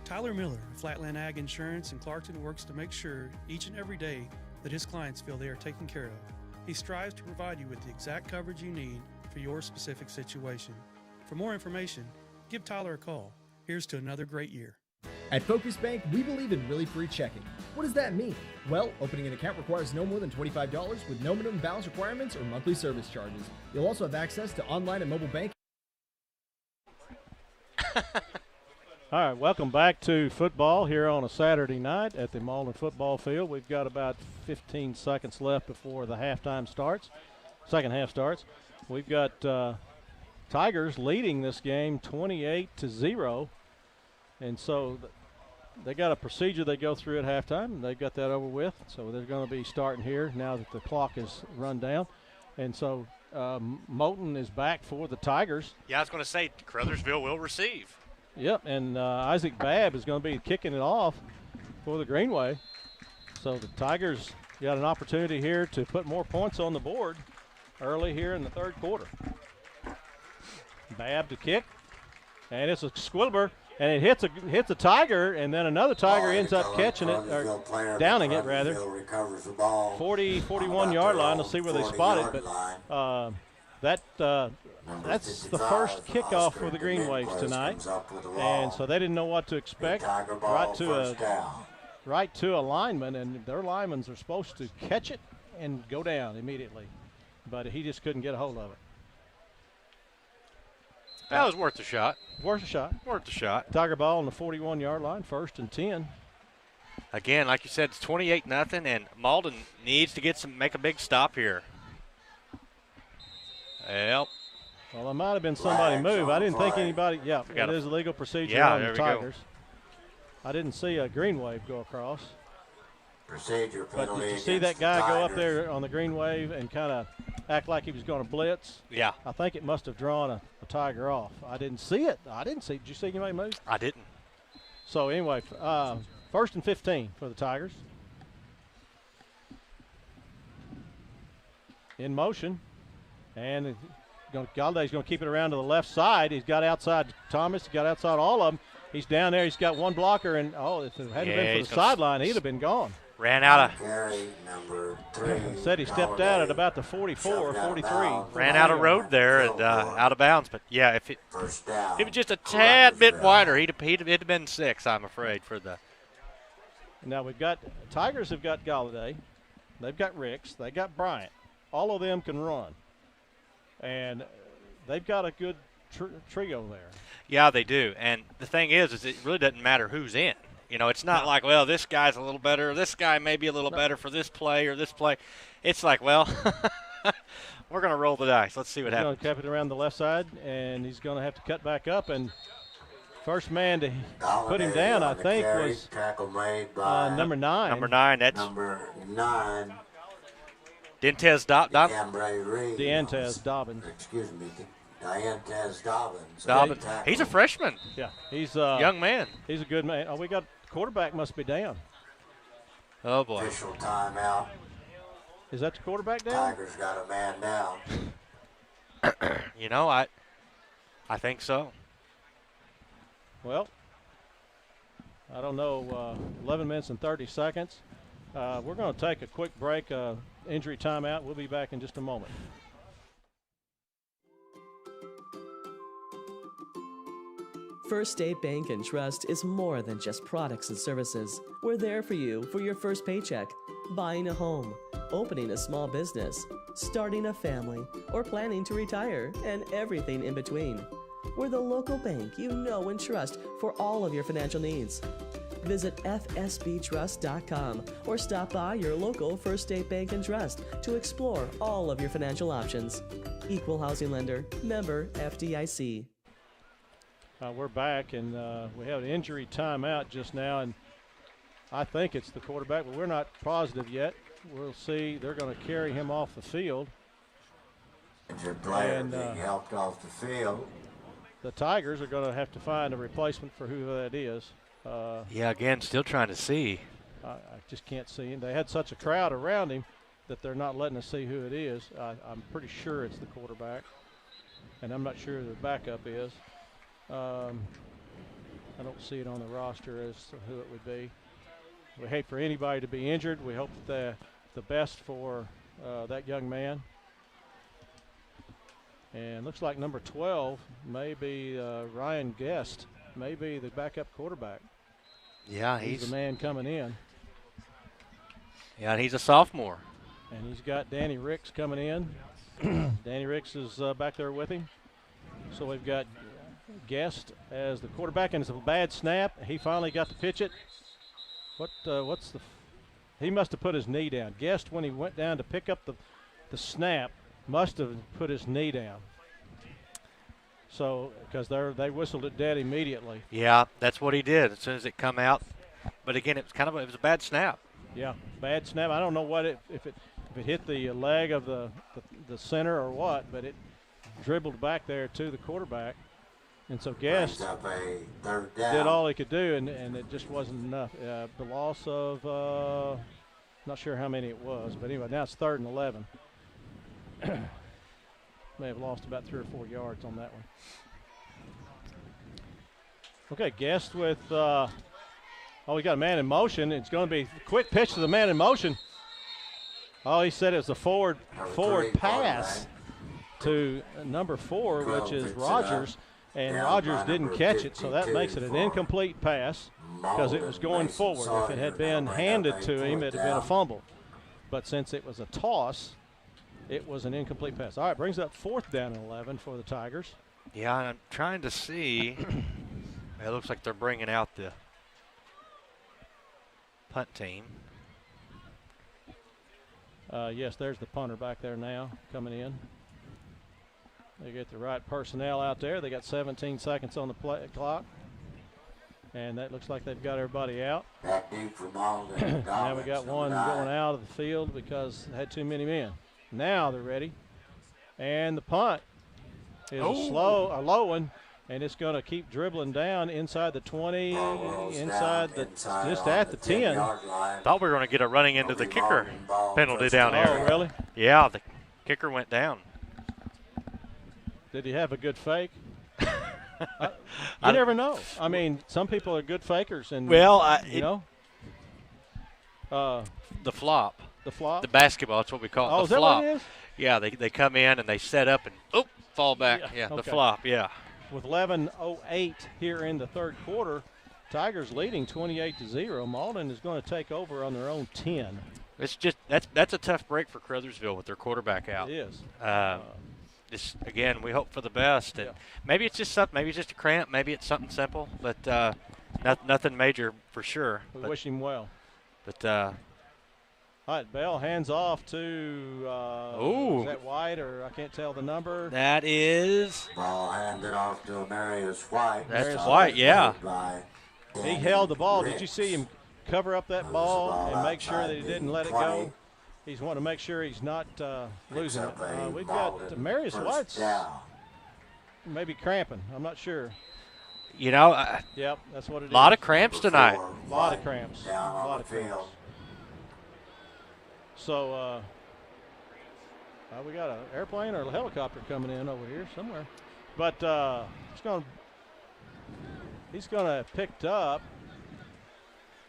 Tyler Miller of Flatland Ag Insurance in Clarkton works to make sure each and every day that his clients feel they are taken care of. He strives to provide you with the exact coverage you need for your specific situation. For more information, give Tyler a call. Here's to another great year. At Focus Bank, we believe in really free checking. What does that mean? Well, opening an account requires no more than $25 with no minimum balance requirements or monthly service charges. You'll also have access to online and mobile banking. All right, welcome back to football here on a Saturday night at the Malden football field. We've got about 15 seconds left before the halftime starts, second half starts. We've got Tigers leading this game 28-0, and so they got a procedure they go through at halftime, and they've got that over with. So they're going to be starting here now that the clock is run down, and so Moulton is back for the Tigers. Yeah, I was going to say Caruthersville will receive. Yep, and Isaac Babb is going to be kicking it off for the Greenwave. So the Tigers got an opportunity here to put more points on the board early here in the third quarter. Babb to kick, and it's a squibber, and it hits a Tiger, and then another Tiger ends up catching it, or downing it rather. 41-yard line. Let's see where they spot it, but that's the first kickoff for the Greenwaves tonight, and so they didn't know what to expect. Right to a lineman, and their linemen are supposed to catch it and go down immediately, but he just couldn't get a hold of it. That was worth a shot. Worth a shot. Worth a shot. Tiger ball on the 41-yard line, 1st and 10. Again, like you said, it's 28-0, and Malden needs to make a big stop here. Well, there might have been somebody move. I didn't think anybody. Yeah, it is a legal procedure on the Tigers. I didn't see a Greenwave go across. Procedure penalty. But did you see that guy go up there on the Greenwave and kind of act like he was going to blitz? Yeah. I think it must have drawn a Tiger off. I didn't see it. Did you see anybody move? I didn't. So anyway, 1st and 15 for the Tigers. In motion. And Galday's going to keep it around to the left side. He's got outside Thomas. He's got outside all of them. He's down there. He's got one blocker. And, if it hadn't been for the sideline, he'd have been gone. Ran out of. Carry number 3. Said he stepped out at about the 44 or 43. Ran out of road there and out of bounds. But, yeah, if it was just a tad bit wider, it'd have been 6, I'm afraid, for the. Now we've got – Tigers have got Galladay. They've got Ricks. They got Bryant. All of them can run. And they've got a good trio there. Yeah, they do. And the thing is it really doesn't matter who's in. It's not like, well, this guy's a little better. This guy may be a little better for this play or this play. It's like, well, we're going to roll the dice. Let's see what happens. He's going to cap it around the left side, and he's going to have to cut back up. And first man to put him down, I think, was number 9. Number 9. That's number 9. Diantez Dobbins. Excuse me, Diantez Dobbins. Dobbins. He's a freshman. Yeah, he's a young man. He's a good man. Oh, we got quarterback must be down. Oh boy. Official timeout. Is that the quarterback down? Tigers got a man down. I think so. Well, I don't know. 11 minutes and 30 seconds. We're going to take a quick break, injury timeout. We'll be back in just a moment. First State Bank and Trust is more than just products and services. We're there for you for your first paycheck, buying a home, opening a small business, starting a family, or planning to retire, and everything in between. We're the local bank you know and trust for all of your financial needs. Visit fsbtrust.com or stop by your local First State Bank and Trust to explore all of your financial options. Equal housing lender, member FDIC. We're back, and we have an injury timeout just now, and I think it's the quarterback, but we're not positive yet. We'll see. They're going to carry him off the field. Injured player being helped off the field. The Tigers are going to have to find a replacement for who that is. Again, still trying to see. I just can't see him. They had such a crowd around him that they're not letting us see who it is. I'm pretty sure it's the quarterback, and I'm not sure who the backup is. I don't see it on the roster as to who it would be. We hate for anybody to be injured. We hope that the best for that young man. And looks like number 12 may be Ryan Guest, may be the backup quarterback. Yeah, he's the man coming in. Yeah, and he's a sophomore. And he's got Danny Ricks coming in. Danny Ricks is back there with him. So we've got Guest as the quarterback, and it's a bad snap. He finally got to pitch it. He must have put his knee down. Guest, when he went down to pick up the snap, must have put his knee down. So, because they whistled it dead immediately. Yeah, that's what he did as soon as it come out. But again, it was a bad snap. Yeah, bad snap. I don't know if it hit the leg of the center or what, but it dribbled back there to the quarterback. And so Guest did all he could do, and it just wasn't enough. The loss of, not sure how many it was, but anyway, now it's 3rd and 11. May have lost about 3 or 4 yards on that one. Okay, Guest with, we got a man in motion. It's going to be a quick pitch to the man in motion. Oh, he said it was a forward pass to number 4, which is Rogers. And Rogers didn't catch it, so that makes it an incomplete pass because it was going forward. If it had been handed to him, it would have been a fumble. But since it was a toss, it was an incomplete pass. All right, brings up 4th down and 11 for the Tigers. Yeah, I'm trying to see. It looks like they're bringing out the punt team. Yes, there's the punter back there now coming in. They get the right personnel out there. They got 17 seconds on the clock. And that looks like they've got everybody out. Now we got one going out of the field because it had too many men. Now they're ready. And the punt is a low one. And it's going to keep dribbling down inside the 20, just at the 10. Thought we were going to get a running into the kicker penalty down there. Oh, really? Yeah, the kicker went down. Did he have a good fake? You never know. I mean, some people are good fakers, and the flop. The flop. The basketball. That's what we call it. Oh, the is that flop. what it is? Yeah, they come in and they set up and fall back. Yeah, the flop. Yeah. With 11:08 here in the 3rd quarter, Tigers leading 28-0. Malden is going to take over on their own 10. It's just that's a tough break for Caruthersville with their quarterback out. It is. Just again, we hope for the best, and maybe it's just something. Maybe it's just a cramp. Maybe it's something simple, but nothing major for sure. We wish him well. But all right, Bell hands off to is that White, or I can't tell the number. That is ball handed off to Marius White. That's White, yeah. He held the ball. Did you see him cover up that ball and make sure that he didn't let it go? He's wanting to make sure he's not losing it. We've got Marius White's maybe cramping. I'm not sure. You know, yep, that's what it is. A lot of cramps tonight. A lot of cramps. A lot of cramps. So we got an airplane or a helicopter coming in over here somewhere. But he's going to have picked up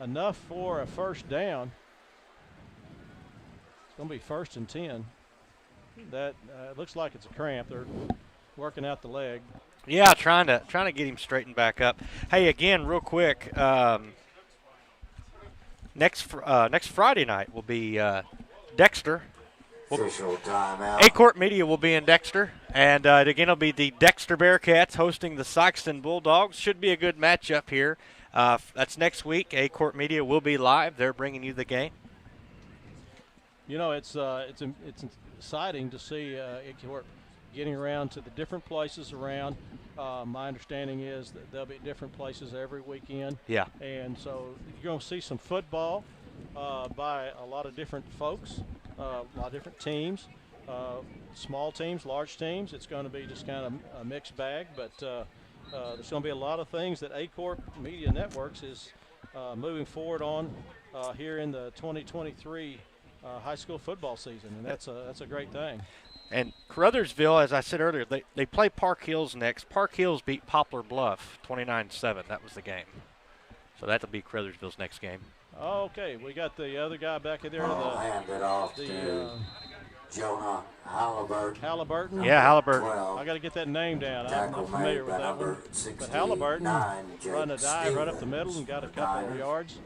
enough for a first down. Going to be 1st and 10. That looks like it's a cramp. They're working out the leg. Yeah, trying to get him straightened back up. Hey, again, real quick. Next Friday night will be Dexter. A-Court Media will be in Dexter, and again it'll be the Dexter Bearcats hosting the Sykeston Bulldogs. Should be a good matchup here. That's next week. A-Court Media will be live. They're bringing you the game. You know, it's exciting to see A-Court getting around to the different places around. My understanding is that they'll be at different places every weekend. Yeah. And so you're going to see some football by a lot of different folks, a lot of different teams, small teams, large teams. It's going to be just kind of a mixed bag, but there's going to be a lot of things that A-Court Media Networks is moving forward on here in the 2023 high school football season, and that's a great thing. And Caruthersville, as I said earlier, they play Park Hills next. Park Hills beat Poplar Bluff 29-7. That was the game. So that'll be Caruthersville's next game. Okay, we got the other guy back in there. Handed off to Jonah Halliburton. Yeah, Halliburton. I got to get that name down. I'm not familiar with that one. But Halliburton run a dive right up the middle and got a couple of yards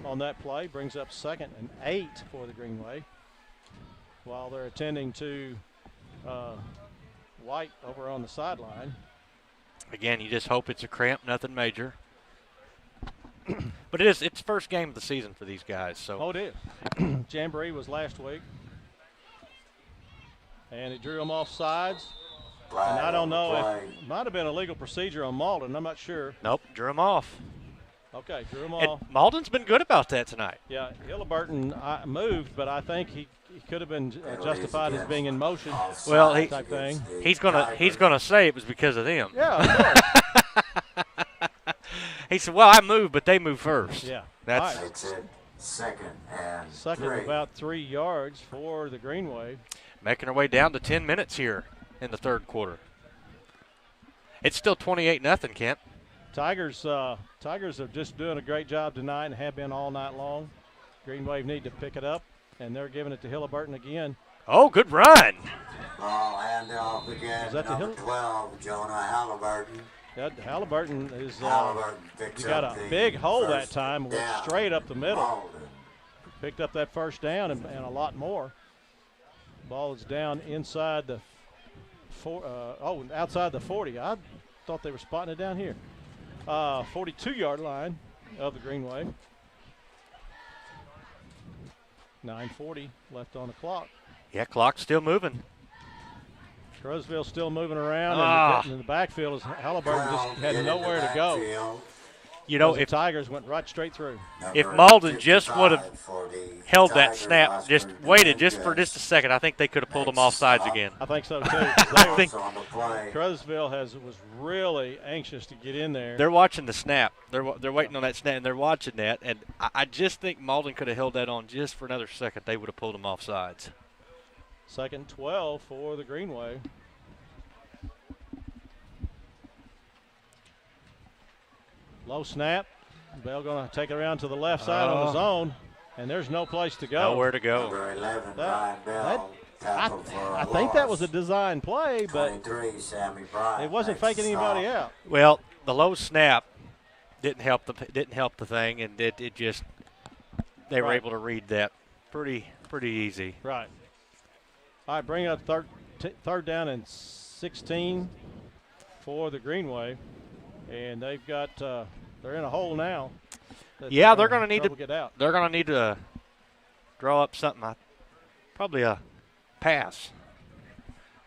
on that play. Brings up 2nd and 8 for the Greenwave. While they're attending to White over on the sideline. Again, you just hope it's a cramp, nothing major. But it's first game of the season for these guys. So. Oh, it is. Jamboree was last week. And he drew them off sides. And I don't know if it might have been a legal procedure on Malden. I'm not sure. Nope, drew them off. Okay, drew them And off. Malden's been good about that tonight. Yeah, Hilleburton moved, but I think he could have been justified as being in motion. Well, type thing. He's gonna say it was because of them. Yeah. He said, "Well, I moved, but they moved first." Yeah. That's right. Second and second, about 3 yards for the Greenwave. Making our way down to 10 minutes here in the third quarter. It's still 28-0, Kent. Tigers are just doing a great job tonight and have been all night long. Greenwave need to pick it up, and they're giving it to Hilleburton again. Oh, good run. Ball hand off again. Is that the number 12, Jonah Halliburton. Yeah, Halliburton is picks he got up a the big hole that first time, went down. straight up the middle. Malden. Picked up that first down and a lot more. Ball is down inside the outside the 40. I thought they were spotting it down here. 42-yard line of the Greenwave. 9:40 left on the clock. Yeah, clock's still moving. Caruthersville still moving around, and in the backfield is Halliburton just had nowhere to go. You know, if Tigers went right straight through. If Malden just would have held that snap, just waited just for just a second, I think they could have pulled them off sides again. I think so too. I think Caruthersville was really anxious to get in there. They're watching the snap. They're waiting on that snap, and they're watching that. And I just think Malden could have held that on just for another second. They would have pulled them off sides. Second 12 for the Greenwave. Low snap. Bell going to take it around to the left side on his own, and there's no place to go. Nowhere to go. Number 11, Brian Bell. I think that was a design play, but 23, Sammy Bryant. it wasn't faking anybody out. Well, the low snap didn't help the thing, and it just they were able to read that pretty easy. Right. All right, bring up third down and 16 for the Greenwave, and they've got they're in a hole now. Yeah, they're going to need to get out. They're going to need to draw up something. Probably a pass.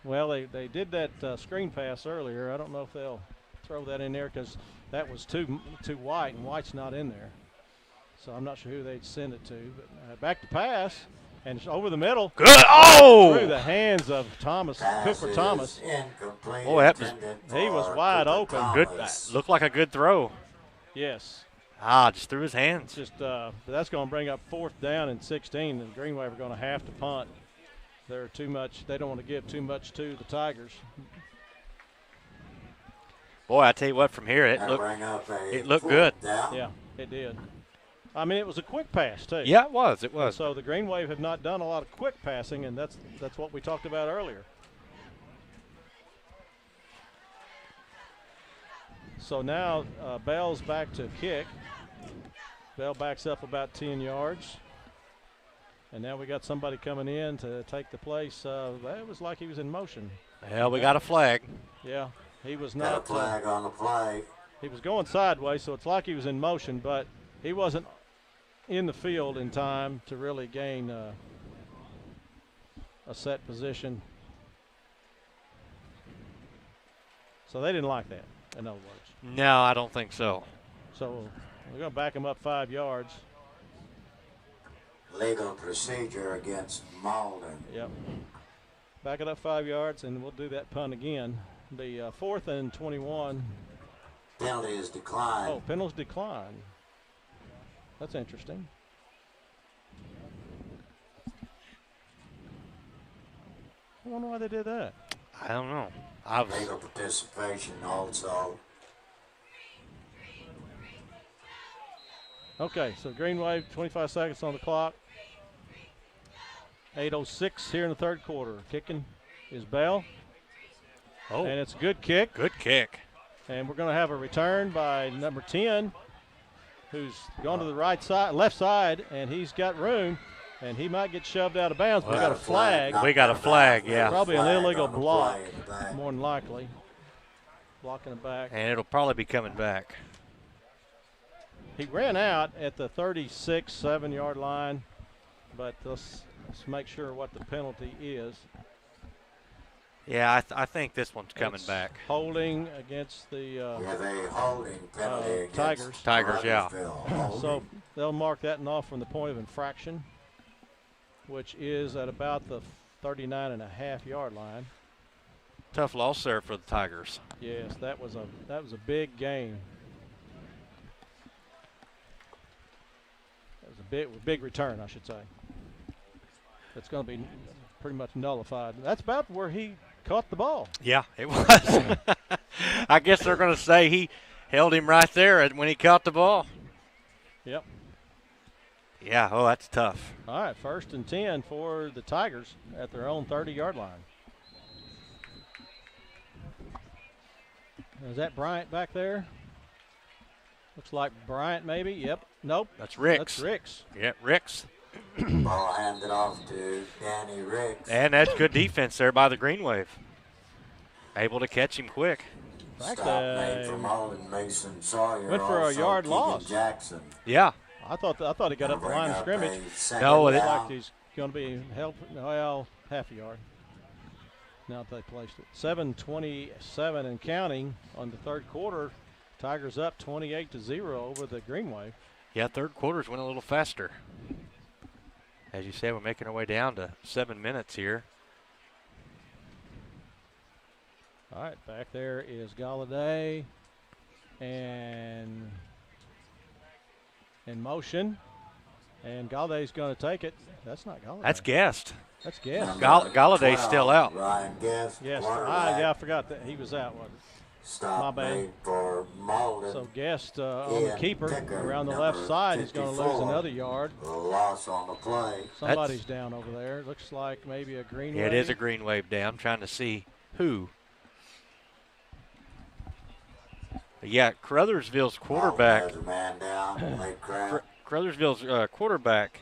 Well, they did that screen pass earlier. I don't know if they'll throw that in there because that was too white, and White's not in there. So I'm not sure who they'd send it to. But back to pass, and it's over the middle. Good. Oh! Through the hands of Cooper Thomas. Boy, he was wide open. Good. Looked like a good throw. Yes. Just through his hands. But that's going to bring up fourth down and 16, and Greenwave are going to have to punt. They're too much. They don't want to give too much to the Tigers. Boy, I tell you what, from here it looked good. Yeah, it did. I mean, it was a quick pass too. Yeah, it was. It was. So the Greenwave have not done a lot of quick passing, and that's what we talked about earlier. So now Bell's back to kick. Bell backs up about 10 yards. And now we got somebody coming in to take the place. It was like he was in motion. Well, we got a flag. Yeah, he was Got not. a flag on the play. He was going sideways, so it's like he was in motion, but he wasn't in the field in time to really gain a set position. So they didn't like that, in other words. No, I don't think so. So we're going to back him up 5 yards. Legal procedure against Malden. Yep. Back it up 5 yards, and we'll do that punt again. The 4th and 21. Penalty is declined. Oh, penalties decline. That's interesting. I wonder why they did that. I don't know. Legal participation also. Okay, so Greenwave, 25 seconds on the clock. 8:06 here in the third quarter. Kicking is Bell. Oh. And it's a good kick. Good kick. And we're going to have a return by number 10, who's gone to the right side, left side, and he's got room, and he might get shoved out of bounds. We got a flag. We got a flag, yeah. Probably an illegal block, more than likely. blocking it back. And it'll probably be coming back. He ran out at the 36, 7-yard line, but let's make sure what the penalty is. Yeah, I think this one's coming back. Holding against the holding penalty Tigers. Tigers, yeah. So they'll mark that one off from the point of infraction, which is at about the 39.5-yard line. Tough loss there for the Tigers. Yes, that was a big game. That was a big return, I should say. It's going to be pretty much nullified. That's about where he caught the ball. Yeah, it was. I guess they're going to say he held him right there when he caught the ball. Yep. Yeah, oh, that's tough. All right, 1st and 10 for the Tigers at their own 30-yard line. Is that Bryant back there? Looks like Bryant maybe. Yep. Nope. That's Ricks. That's Ricks. Yep, Ricks. Ball handed off to Danny Ricks. And that's good defense there by the Greenwave. Able to catch him quick. Stop made from Malden, Mason Sawyer. Went for a yard Keegan loss. Jackson. Yeah. I thought he got up the line of scrimmage. No, it looks like he's going to be held, well, half a yard. Now that they placed it. 7:27 and counting on the third quarter. Tigers up 28-0 over the Greenwave. Yeah, third quarters went a little faster. As you said, we're making our way down to 7 minutes here. All right, back there is Galladay and in motion. And Galladay's going to take it. That's not Galladay. That's Guest. That's Guest. Galladay's still out. Ryan Guest. Yes, I forgot that he was out. Stop My bad. made for Malden. So Guest on the keeper around the left side is going to lose another yard. A loss on the play. Somebody's down over there. Looks like maybe a Greenwave. Yeah, it is a Greenwave down. I'm trying to see who. Yeah, Caruthersville's quarterback. Man down, late crowd. Caruthersville's quarterback.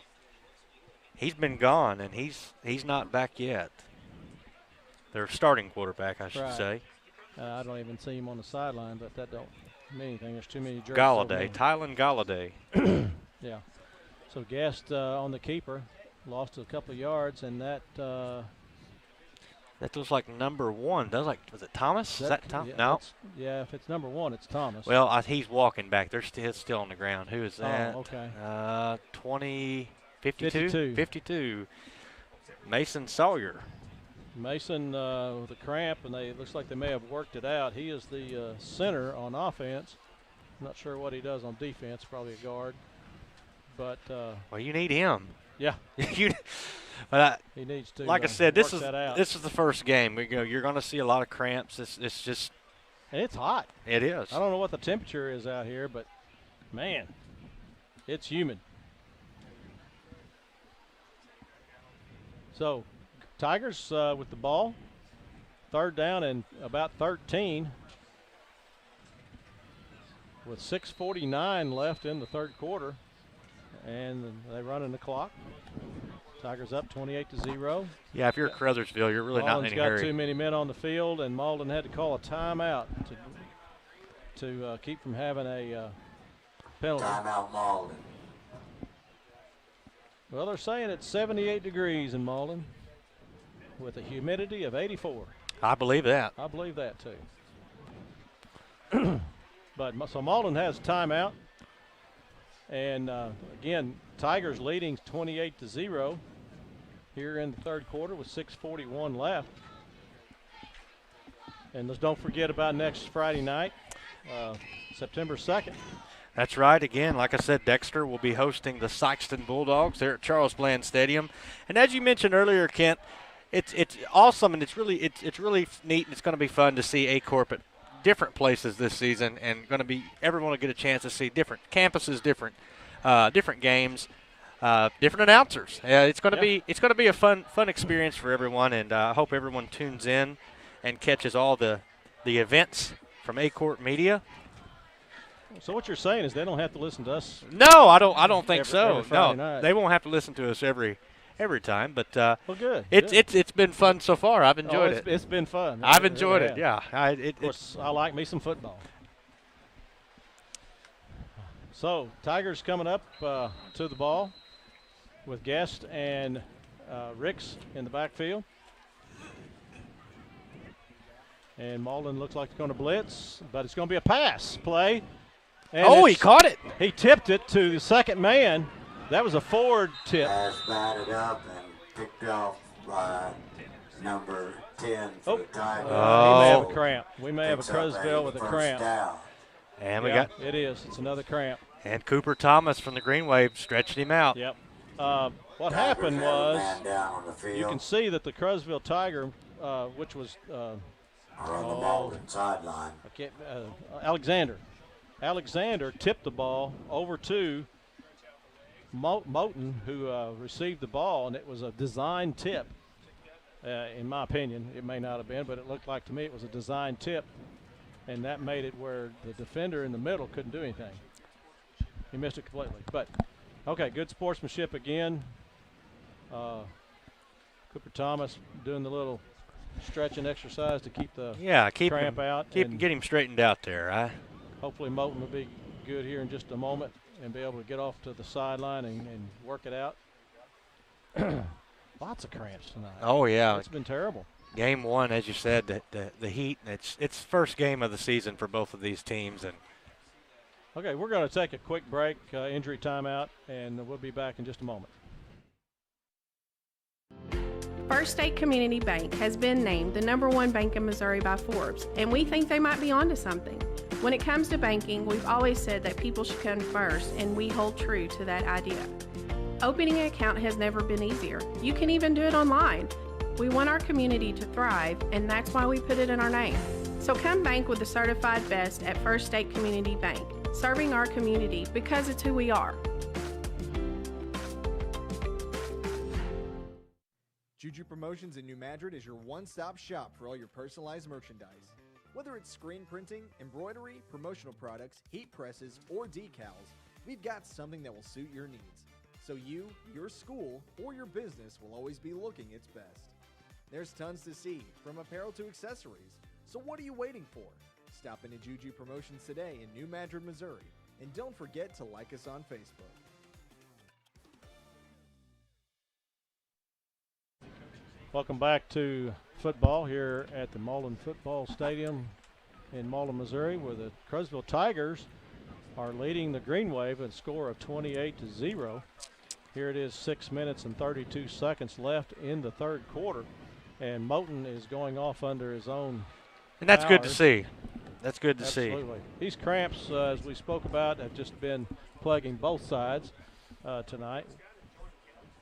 He's been gone, and he's not back yet. Their starting quarterback, I should say. I don't even see him on the sideline, but that don't mean anything. There's too many jerks. Galladay, Tylen Galladay. Yeah. So Guest on the keeper lost a couple of yards, and that. That looks like number 1. Was it Thomas? Is that Thomas? Yeah, no. Yeah, if it's number 1, it's Thomas. Well, he's walking back. They're still on the ground. Who is that? Oh, okay. 52. 52. Mason Sawyer. Mason with a cramp, and it looks like they may have worked it out. He is the center on offense. I'm not sure what he does on defense. Probably a guard. But well, you need him. Yeah. But he needs to. Like I said, this is the first game. You're going to see a lot of cramps. It's just. And it's hot. It is. I don't know what the temperature is out here, but man, it's humid. So, Tigers with the ball, 3rd down and about 13, with 6:49 left in the third quarter, and they run in the clock. Tigers up 28-0. Yeah, if you're Caruthersville, you're really not in any hurry. Got too many men on the field, and Malden had to call a timeout to keep from having a penalty. Timeout, Malden. Well, they're saying it's 78 degrees in Malden with a humidity of 84. I believe that. I believe that, too. So Malden has timeout. And, again, Tigers leading 28-0 here in the third quarter with 6:41 left. And let's don't forget about next Friday night, September 2nd. That's right. Again, like I said, Dexter will be hosting the Sykeston Bulldogs there at Charles Bland Stadium. And as you mentioned earlier, Kent, it's awesome and it's really neat and it's going to be fun to see A-Corp at different places this season, and everyone will get a chance to see different campuses, different games, different announcers. It's going to be a fun experience for everyone, and I hope everyone tunes in and catches all the events from A-Corp Media. So what you're saying is they don't have to listen to us? No, I don't think so. Every Friday No, night. they won't have to listen to us every every time. But well, good. It's been fun so far. I've enjoyed it. It's been fun. I've enjoyed it. Really Yeah. Of course, I like me some football. So Tigers coming up to the ball with Guest and Ricks in the backfield. And Malden looks like it's going to blitz, but it's going to be a pass play. And he caught it. He tipped it to the second man. That was a forward tip. Pass batted up and picked off by number 10 for the Tigers. He may have a cramp. We may have a Caruthersville with a cramp. Down. And it is. It's another cramp. And Cooper Thomas from the Greenwave stretched him out. Yep. What happened was you can see that the Caruthersville Tiger, which was on the Malden sideline. Alexander tipped the ball over to Moten, who received the ball, and it was a design tip. In my opinion, it may not have been, but it looked like to me it was a design tip, and that made it where the defender in the middle couldn't do anything. He missed it completely. But, okay, good sportsmanship again. Cooper Thomas doing the little stretching exercise to keep the cramp out. Get him straightened out there. Hopefully Moten will be good here in just a moment and be able to get off to the sideline and work it out. Lots of cramps tonight. Oh, yeah. It's been terrible. Game one, as you said, the heat, it's first game of the season for both of these teams. And okay, we're going to take a quick break, injury timeout, and we'll be back in just a moment. First State Community Bank has been named the #1 bank in Missouri by Forbes, and we think they might be onto something. When it comes to banking, we've always said that people should come first, and we hold true to that idea. Opening an account has never been easier. You can even do it online. We want our community to thrive, and that's why we put it in our name. So come bank with the certified best at First State Community Bank, serving our community because it's who we are. Juju Promotions in New Madrid is your one-stop shop for all your personalized merchandise. Whether it's screen printing, embroidery, promotional products, heat presses, or decals, we've got something that will suit your needs. So you, your school, or your business will always be looking its best. There's tons to see, from apparel to accessories. So what are you waiting for? Stop into Juju Promotions today in New Madrid, Missouri. And don't forget to like us on Facebook. Welcome back to football here at the Malden Football Stadium in Malden, Missouri, where the Caruthersville Tigers are leading the Greenwave with a score of 28-0. Here it is, 6 minutes and 32 seconds left in the third quarter, and Moten is going off under his own And that's powers. good to see. That's good to see. Absolutely. These cramps, as we spoke about, have just been plaguing both sides tonight.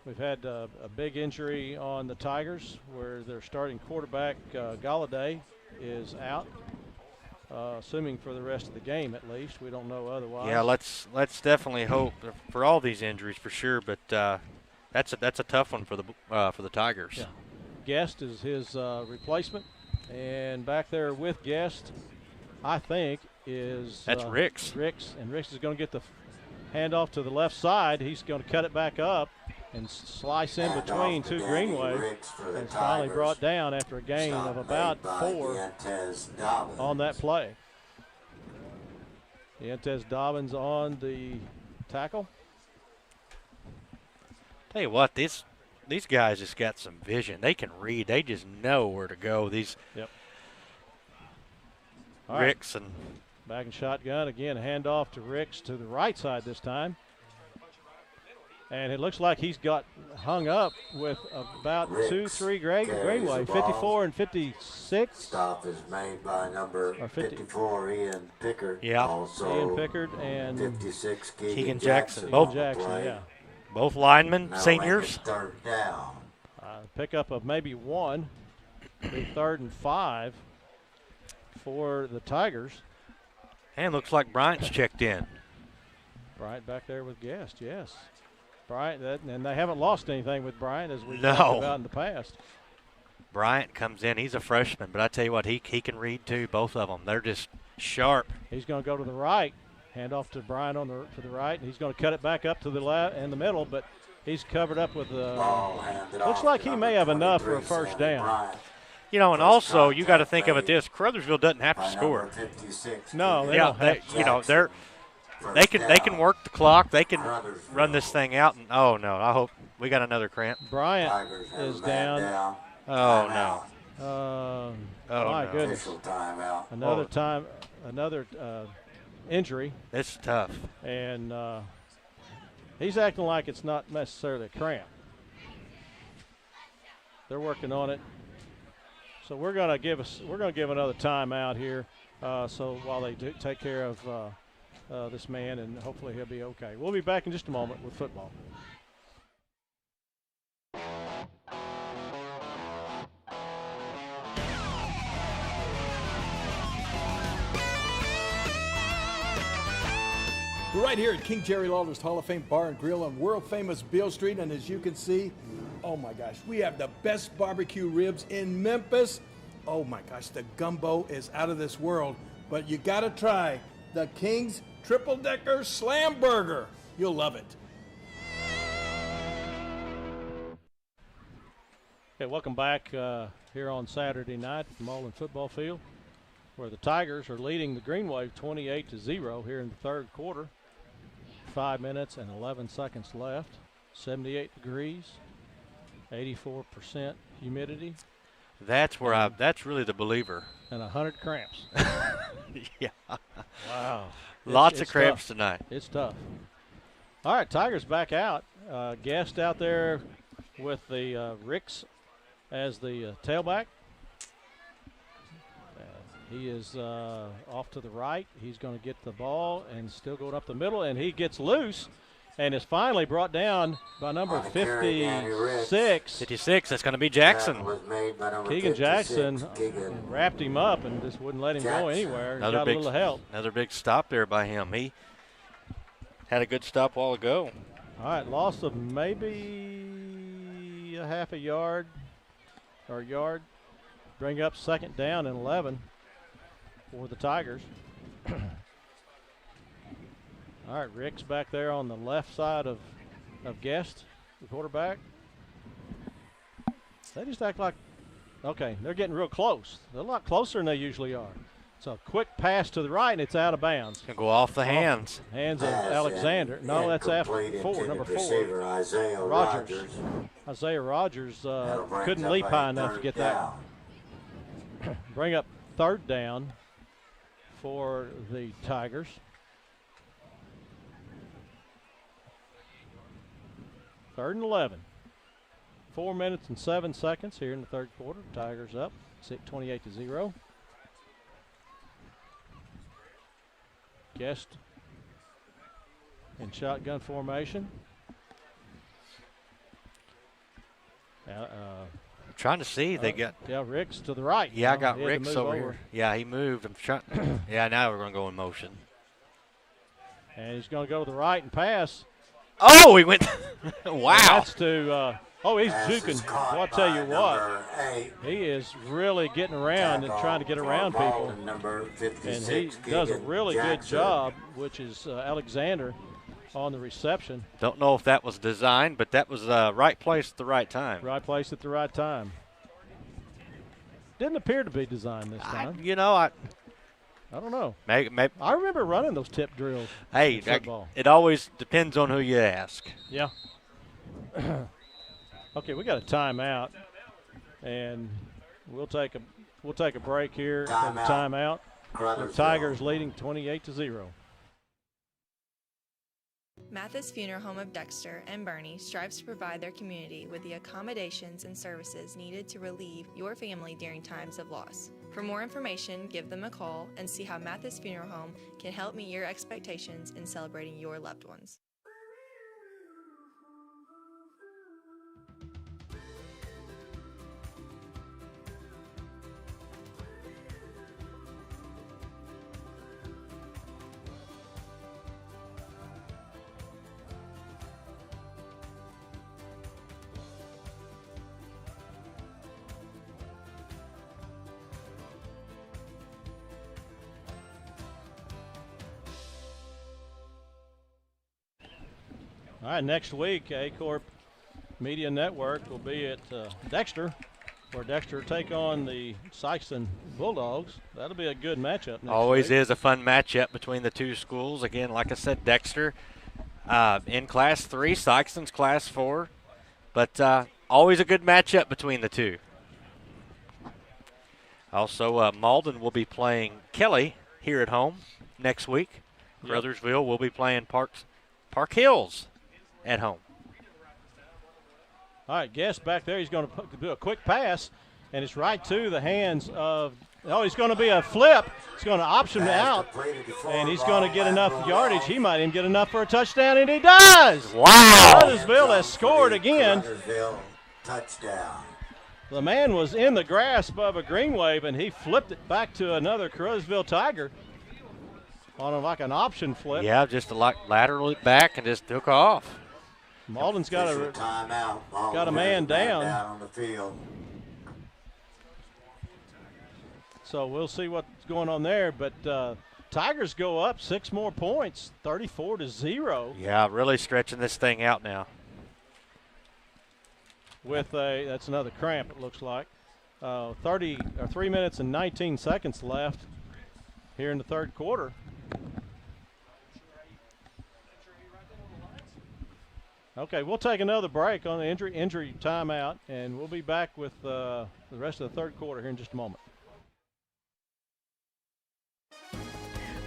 We've had a big injury on the Tigers where their starting quarterback, Galladay, is out, assuming for the rest of the game at least. We don't know otherwise. Yeah, let's definitely hope for all these injuries for sure, but that's a tough one for the Tigers. Yeah. Guest is his replacement, and back there with Guest, I think, is that's Ricks. Ricks is going to get the handoff to the left side. He's going to cut it back up and slice in between two Greenwave, and it's finally brought down after a gain of about 4 on that play. Yantez Dobbins on the tackle. Tell you what, these guys just got some vision. They can read. They just know where to go. These Ricks and back and shotgun again. Handoff to Ricks to the right side this time. And it looks like he's got hung up with about Ricks 2-3 Greenway, 54 and 56. Stop is made by number 54, Ian Pickard. Yeah. Also Ian Pickard and 56, Keegan Jackson. Both Jackson, both linemen, now seniors. Third down. Pickup of maybe 1. Be 3rd and 5 for the Tigers. And looks like Bryant's checked in. Bryant back there with Guest, yes. Bryant, and they haven't lost anything with Bryant as we've No. talked about in the past. Bryant comes in. He's a freshman, but I tell you what, he can read too, both of them. They're just sharp. He's going to go to the right, hand off to Bryant to the right, and he's going to cut it back up to the left and the middle, but He's covered up with Ball handed looks off like to he number may have enough for a 23, first Sammy down. Bryant. You know, and also you got to think of it this: Caruthersville doesn't have to By score. number 56, No, they Yeah, don't have to. you know, Jackson. they First can down. work the clock. They can Caruthersville. run this thing out. And oh no, I hope we got another cramp. Bryant Tigers have is a man down. Oh Timeout. no. My no. goodness. Official timeout. Another injury, It's tough. and he's acting like it's not necessarily a cramp. They're working on it, so we're gonna give another timeout here. So while they do take care of this man, and hopefully he'll be okay. We'll be back in just a moment with football. We're right here at King Jerry Lawler's Hall of Fame Bar and Grill on world famous Beale Street, and as you can see, oh my gosh, we have the best barbecue ribs in Memphis. Oh my gosh, the gumbo is out of this world, but you gotta try the King's Triple Decker Slam Burger. You'll love it. Okay, welcome back here on Saturday night at the Malden football field, where the Tigers are leading the Greenwave 28-0 here in the third quarter. 5 minutes and 11 seconds left. 78 degrees, 84% humidity. That's where that's really the believer. And 100 cramps. Yeah. Wow. Lots of It's cramps tough. tonight. It's tough. All right, Tigers back out. Guest out there with the Ricks as the tailback. He is off to the right. He's going to get the ball and still going up the middle, and he gets loose and is finally brought down by number 56. 56, that's going to be Jackson. Keegan Jackson wrapped him up and just wouldn't let him go anywhere. Got a little help. Another big stop there by him. He had a good stop a while ago. All right, loss of maybe a half a yard or yard. Bring up second down and 11 for the Tigers. All right, Rick's back there on the left side of Guest, the quarterback. They just act like, okay, they're getting real close. They're a lot closer than they usually are. So quick pass to the right, and it's out of bounds. Going to go off the hands. Hands of Alexander. No, that's after number 4. Rogers. Isaiah Rogers couldn't leap high enough to get that. Bring up third down for the Tigers. Third and 11. 4 minutes and 7 seconds here in the third quarter. Tigers up 28-0. Guest in shotgun formation. Trying to see. They got. Yeah, Ricks to the right. Yeah, I got Ricks over here. Yeah, he moved. I'm trying. Yeah, now we're going to go in motion. And he's going to go to the right and pass. Oh, he went. Wow. And that's to. He's juking. Well, I'll tell you what. He is really getting around and trying to get around people. And he does a really good job, which is Alexander on the reception. Don't know if that was designed, but that was right place at the right time. Right place at the right time. Didn't appear to be designed this time. I don't know. Maybe. I remember running those tip drills. Hey, in football. It always depends on who you ask. Yeah. Okay, we got a timeout, and we'll take a break here for the timeout. The Tigers leading 28-0. Mathis Funeral Home of Dexter and Bernie strives to provide their community with the accommodations and services needed to relieve your family during times of loss. For more information, give them a call and see how Mathis Funeral Home can help meet your expectations in celebrating your loved ones. All right, next week, A-Corp Media Network will be at Dexter, where Dexter will take on the Sykeston Bulldogs. That'll be a good matchup next Always week. is a fun matchup between the two schools. Again, like I said, Dexter in Class 3, Sykeston's Class 4. But always a good matchup between the two. Also, Malden will be playing Kelly here at home next week. Yep. Caruthersville will be playing Park Hills at home. All right, Guest back there. He's going to do a quick pass, and it's right to the hands of – oh, he's going to be a flip. He's going to option out, and he's going to get enough yardage. He might even get enough for a touchdown, and he does. Wow. Caruthersville has scored again. Touchdown. The man was in the grasp of a Greenwave, and he flipped it back to another Caruthersville Tiger on like an option flip. Yeah, just laterally back and just took off. Malden's got a man down. On the field. So we'll see what's going on there. But Tigers go up 6 more points, 34-0. Yeah, really stretching this thing out now. With that's another cramp, it looks like. 3 minutes and 19 seconds left here in the third quarter. Okay, we'll take another break on the injury timeout, and we'll be back with the rest of the third quarter here in just a moment.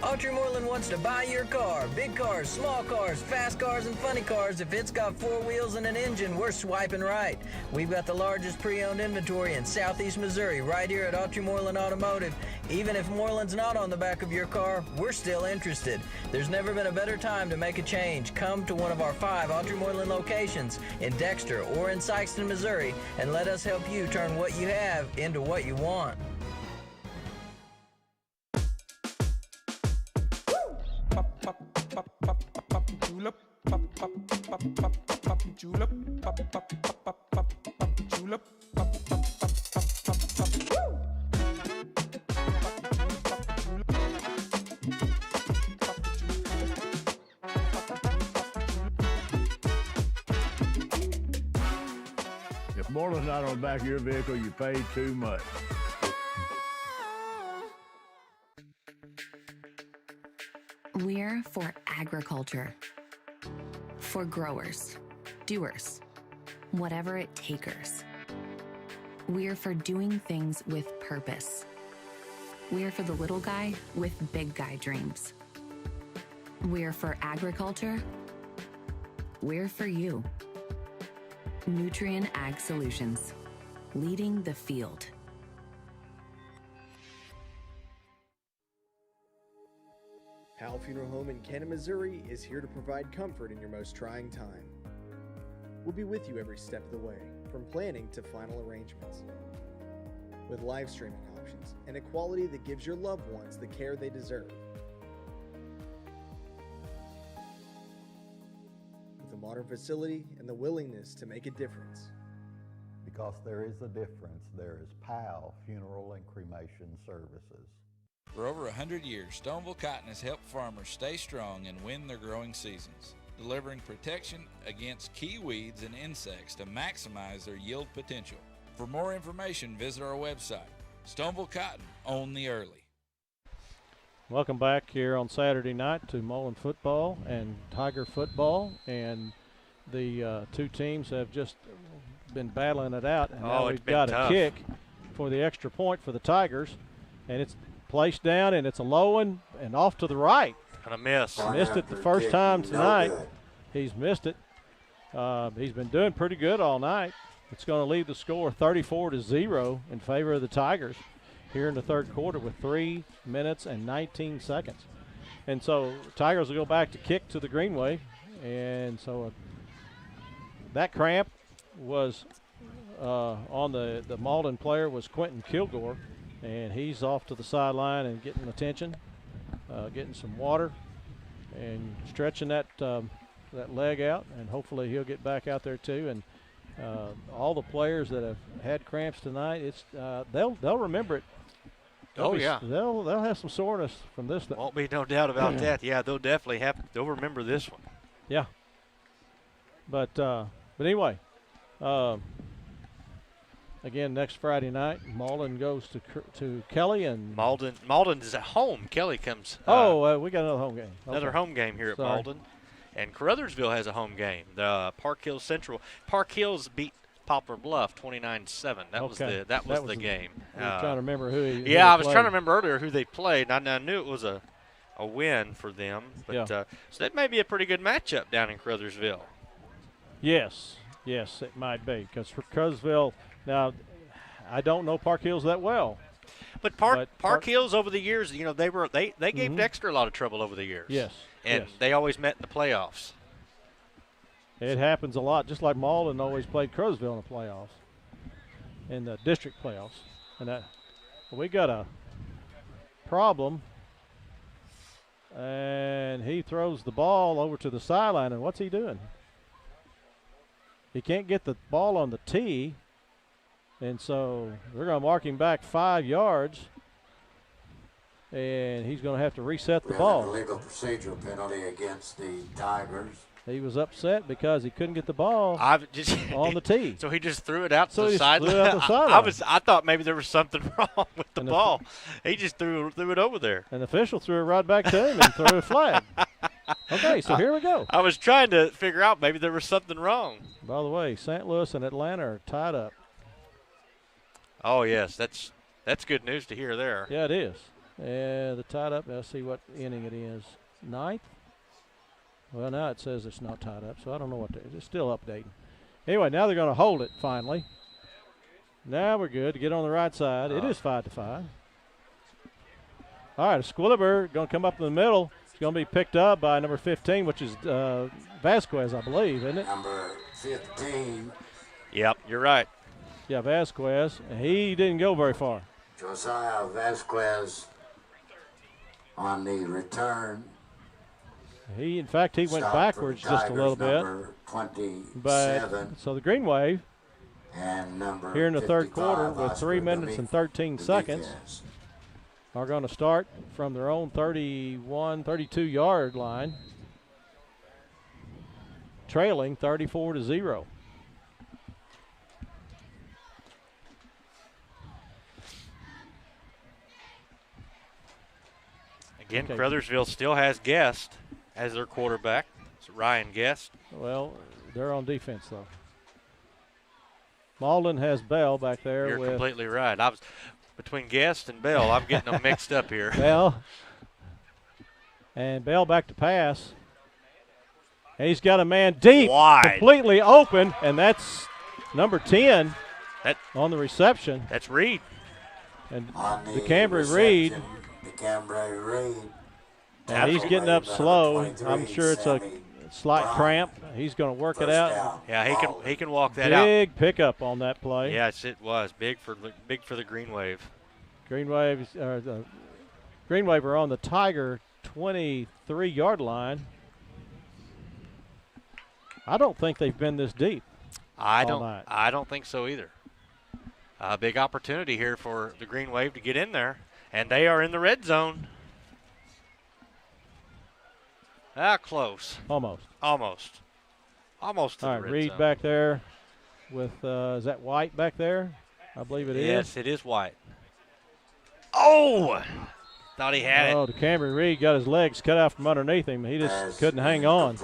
Autry Moreland wants to buy your car. Big cars, small cars, fast cars, and funny cars. If it's got 4 wheels and an engine, we're swiping right. We've got the largest pre-owned inventory in southeast Missouri right here at Autry Moreland Automotive. Even if Moreland's not on the back of your car, we're still interested. There's never been a better time to make a change. Come to one of our 5 Autry Moreland locations in Dexter or in Sykeston, Missouri, and let us help you turn what you have into what you want. Julep, pop, pop, pop, pop, pop, julep, pop, pop, pop, pop, pop, julep, pop, pop, pop, pop, pop, pop. If Moreland's not on the back of your vehicle, you paid too much. We're for agriculture, for growers, doers, whatever it takers. We're for doing things with purpose. We're for the little guy with big guy dreams. We're for agriculture. We're for you. Nutrien Ag Solutions, leading the field. Powell Funeral Home in Canton, Missouri is here to provide comfort in your most trying time. We'll be with you every step of the way, from planning to final arrangements. With live streaming options and a quality that gives your loved ones the care they deserve. With a modern facility and the willingness to make a difference. Because there is a difference, there is Powell Funeral and Cremation Services. For over 100 years, Stoneville Cotton has helped farmers stay strong and win their growing seasons, delivering protection against key weeds and insects to maximize their yield potential. For more information, visit our website. Stoneville Cotton, own the early. Welcome back here on Saturday night to Malden football and Tiger football, and the two teams have just been battling it out, and now we've got a kick for the extra point for the Tigers, and it's placed down, and it's a low one and off to the right. And a miss. Missed it the first time tonight. He's missed it. He's been doing pretty good all night. It's going to leave the score 34-0 in favor of the Tigers here in the third quarter with 3 minutes and 19 seconds. And so Tigers will go back to kick to the Greenwave. And so that cramp was on the Malden player was Quentin Kilgore. And he's off to the sideline and getting attention, getting some water, and stretching that leg out, and hopefully he'll get back out there too. And all the players that have had cramps tonight, it's they'll remember it. They'll have some soreness from this. Won't be no doubt about that. Yeah, they'll definitely they'll remember this one. Yeah. But anyway, again, next Friday night, Malden goes to Kelly, and Malden is at home. Kelly comes. We got another home game. Another home game here at Malden, and Caruthersville has a home game. The Park Hills Central. Park Hills beat Poplar Bluff 29-7. That was the game. I was trying to remember who. I was trying to remember earlier who they played. I knew it was a win for them, but so that may be a pretty good matchup down in Caruthersville. Yes, it might be, because for Caruthersville, now I don't know Park Hills that well. But Park Hills over the years, they gave Dexter a lot of trouble over the years. Yes. And they always met in the playoffs. It happens a lot, just like Malden always played Caruthersville in the playoffs, in the district playoffs. And we got a problem. And he throws the ball over to the sideline, and what's he doing? He can't get the ball on the tee, and so they're going to mark him back 5 yards, and he's going to have to reset the ball. A legal procedure penalty against the Tigers. He was upset because he couldn't get the ball on the tee. So he just threw it out to the sideline. I thought maybe there was something wrong with the ball. He just threw it over there. An official threw it right back to him and threw a flag. Okay, so here we go. I was trying to figure out maybe there was something wrong. By the way, St. Louis and Atlanta are tied up. Oh, yes, that's good news to hear there. Yeah, it is. The tied up. Let's see what inning it is. 9th? Well, now it says it's not tied up, so I don't know what it's still updating. Anyway, now they're going to hold it finally. Now we're good to get on the right side. It is 5-5. All right, Squillibird going to come up in the middle. It's going to be picked up by number 15, which is Vasquez, I believe, isn't it? Number 15. Yep, you're right. Yeah, Vasquez. He didn't go very far. Josiah Vasquez on the return. In fact, he went backwards just a little bit. But so the Greenwave here in the third quarter with 3 minutes and 13 seconds are going to start from their own 32-yard line, trailing 34-0. Again, Caruthersville still has Guest as their quarterback. It's Ryan Guest. Well, they're on defense, though. Malden has Bell back there. You're completely right. I was between Guest and Bell. I'm getting them mixed up here. Bell. And Bell back to pass. And he's got a man deep. Wide. Completely open, and that's number 10 on the reception. That's Reed. And the Cambry Reed. And he's getting up slow. I'm sure it's a slight cramp. He's going to work it out. Yeah, he can walk that out. Big pickup on that play. Yes, it was big for the Greenwave. Greenwave are on the Tiger 23-yard line. I don't think they've been this deep. I don't think so either. A big opportunity here for the Greenwave to get in there, and they are in the red zone. Close. Almost. To All the right, red Reed zone. back there with, is that White back there? I believe it is. Yes, it is White. Oh! Thought he had it. Oh, the Cambry Reed got his legs cut out from underneath him. He just couldn't hang on.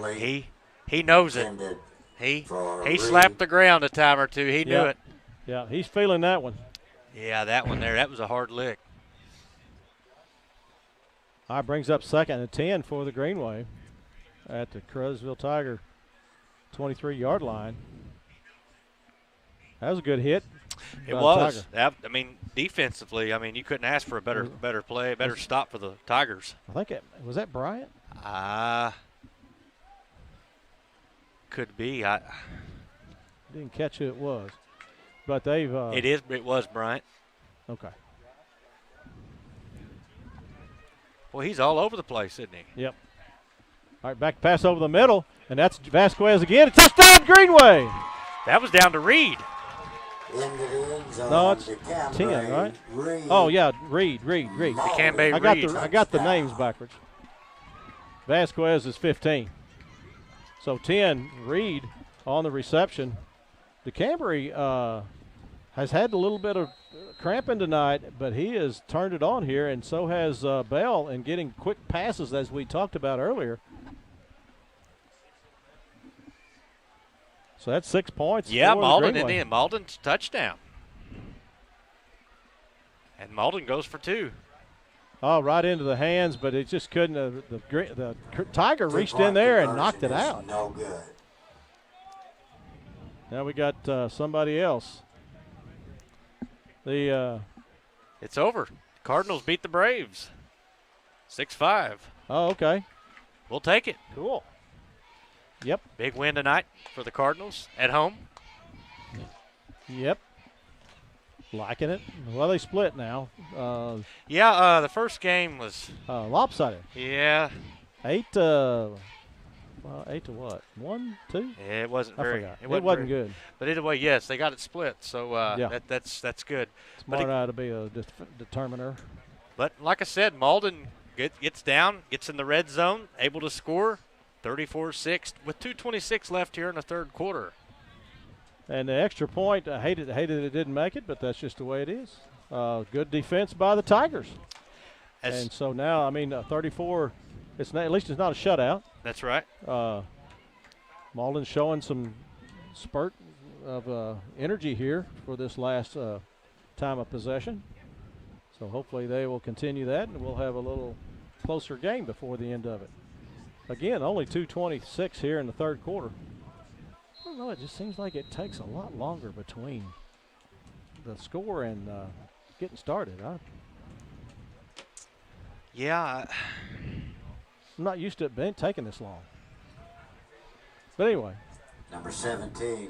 He knows it. He slapped the ground a time or two. He knew it. Yeah, he's feeling that one. Yeah, that one there. That was a hard lick. All right, brings up 2nd and 10 for the Greenwave at the Caruthersville Tiger 23-yard line. That was a good hit. It was. I mean, defensively, you couldn't ask for a better play, better stop for the Tigers. I think was that Bryant? Could be. I didn't catch who it was, but they've. It was Bryant. Okay. Well, he's all over the place, isn't he? Yep. All right, back pass over the middle, and that's Vasquez again. A touchdown, Greenwave. That was down to Reed. No, it's 10, right? Oh, yeah, Reed. The Cambry Reed. I got the names backwards. Vasquez is 15. So 10, Reed on the reception. DeCambery has had a little bit of cramping tonight, but he has turned it on here, and so has Bell in getting quick passes, as we talked about earlier. So that's 6 points. Yeah, for Malden the in Greenwave. the end. Malden's touchdown. And Malden goes for 2. Oh, right into the hands, but it just couldn't. The Tiger reached in there and knocked it out. No good. Now we got somebody else. It's over. Cardinals beat the Braves. 6-5. Oh, okay. We'll take it. Cool. Yep. Big win tonight for the Cardinals at home. Yep. Liking it. Well, they split now. The first game was lopsided. Yeah. 8 to what? 1, 2? It wasn't I very. forgot. It wasn't very good. But either way, yes, they got it split. So yeah. that's good. Smart eye to be a determiner. But like I said, Malden gets down, gets in the red zone, able to score 34-6 with 2:26 left here in the third quarter. And the extra point, I hated it didn't make it, but that's just the way it is. Good defense by the Tigers. And so now, 34, at least it's not a shutout. That's right. Malden's showing some spurt of energy here for this last time of possession. So hopefully they will continue that, and we'll have a little closer game before the end of it. Again, only 2:26 here in the third quarter. I don't know, it just seems like it takes a lot longer between the score and getting started. Yeah. I'm not used to it taking this long. But anyway. Number 17,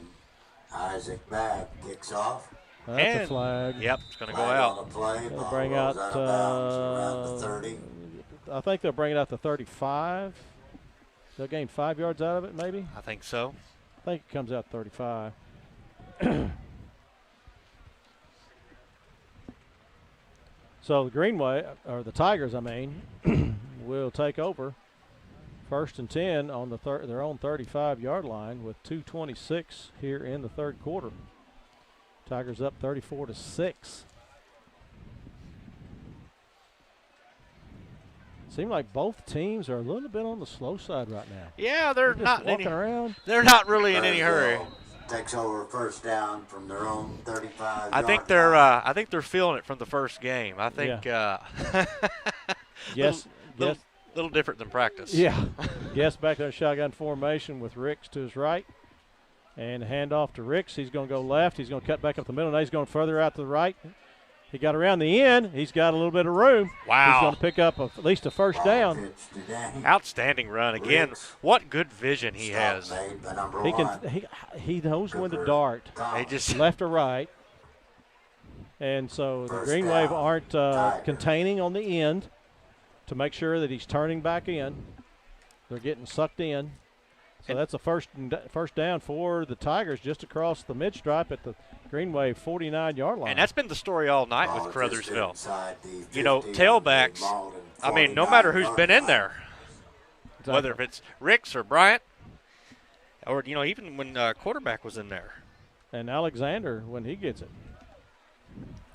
Isaac Babb kicks off. That's a flag. Yep, it's going to go Flag out. on the play. They'll Ball bring out, rolls out of bounds around the 30. I think they'll bring it out to 35. They'll gain 5 yards out of it, maybe. I think so. I think it comes out 35. So the Greenwave, or the Tigers, will take over. 1st and 10 on their own 35-yard line with 2:26 here in the third quarter. Tigers up 34-6. Seems like both teams are a little bit on the slow side right now. Yeah, they're just not walking around. They're not really in any hurry. Takes over first down from their own 35. I think they're feeling it from the first game. I think. Yes. Little different than practice. Yeah. Guess back there in shotgun formation with Ricks to his right. And hand off to Ricks. He's going to go left. He's going to cut back up the middle. Now he's going further out to the right. He got around the end. He's got a little bit of room. Wow. He's going to pick up at least a first down. Outstanding run. Again, what good vision he has. He knows when to dart. They just left or right. And so the Greenwave aren't containing on the end to make sure that he's turning back in. They're getting sucked in. So that's a first down for the Tigers just across the mid-stripe at the Greenwave 49-yard line. And that's been the story all night with Caruthersville. Tailbacks, no matter who's been in there, whether if it's Ricks or Bryant, or, even when quarterback was in there. And Alexander, when he gets it.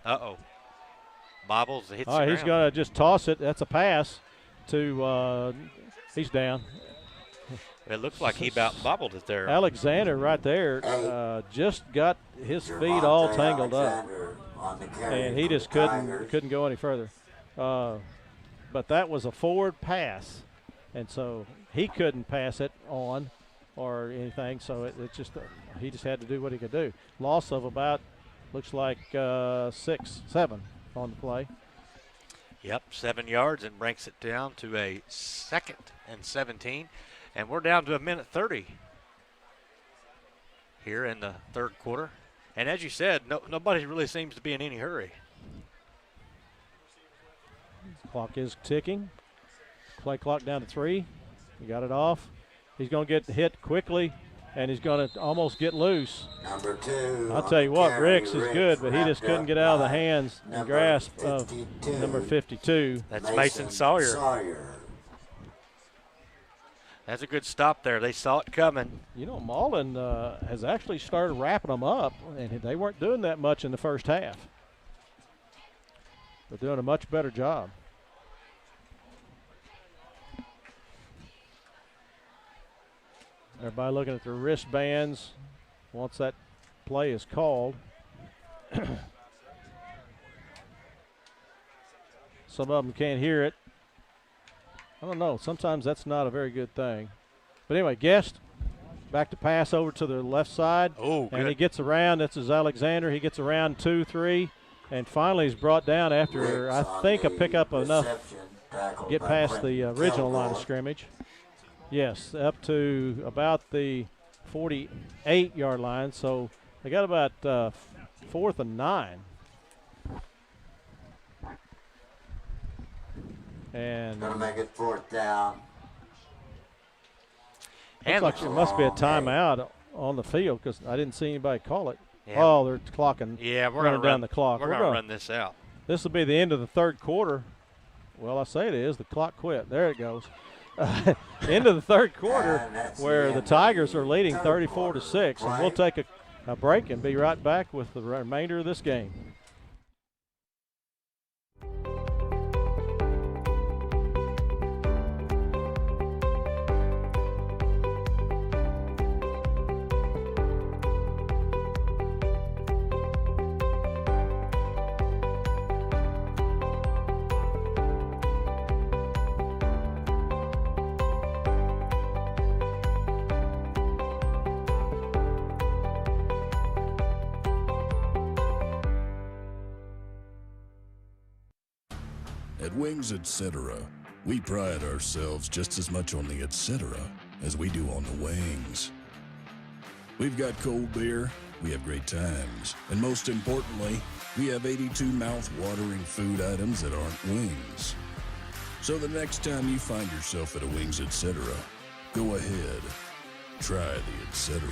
Uh-oh. Bobbles, hits All right, he's going to just toss it. That's a pass to he's down. It looks like he about bobbled it there. Alexander right there just got his feet all tangled up. And he just couldn't go any further. But that was a forward pass. And so he couldn't pass it on or anything. So it just he just had to do what he could do. Loss of about, looks like 6, 7 on the play. Yep, 7 yards and breaks it down to a 2nd and 17. And we're down to a minute 30 here in the third quarter. And as you said, nobody really seems to be in any hurry. Clock is ticking. Play clock down to 3. He got it off. He's going to get hit quickly, and he's going to almost get loose. Number 2. I'll tell you what, Ricks is good, but he just couldn't get out of the hands and grasp of number 52. That's Mason Sawyer. That's a good stop there. They saw it coming. You know, Malden has actually started wrapping them up, and they weren't doing that much in the first half. They're doing a much better job. Everybody looking at their wristbands once that play is called. Some of them can't hear it. I don't know. Sometimes that's not a very good thing. But anyway, Guest back to pass over to the left side. Oh, and he gets around. This is Alexander. He gets around 2, 3. And finally he's brought down after, I think, a pickup enough to get past the original line of scrimmage. Yes, up to about the 48-yard line. So they got about 4th and 9. And gonna make it 4th down. Looks like there must be a timeout on the field because I didn't see anybody call it. Yeah. Oh, they're clocking. Yeah, we're running gonna down the clock. We're gonna run this out. This will be the end of the third quarter. Well, I say it is. The clock quit. There it goes. End of the third quarter, where the Tigers are leading 34-6, and we'll take a break and be right back with the remainder of this game. At Wings Etc., we pride ourselves just as much on the etc. as we do on the wings. We've got cold beer, we have great times, and most importantly, we have 82 mouth-watering food items that aren't wings. So the next time you find yourself at a Wings Etc., go ahead, try the etc.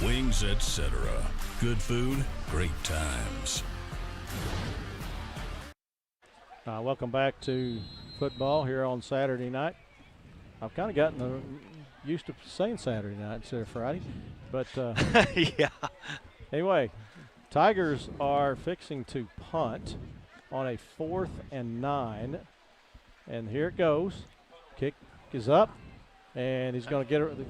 Wings Etc. Good food, great times. Welcome back to football here on Saturday night. I've kind of gotten used to saying Saturday night instead of Friday. But yeah. Anyway, Tigers are fixing to punt on a 4th and 9. And here it goes. Kick is up, and he's going to get it.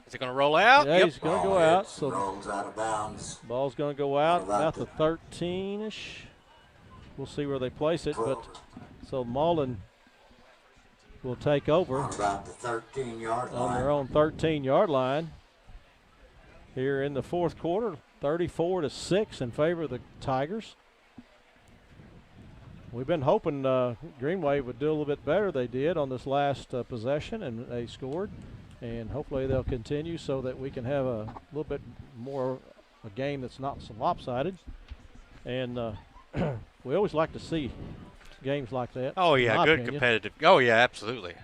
Is it going to roll out? Yeah, yep. He's going to go out. So rolls out of bounds. Ball's going to go out about the 13-ish. We'll see where they place it, but so Malden will take over on about the 13-yard line. On their own 13-yard line here in the fourth quarter, 34-6 in favor of the Tigers. We've been hoping Greenwave would do a little bit better. They did on this last possession, and they scored. And hopefully they'll continue so that we can have a little bit more a game that's not so lopsided. And we always like to see games like that. Oh, yeah, good competitive. Oh, yeah, absolutely.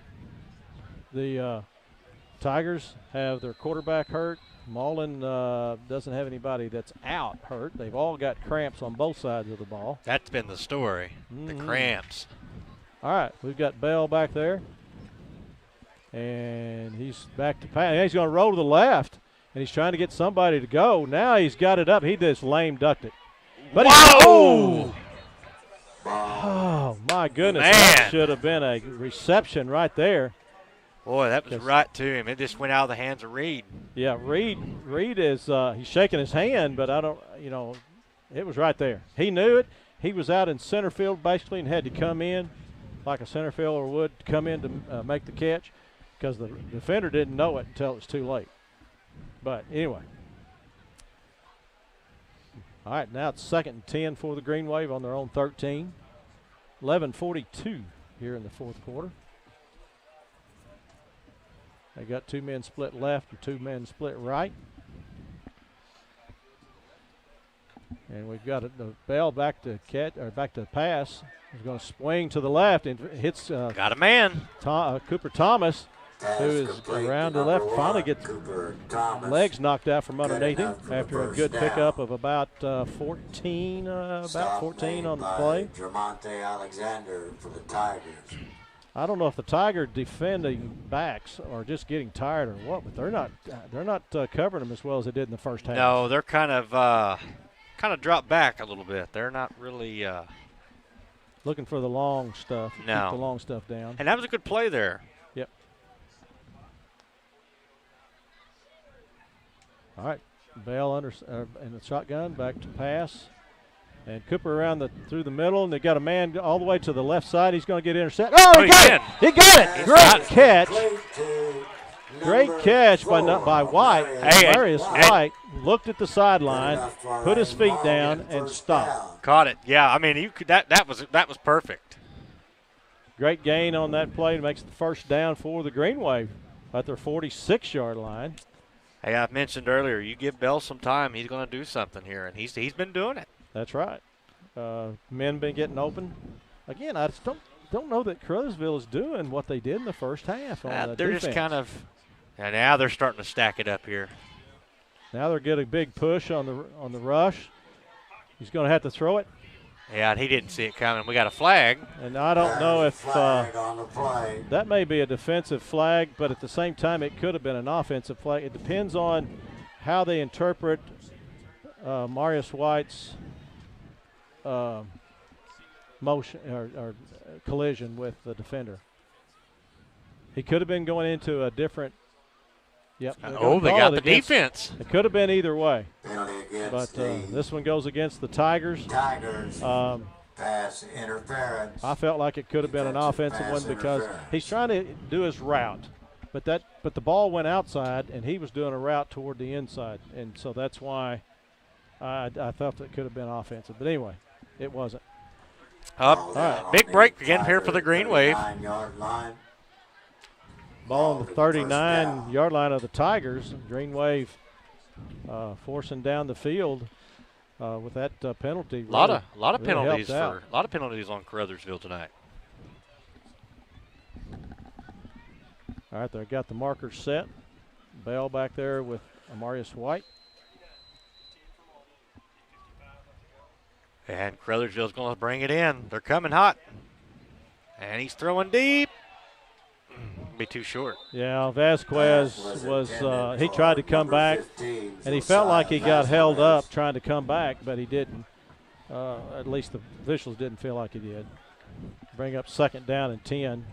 The Tigers have their quarterback hurt. Malden doesn't have anybody that's out hurt. They've all got cramps on both sides of the ball. That's been the story, the cramps. All right, we've got Bell back there. And he's back to pass. He's going to roll to the left, and he's trying to get somebody to go. Now he's got it up. He just lame ducked it. But Whoa! Oh, my goodness. Man. That should have been a reception right there. Boy, that was right to him. It just went out of the hands of Reed. Yeah, Reed is he's shaking his hand, but I don't, it was right there. He knew it. He was out in center field basically and had to come in like a center fielder would come in to make the catch because the defender didn't know it until it was too late. But anyway. All right, now it's 2nd and 10 for the Greenwave on their own 13. 11:42 here in the fourth quarter. They got 2 men split left and 2 men split right. And we've got the Bell back to pass. He's going to swing to the left and hits. Got a man. Cooper Thomas, who is around the left, finally gets legs knocked out from underneath him after a good pickup of about 14 on the play. Jermonte Alexander for the Tigers. I don't know if the Tiger defending backs are just getting tired or what, but they're not covering them as well as they did in the first half. No, they're kind of dropped back a little bit. They're not really looking for the long stuff. No. Keep the long stuff down. And that was a good play there. Yep. All right, Bell in the shotgun, back to pass. And Cooper around through the middle, and they got a man all the way to the left side. He's going to get intercepted. Oh, he got it! He got it! Great catch! Great catch by White. Marius White looked at the sideline, put his feet down, and stopped. Caught it. Yeah, I mean, that was perfect. Great gain on that play. Makes the first down for the Greenwave at their 46-yard line. Hey, I mentioned earlier, you give Bell some time, he's going to do something here, and he's been doing it. That's right. Men been getting open. Again, I just don't know that Caruthersville is doing what they did in the first half on the They're defense. just kind of – and now they're starting to stack it up here. Now they're getting a big push on the rush. He's going to have to throw it. Yeah, and he didn't see it coming. We got a flag. And I don't know if that may be a defensive flag, but at the same time it could have been an offensive flag. It depends on how they interpret Marius White's motion or collision with the defender. He could have been going into a different. Yep. They got the defense. It could have been either way. But this one goes against the Tigers. Pass interference. I felt like it could have been an offensive one because he's trying to do his route, but the ball went outside and he was doing a route toward the inside, and so that's why I thought it could have been offensive. But anyway, it wasn't. All right, big break again here for the Greenwave. Ball on the 39-yard line of the Tigers. Greenwave forcing down the field with that penalty. A lot of penalties on Caruthersville tonight. All right, they got the markers set. Bell back there with Marius White. And Caruthersville's going to bring it in. They're coming hot. And he's throwing deep. Be too short. Yeah, Vasquez was he tried to come back, and he felt like he got held up trying to come back, but he didn't. At least the officials didn't feel like he did. Bring up second down and 10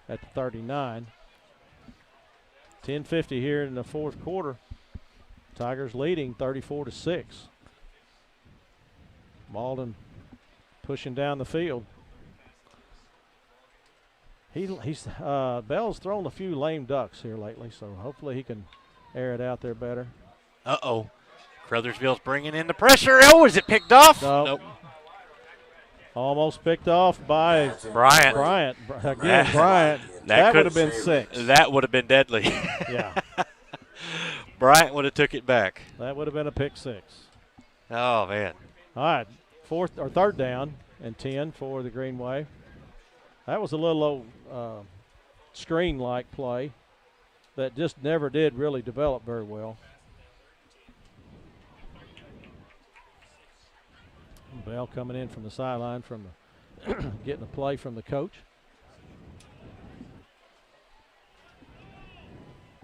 at the 39. 10:50 here in the fourth quarter. Tigers leading 34-6. Malden pushing down the field. He's Bell's thrown a few lame ducks here lately, so hopefully he can air it out there better. Uh-oh. Caruthersville's bringing in the pressure. Oh, is it picked off? Nope. Almost picked off by Bryant. Again, Bryant. That would have been 6. That would have been deadly. Yeah. Bryant would have took it back. That would have been a pick 6. Oh, man. All right, third down and 10 for the Greenwave. That was a little screen-like play that just never did really develop very well. Bell coming in from the sideline from the getting a play from the coach.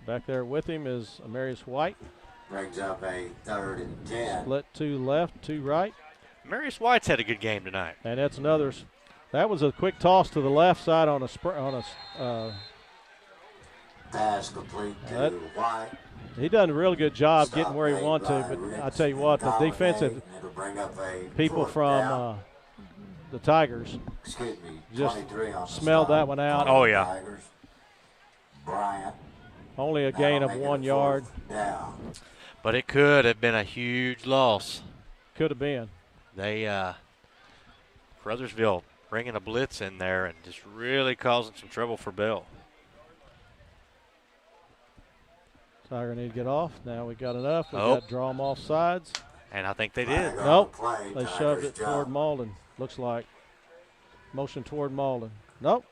Back there with him is Marius White. Brings up a 3rd and 10. Split 2 left, 2 right. Marius White's had a good game tonight. And that's another. That was a quick toss to the left side on a pass complete to White. He done a real good job getting where he wanted to, but I tell you what, the defensive people from the Tigers just smelled that one out. Oh, yeah. Bryant. Only a gain of 1 yard. But it could have been a huge loss. Could have been. They, Caruthersville bringing a blitz in there and just really causing some trouble for Bell. Tiger need to get off. Now we got enough. We got to draw them off sides. And I think they did. Nope. They shoved it toward Malden. Looks like. Motion toward Malden. Nope.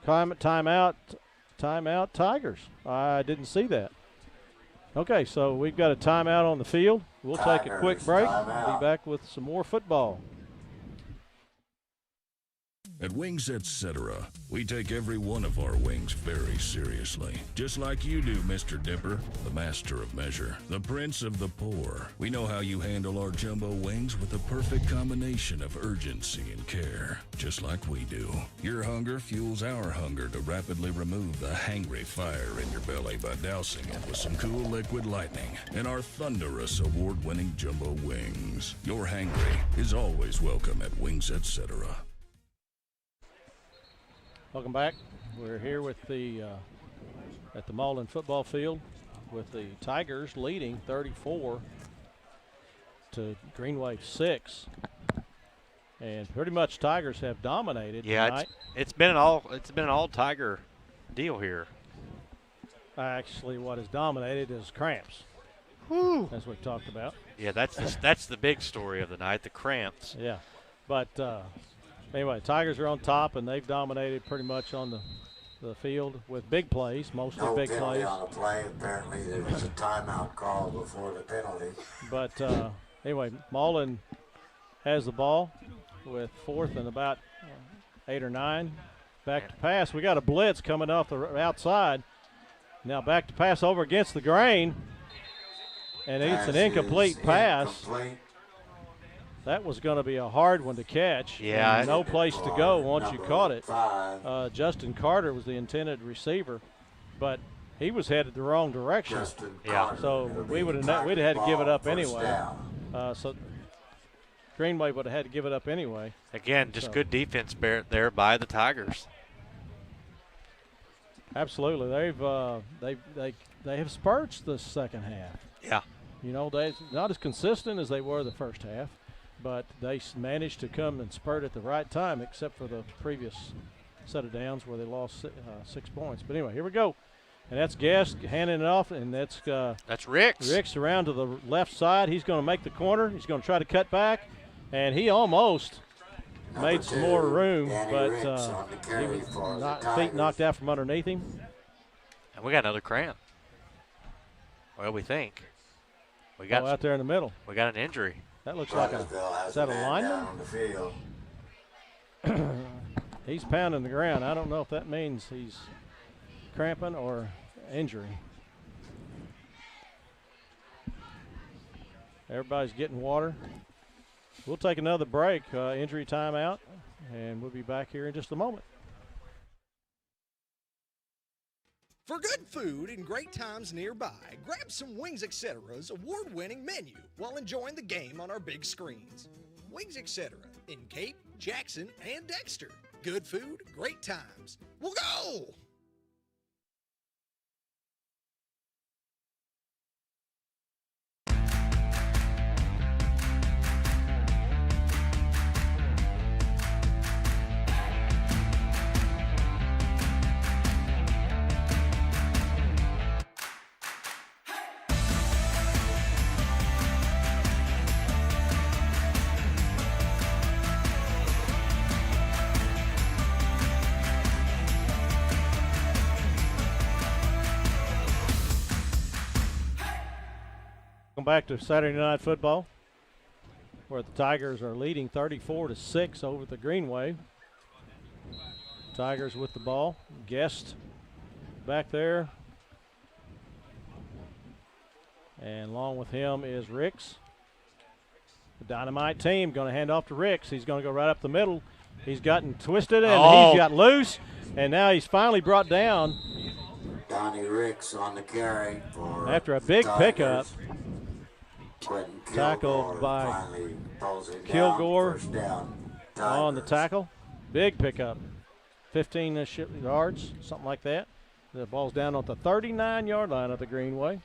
Timeout. Timeout Tigers. I didn't see that. Okay, so we've got a timeout on the field. We'll take a quick break. Be back with some more football. At Wings Etc., we take every one of our wings very seriously. Just like you do, Mr. Dipper, the master of measure, the prince of the poor. We know how you handle our jumbo wings with the perfect combination of urgency and care, just like we do. Your hunger fuels our hunger to rapidly remove the hangry fire in your belly by dousing it with some cool liquid lightning and our thunderous award-winning jumbo wings. Your hangry is always welcome at Wings Etc. Welcome back. We're here with the at the Malden football field with the Tigers leading 34 to Greenwave 6, and pretty much Tigers have dominated tonight. It's been an all Tiger deal here. Actually, what has dominated is cramps. Whew. As we've talked about. Yeah, that's the big story of the night, the cramps. Yeah, but. Anyway, Tigers are on top, and they've dominated pretty much on the field with big plays, mostly big plays. No penalty on the play. Apparently there was a timeout call before the penalty. But anyway, Malden has the ball with 4th and about 8 or 9. Back to pass. We got a blitz coming off the outside. Now back to pass over against the grain, and it's an incomplete pass. That was going to be a hard one to catch. Yeah. No place to go once you caught it. Justin Carter was the intended receiver, but he was headed the wrong direction. Yeah. So we'd have had to give it up anyway. So Greenwave would have had to give it up anyway. Again, just good defense there by the Tigers. Absolutely. They have spurts the second half. Yeah. You know, they're not as consistent as they were the first half, but they managed to come and spurt at the right time, except for the previous set of downs where they lost 6 points. But anyway, here we go. And that's Guest handing it off, and that's Ricks. Ricks around to the left side. He's going to make the corner. He's going to try to cut back, and he almost made some more room, but he was feet knocked out from underneath him. And we got another cramp. Well, we think. We got out there in the middle. We got an injury. That looks like is that a lineman? He's pounding the ground. I don't know if that means he's cramping or injury. Everybody's getting water. We'll take another break, injury timeout, and we'll be back here in just a moment. For good food and great times nearby, grab some Wings Etc's award-winning menu while enjoying the game on our big screens. Wings Etc. in Cape, Jackson, and Dexter. Good food, great times. We'll go! Welcome back to Saturday Night Football, where the Tigers are leading 34-6 over the Greenwave. Tigers with the ball. Guest back there. And along with him is Ricks. The Dynamite team going to hand off to Ricks. He's going to go right up the middle. He's gotten twisted and he's got loose. And now he's finally brought down. Donnie Ricks on the carry for after a big Tigers. Pickup. Tackled by Kilgore on the tackle. Big pickup. 15 yards, something like that. The ball's down on the 39-yard line of the Greenway.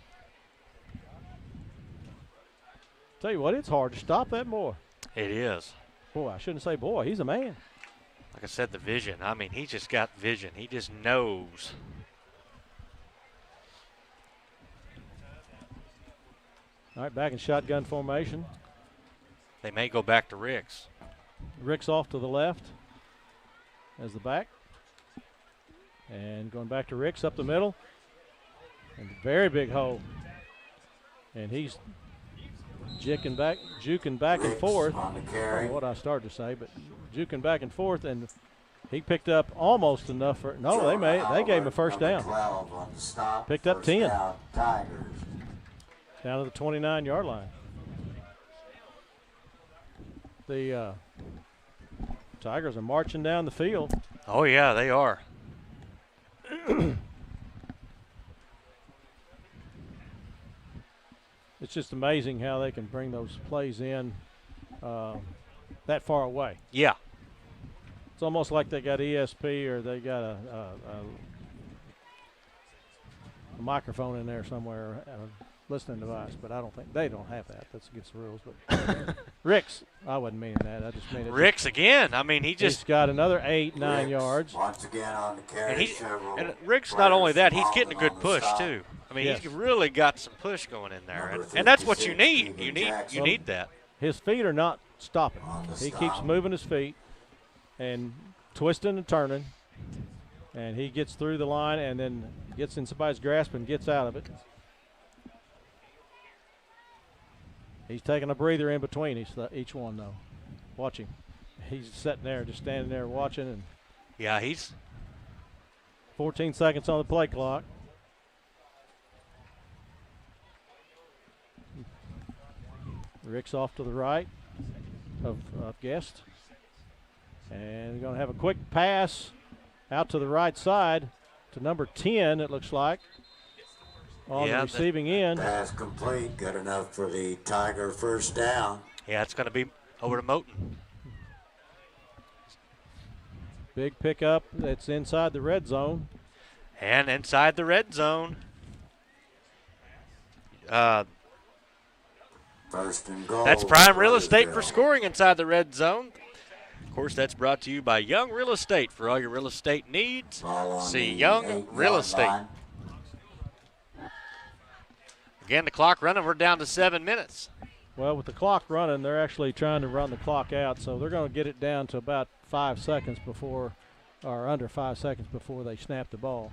Tell you what, it's hard to stop that boy. It is. Boy, I shouldn't say boy. He's a man. Like I said, the vision. I mean, he just got vision. He just knows. All right, back in shotgun formation. They may go back to Ricks. Ricks off to the left as the back. And going back to Ricks up the middle. And very big hole. And he's juking back and forth. On the carry. I don't know what I started to say, but juking back and forth. And He picked up almost enough for they gave him a first down. 12 on the stop. Picked up First 10. down, Tigers. Down to the 29-yard line. The Tigers are marching down the field. Oh, yeah, they are. It's just amazing how they can bring those plays in that far away. Yeah. It's almost like they got ESP or they got a microphone in there somewhere, a listening device, but I don't think they don't have that. That's against the rules. But Rick's, I wasn't meaning that. I just mean it. Rick's again. I mean, he's got another 8-9 yards. Once again on the carry. And Rick's not only that, he's getting a good push too. I mean, Yes. he's really got some push going in there, and that's what you need. You need that. His feet are not stopping. He keeps moving his feet and twisting and turning, and he gets through the line and then gets in somebody's grasp and gets out of it. He's taking a breather in between each one, though. Watch him. He's sitting there, just standing there watching. And yeah, he's 14 seconds on the play clock. Rick's off to the right of Guest. And we're going to have a quick pass out to the right side to number 10, it looks like, on the receiving end. Pass complete, good enough for the Tiger first down. Yeah, it's going to be over to Moten. Big pickup. It's inside the red zone. And inside the red zone. First and goal. That's prime real estate for scoring inside the red zone. Of course, that's brought to you by Young Real Estate. For all your real estate needs, see Young Real Estate. Again, the clock running. We're down to 7 minutes. Well, with the clock running, they're actually trying to run the clock out, so they're going to get it down to about 5 seconds before, or under 5 seconds before they snap the ball.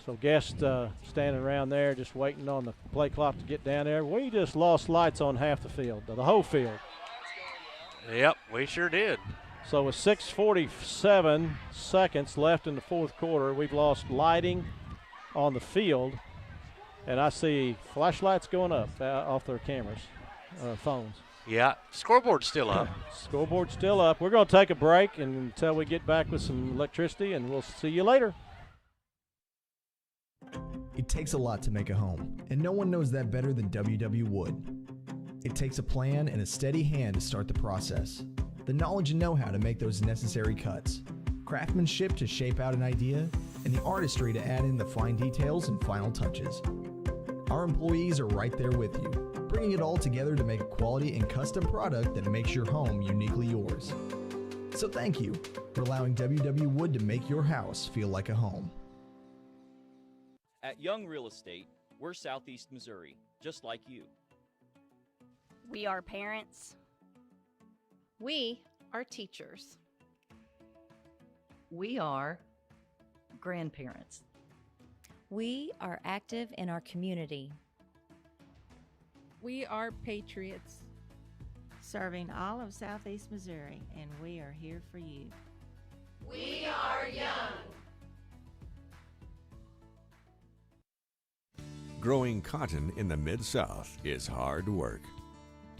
So Guest standing around there just waiting on the play clock to get down there. We just lost lights on half the field, the whole field. Yep, we sure did. So with 6:47 seconds left in the fourth quarter, we've lost lighting on the field. And I see flashlights going up off their cameras, phones. Yeah, scoreboard's still up. Scoreboard's still up. We're going to take a break until we get back with some electricity, and we'll see you later. It takes a lot to make a home, and no one knows that better than WW Wood. It takes a plan and a steady hand to start the process, the knowledge and know-how to make those necessary cuts, craftsmanship to shape out an idea, and the artistry to add in the fine details and final touches. Our employees are right there with you, bringing it all together to make a quality and custom product that makes your home uniquely yours. So thank you for allowing WW Wood to make your house feel like a home. At Young Real Estate, we're Southeast Missouri, just like you. We are parents. We are teachers. We are grandparents. We are active in our community. We are patriots. Serving all of Southeast Missouri, and we are here for you. We are young. Growing cotton in the Mid-South is hard work.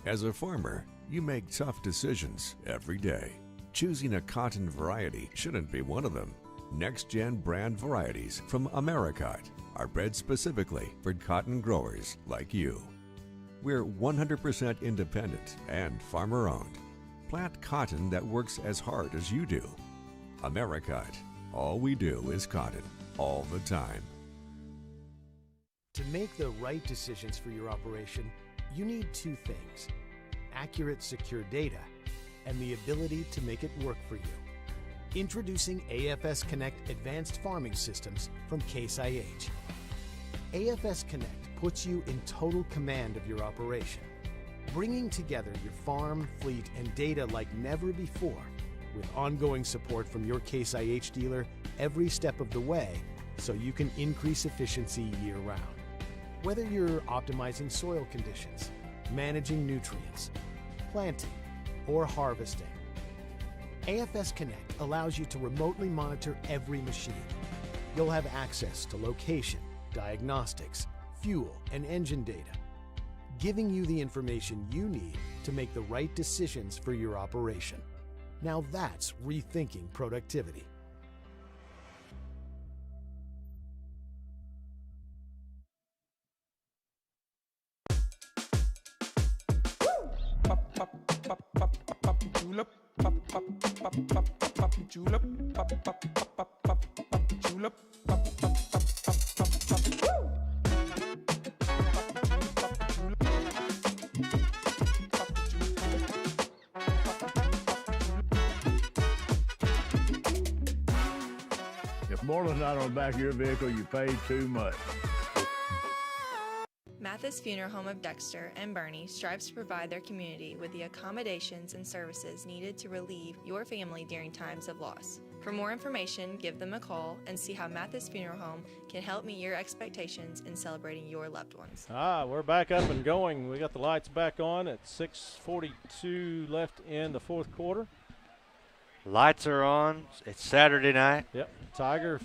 As a farmer, you make tough decisions every day. Choosing a cotton variety shouldn't be one of them. Next-gen brand varieties from Americot are bred specifically for cotton growers like you. We're 100% independent and farmer-owned. Plant cotton that works as hard as you do. Americot. All we do is cotton, all the time. To make the right decisions for your operation, you need two things: accurate, secure data and the ability to make it work for you. Introducing AFS Connect Advanced Farming Systems from Case IH. AFS Connect puts you in total command of your operation, bringing together your farm, fleet, and data like never before, with ongoing support from your Case IH dealer every step of the way, so you can increase efficiency year-round. Whether you're optimizing soil conditions, managing nutrients, planting, or harvesting, AFS Connect allows you to remotely monitor every machine. You'll have access to location, diagnostics, fuel, and engine data, giving you the information you need to make the right decisions for your operation. Now that's rethinking productivity. Julep, pop, pop, pop, pop, pop, julep, pop, pop, pop, pop, pop, pop, julep, pop, pop, pop, pop, pop, pop. If more than not on the back of your vehicle, you paid too much. Mathis Funeral Home of Dexter and Bernie strives to provide their community with the accommodations and services needed to relieve your family during times of loss. For more information, give them a call and see how Mathis Funeral Home can help meet your expectations in celebrating your loved ones. We're back up and going. We got the lights back on at 6:42 left in the fourth quarter. Lights are on. It's Saturday night. Yep. Tigers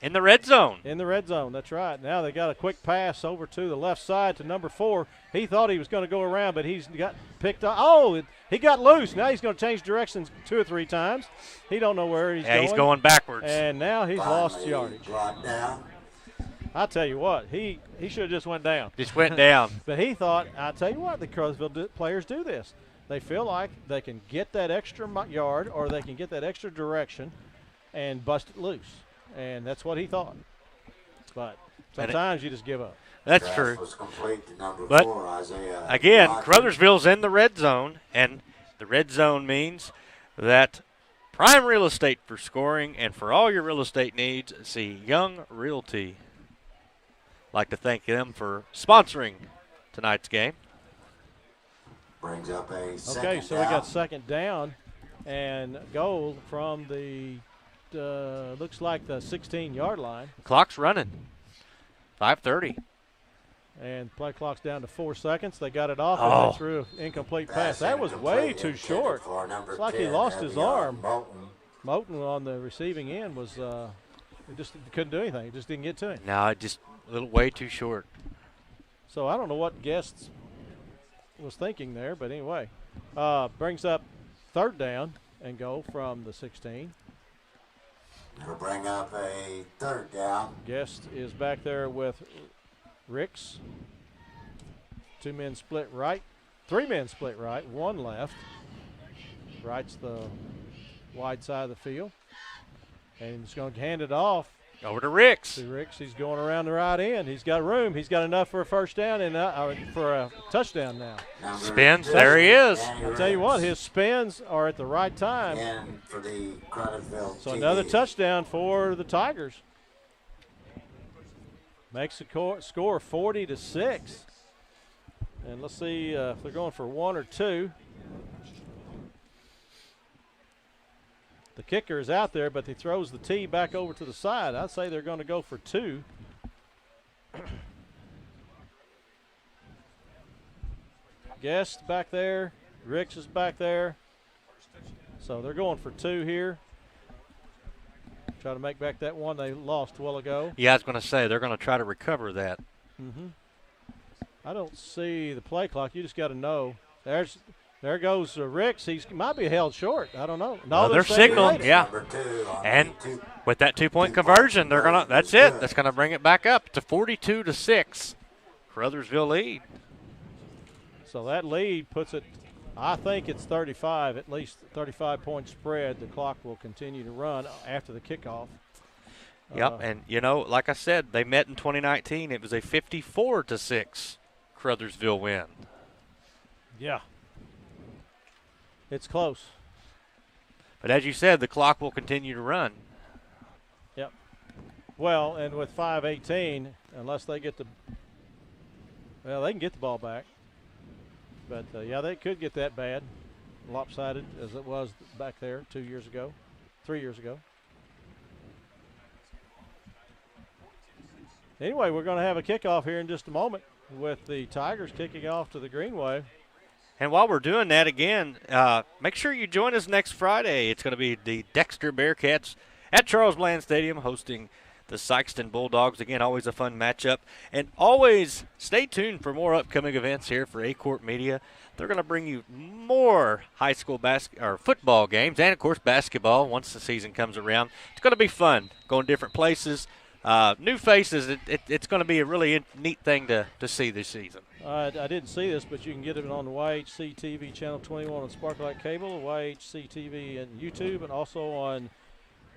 in the red zone. In the red zone, that's right. Now they got a quick pass over to the left side to number 4. He thought he was going to go around, but he's got picked up. Oh, he got loose. Now he's going to change directions 2 or 3 times. He don't know where he's going. Yeah, he's going backwards. And now he's lost yardage. Down. I tell you what, he should have just went down. Just went down. But he thought, I tell you what, the Caruthersville players do this. They feel like they can get that extra yard or they can get that extra direction and bust it loose. And that's what he thought. But sometimes you just give up. That's true. Was complete to number but 4, Isaiah again, Watson. Caruthersville's in the red zone, and the red zone means that prime real estate for scoring and for all your real estate needs. See Young Realty. Like to thank them for sponsoring tonight's game. Brings up a second Okay, so down. we got second down and goal from the looks like the 16-yard line. Clock's running. 5:30. And play clock's down to 4 seconds. They got it off Oh. and they threw an incomplete pass. That was way too short. It's like he lost his arm. Moulton on the receiving end was he just couldn't do anything. He just didn't get to him. No, just a little way too short. So I don't know what Guest was thinking there, but anyway. Brings up third down and goal from the 16. It'll bring up a third down. Guest is back there with Ricks. 2 men split right. 3 men split right. 1 left. Right's the wide side of the field. And he's going to hand it off. Over to Ricks. He's going around the right end. He's got room. He's got enough for a first down and for a touchdown now. Spins. There he is. I'll tell you what, his spins are at the right time. And for the Caruthersville So TD. another touchdown for the Tigers. Makes the score 40-6. And let's see if they're going for 1 or 2. The kicker is out there, but he throws the tee back over to the side. I'd say they're going to go for 2. Guest back there. Ricks is back there. So they're going for 2 here. Try to make back that one they lost a while ago. Yeah, I was going to say they're going to try to recover that. I don't see the play clock. You just got to know. There goes Ricks. He might be held short. I don't know. No, they're signaling. Yeah. And with that 2-point conversion, they're gonna. That's it. That's gonna bring it back up to 42-6. Caruthersville lead. So that lead puts it. I think it's 35, at least 35-point spread. The clock will continue to run after the kickoff. Yep, and you know, like I said, they met in 2019. It was a 54-6 Caruthersville win. Yeah. It's close. But as you said, the clock will continue to run. Yep. Well, and with 5:18, unless they get they can get the ball back. But, yeah, they could get that bad, lopsided as it was back there 3 years ago. Anyway, we're going to have a kickoff here in just a moment with the Tigers kicking off to the Greenwave. And while we're doing that again, make sure you join us next Friday. It's going to be the Dexter Bearcats at Charles Bland Stadium hosting the Sykeston Bulldogs. Again, always a fun matchup. And always stay tuned for more upcoming events here for A-Court Media. They're going to bring you more high school football games and, of course, basketball once the season comes around. It's going to be fun going different places. New faces, it's going to be a really neat thing to see this season. I didn't see this, but you can get it on the YHC TV Channel 21 on Sparklight Cable, YHC TV and YouTube, and also on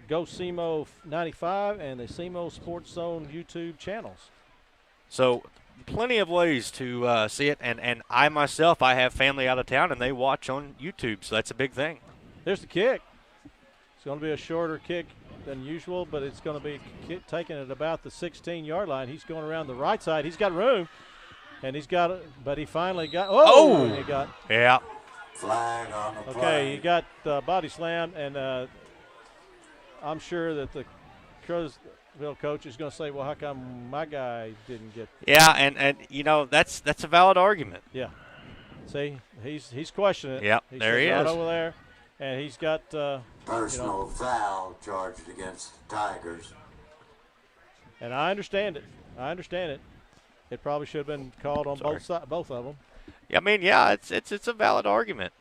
Go SEMO 95 and the SEMO Sports Zone YouTube channels. So plenty of ways to see it, and I myself, I have family out of town, and they watch on YouTube, so that's a big thing. There's the kick. It's going to be a shorter kick than usual, but it's going to be taken at about the 16-yard line. He's going around the right side. He's got room, and he's got it, but he finally got – oh! He got, yeah. Flag on the play. Okay, he got body slammed, and I'm sure that the Caruthersville coach is going to say, well, how come my guy didn't get – Yeah, and you know, that's a valid argument. Yeah. See, he's questioning it. Yep, there he is. Right over there, and he's got personal foul charged against the Tigers. And I understand it. It probably should have been called on both of them. Yeah, I mean, yeah, it's a valid argument.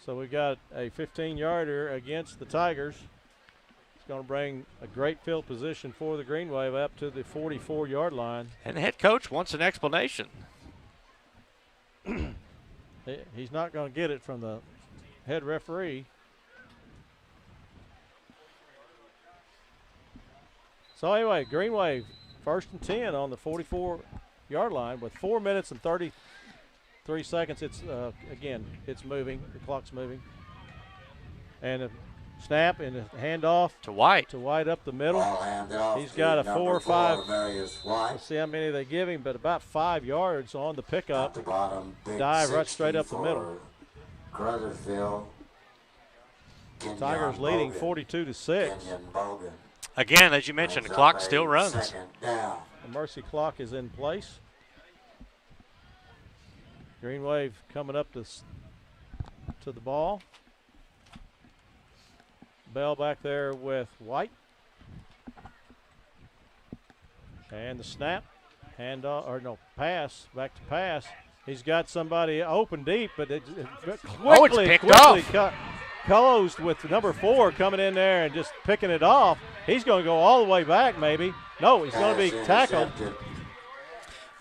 So we got a 15-yarder against the Tigers. It's going to bring a great field position for the Greenwave up to the 44-yard line. And the head coach wants an explanation. He's not going to get it from the head referee. So anyway, Greenwave, 1st and 10 on the 44-yard line with 4 minutes and 33 seconds. It's it's moving. The clock's moving. And a snap and a handoff to White. To White up the middle. He's got a 4 or 5. Let's see how many they give him, but about 5 yards on the pickup. Dive right straight up the middle. Caruthersville. Tigers leading 42-6. Again, as you mentioned, the clock still runs. The mercy clock is in place. Greenwave coming up to the ball. Bell back there with White. And the snap. Pass. Back to pass. He's got somebody open deep, but it quickly closed with number 4 coming in there and just picking it off. He's going to go all the way back, maybe. No, he's going to be tackled.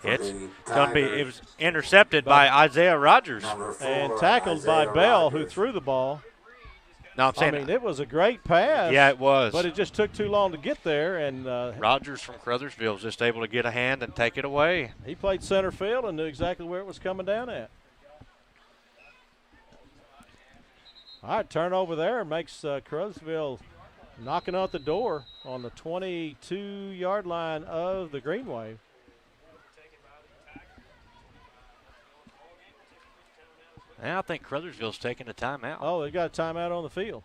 It was intercepted by Isaiah Rogers. And tackled by Bell, who threw the ball. No, I'm saying it was a great pass. Yeah, it was. But it just took too long to get there. And Rogers from Caruthersville was just able to get a hand and take it away. He played center field and knew exactly where it was coming down at. All right, turnover there makes Caruthersville knocking out the door on the 22-yard line of the Greenwave. I think Caruthersville's taking a timeout. Oh, they got a timeout on the field.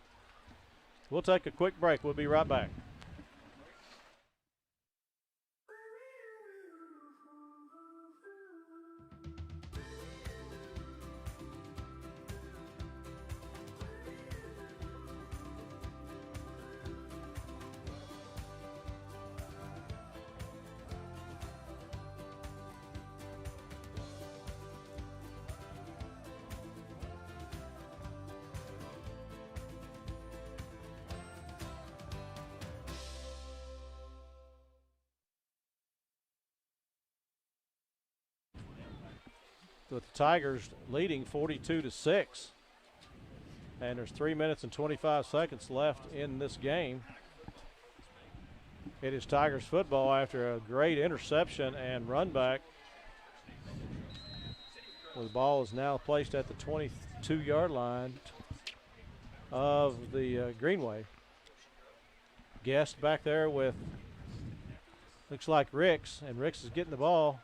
We'll take a quick break. We'll be right back. With the Tigers leading 42-6. And there's 3 minutes and 25 seconds left in this game. It is Tigers football after a great interception and run back. The ball is now placed at the 22-yard line of the Greenwave. Guest back there with, looks like Ricks, and Ricks is getting the ball.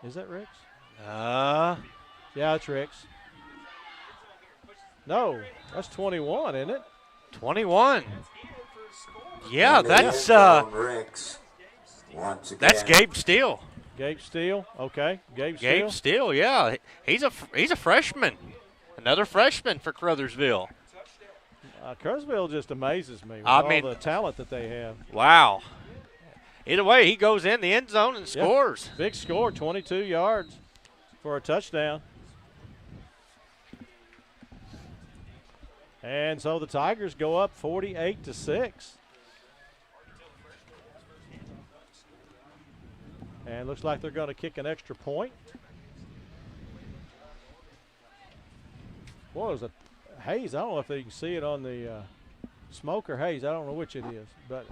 Is that Ricks? Yeah, it's Ricks. No, that's 21, isn't it? 21. Yeah, that's Ricks. Once again. That's Gabe Steele. Gabe Steele, okay. Gabe Steele, yeah. He's a freshman. Another freshman for Caruthersville. Caruthersville just amazes me with all the talent that they have. Wow. Either way, he goes in the end zone and scores. Big score, 22 yards for a touchdown. And so the Tigers go up 48-6. And looks like they're going to kick an extra point. What was it? Haze, I don't know if you can see it on the smoke or haze. I don't know which it is. But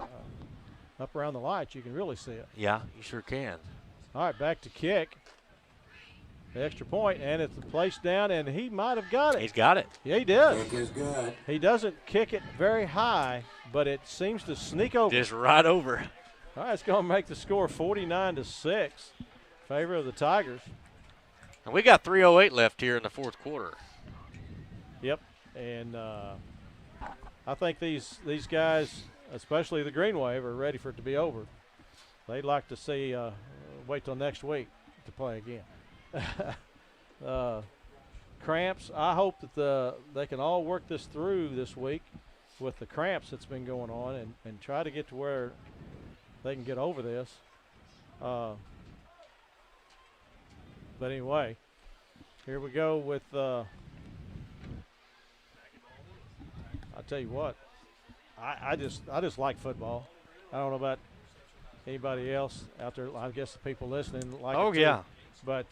up around the lights, you can really see it. Yeah, you sure can. All right, back to kick. The extra point, and it's placed down, and he might have got it. He's got it. Yeah, he does. Kick is good. He doesn't kick it very high, but it seems to sneak over. Just right over. All right, it's going to make the score 49-6 in favor of the Tigers. And we got 3:08 left here in the fourth quarter. Yep, and I think these guys, especially the Greenwave, are ready for it to be over. They'd like to see wait till next week to play again. Cramps, I hope that they can all work this through this week with the cramps that's been going on and try to get to where they can get over this. But anyway, here we go with I tell you what, I just like football. I don't know about anybody else out there. I guess the people listening like it too. Yeah. But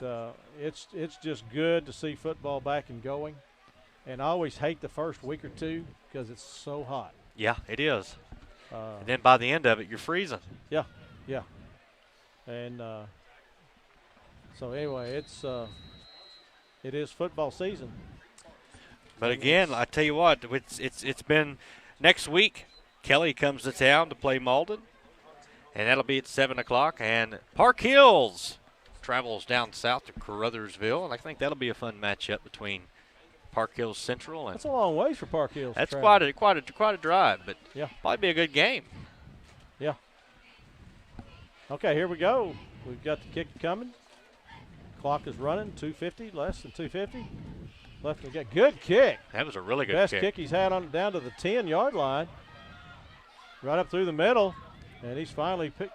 it's just good to see football back and going. And I always hate the first week or two because it's so hot. Yeah, it is. And then by the end of it, you're freezing. Yeah. And so anyway, it is football season. But again, I tell you what, it's been next week. Kelly comes to town to play Malden, and that'll be at 7 o'clock. And Park Hills travels down south to Caruthersville, and I think that'll be a fun matchup between Park Hills Central and. That's a long ways for Park Hills. That's quite a drive, but yeah, probably be a good game. Yeah. Okay, here we go. We've got the kick coming. Clock is running. 2:50, less than 2:50. Left and get good kick. That was a really good Best kick he's had on down to the 10-yard line. Right up through the middle, and he's finally picked.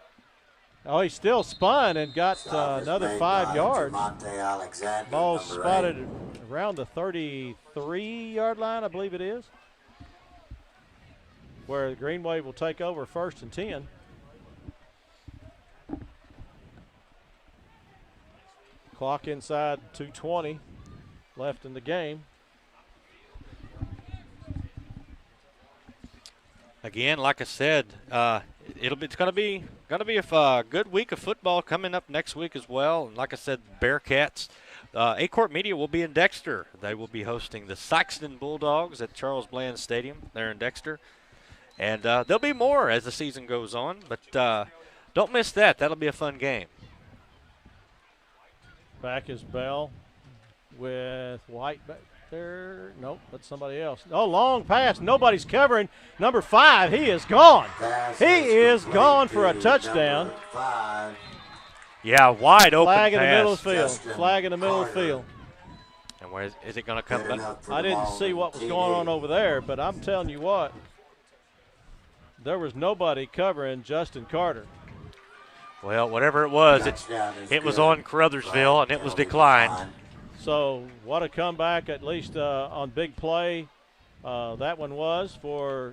Oh, he still spun and got another 5 yards. Ball spotted around the 33-yard line, I believe it is, where the Greenwave will take over 1st and 10. Clock inside 2:20 left in the game. Again, like I said, it's going to be a good week of football coming up next week as well. And like I said, Bearcats, A-Court Media will be in Dexter. They will be hosting the Sykeston Bulldogs at Charles Bland Stadium there in Dexter. And there'll be more as the season goes on, but don't miss that. That'll be a fun game. Back is Bell with White back there. Nope, that's somebody else. Oh, long pass. Nobody's covering. Number 5, he is gone. He is gone for a touchdown. Yeah, wide open Flag in the pass. middle of the field. Flag in the middle of the field. And where is it going to come back? I didn't see what was going on over there, but I'm telling you what, there was nobody covering Justin Carter. Well, whatever it was, it was on Caruthersville, and it was declined. So what a comeback, at least on big play. That one was for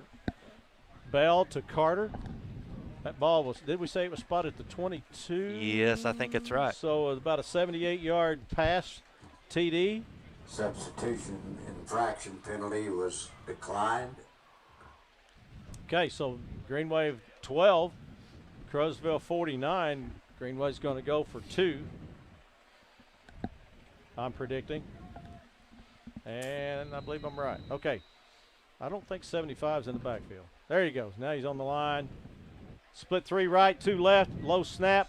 Bell to Carter. That ball was, did we say it was spotted at the 22? Yes, I think that's right. So about a 78-yard pass TD. Substitution infraction penalty was declined. Okay, so Greenwave 12, Caruthersville 49. Greenwave's going to go for 2. I'm predicting. And I believe I'm right. Okay. I don't think 75's in the backfield. There he goes. Now he's on the line. Split 3 right, 2 left, low snap.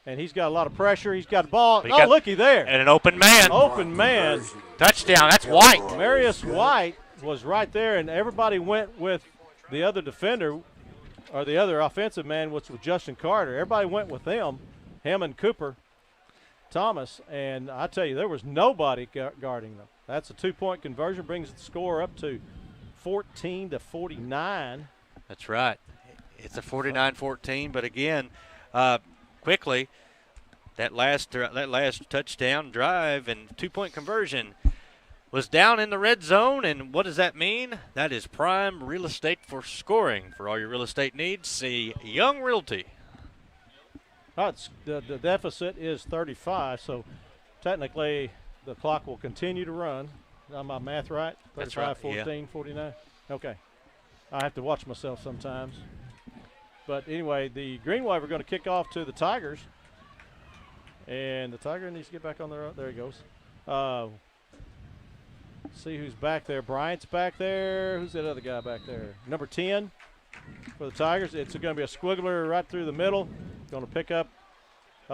And he's got a lot of pressure. He's got the ball. Oh, looky there. And an open man. Open man. Touchdown. That's White. Marius White was right there, and everybody went with the other defender or the other offensive man, which was Justin Carter. Everybody went with him and Cooper. Thomas, and I tell you, there was nobody guarding them. That's a 2-point conversion, brings the score up to 14-49. That's right. It's a 49-14, but again, quickly, that last touchdown drive and 2-point conversion was down in the red zone, and what does that mean? That is prime real estate for scoring. For all your real estate needs, see Young Realty. The deficit is 35, so technically the clock will continue to run. Am my math right? 35, That's right, 14, yeah. 49? Okay. I have to watch myself sometimes. But anyway, the Greenwave are going to kick off to the Tigers. And the Tiger needs to get back on the road. There he goes. See who's back there. Bryant's back there. Who's that other guy back there? Number 10 for the Tigers. It's going to be a squiggler right through the middle. Going to pick up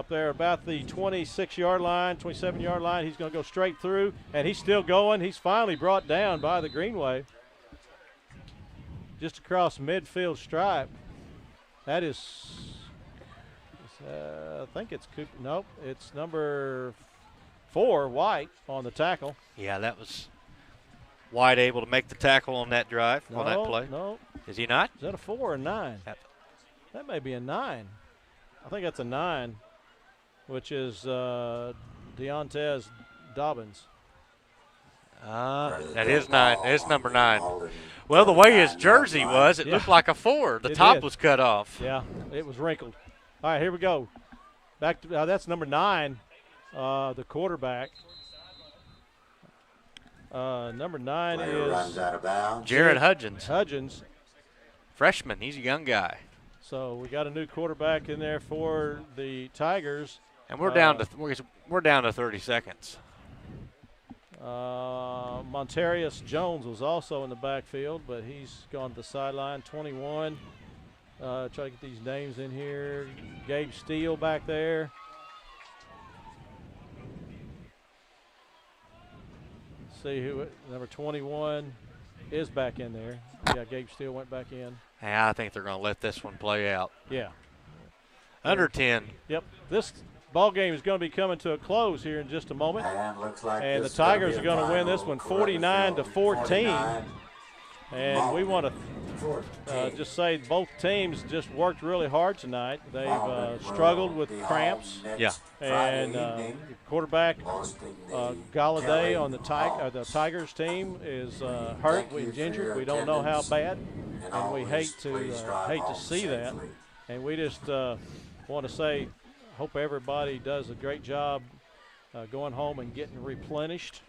there about the 26-yard line, 27-yard line. He's going to go straight through, and he's still going. He's finally brought down by the Greenwave. Just across midfield stripe. That is, I think it's Cooper. Nope, it's number 4, White, on the tackle. Yeah, that was White able to make the tackle on that drive, on that play. No. Is he not? Is that a 4 or a 9? That may be a 9. I think that's a 9, which is Deontez Dobbins. That is 9. It's number 9. Well, the way his jersey was, it looked like a 4. The top was cut off. Yeah, it was wrinkled. All right, here we go. Back to that's number 9, the quarterback. Number 9 is Jared Hudgens. Hudgens. Freshman. He's a young guy. So we got a new quarterback in there for the Tigers. And we're down to 30 seconds. Montarius Jones was also in the backfield, but he's gone to the sideline. 21. Try to get these names in here. Gabe Steele back there. See who number 21 is back in there. Yeah, Gabe Steele went back in. Yeah, I think they're going to let this one play out. Yeah. Under 10. Yep. This ball game is going to be coming to a close here in just a moment. And the Tigers are going to win this one 49-14. And we want to just say both teams just worked really hard tonight. They've struggled with cramps. Yeah. And quarterback Galladay on the Tigers team is hurt. He's injured. We don't know how bad, and we hate to see that. And we just want to say, hope everybody does a great job going home and getting replenished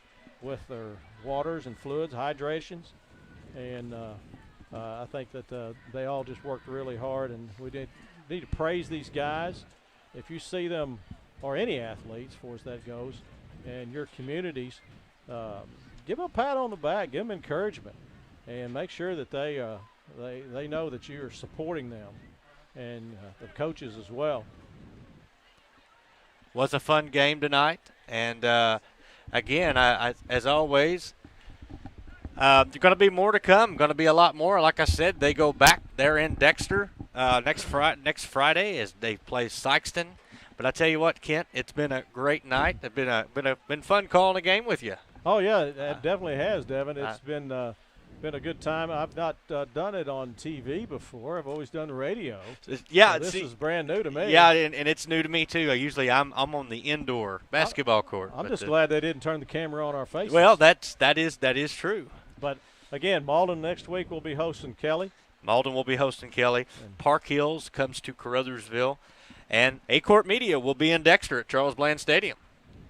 with their waters and fluids, hydrations. And I think that they all just worked really hard, and we need to praise these guys. If you see them, or any athletes, as far as that goes, and your communities, give them a pat on the back, give them encouragement, and make sure that they know that you are supporting them, and the coaches as well. Was a fun game tonight, and again, I as always, there's going to be more to come. Going to be a lot more. Like I said, they go back. They're in Dexter next Friday as they play Sykeston. But I tell you what, Kent, it's been a great night. It's been fun calling a game with you. Oh yeah, it definitely has, Devin. It's been a good time. I've not done it on TV before. I've always done the radio. Yeah, so this is brand new to me. Yeah, and it's new to me too. I'm on the indoor basketball court. I'm just glad they didn't turn the camera on our faces. Well, that is true. But again, Malden next week will be hosting Kelly. Malden will be hosting Kelly. Park Hills comes to Caruthersville. And A-Corp Media will be in Dexter at Charles Bland Stadium.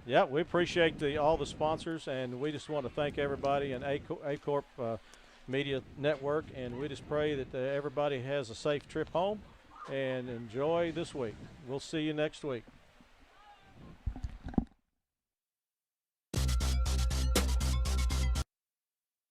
Yeah, we appreciate all the sponsors, and we just want to thank everybody in A-Corp Media Network, and we just pray that everybody has a safe trip home and enjoy this week. We'll see you next week.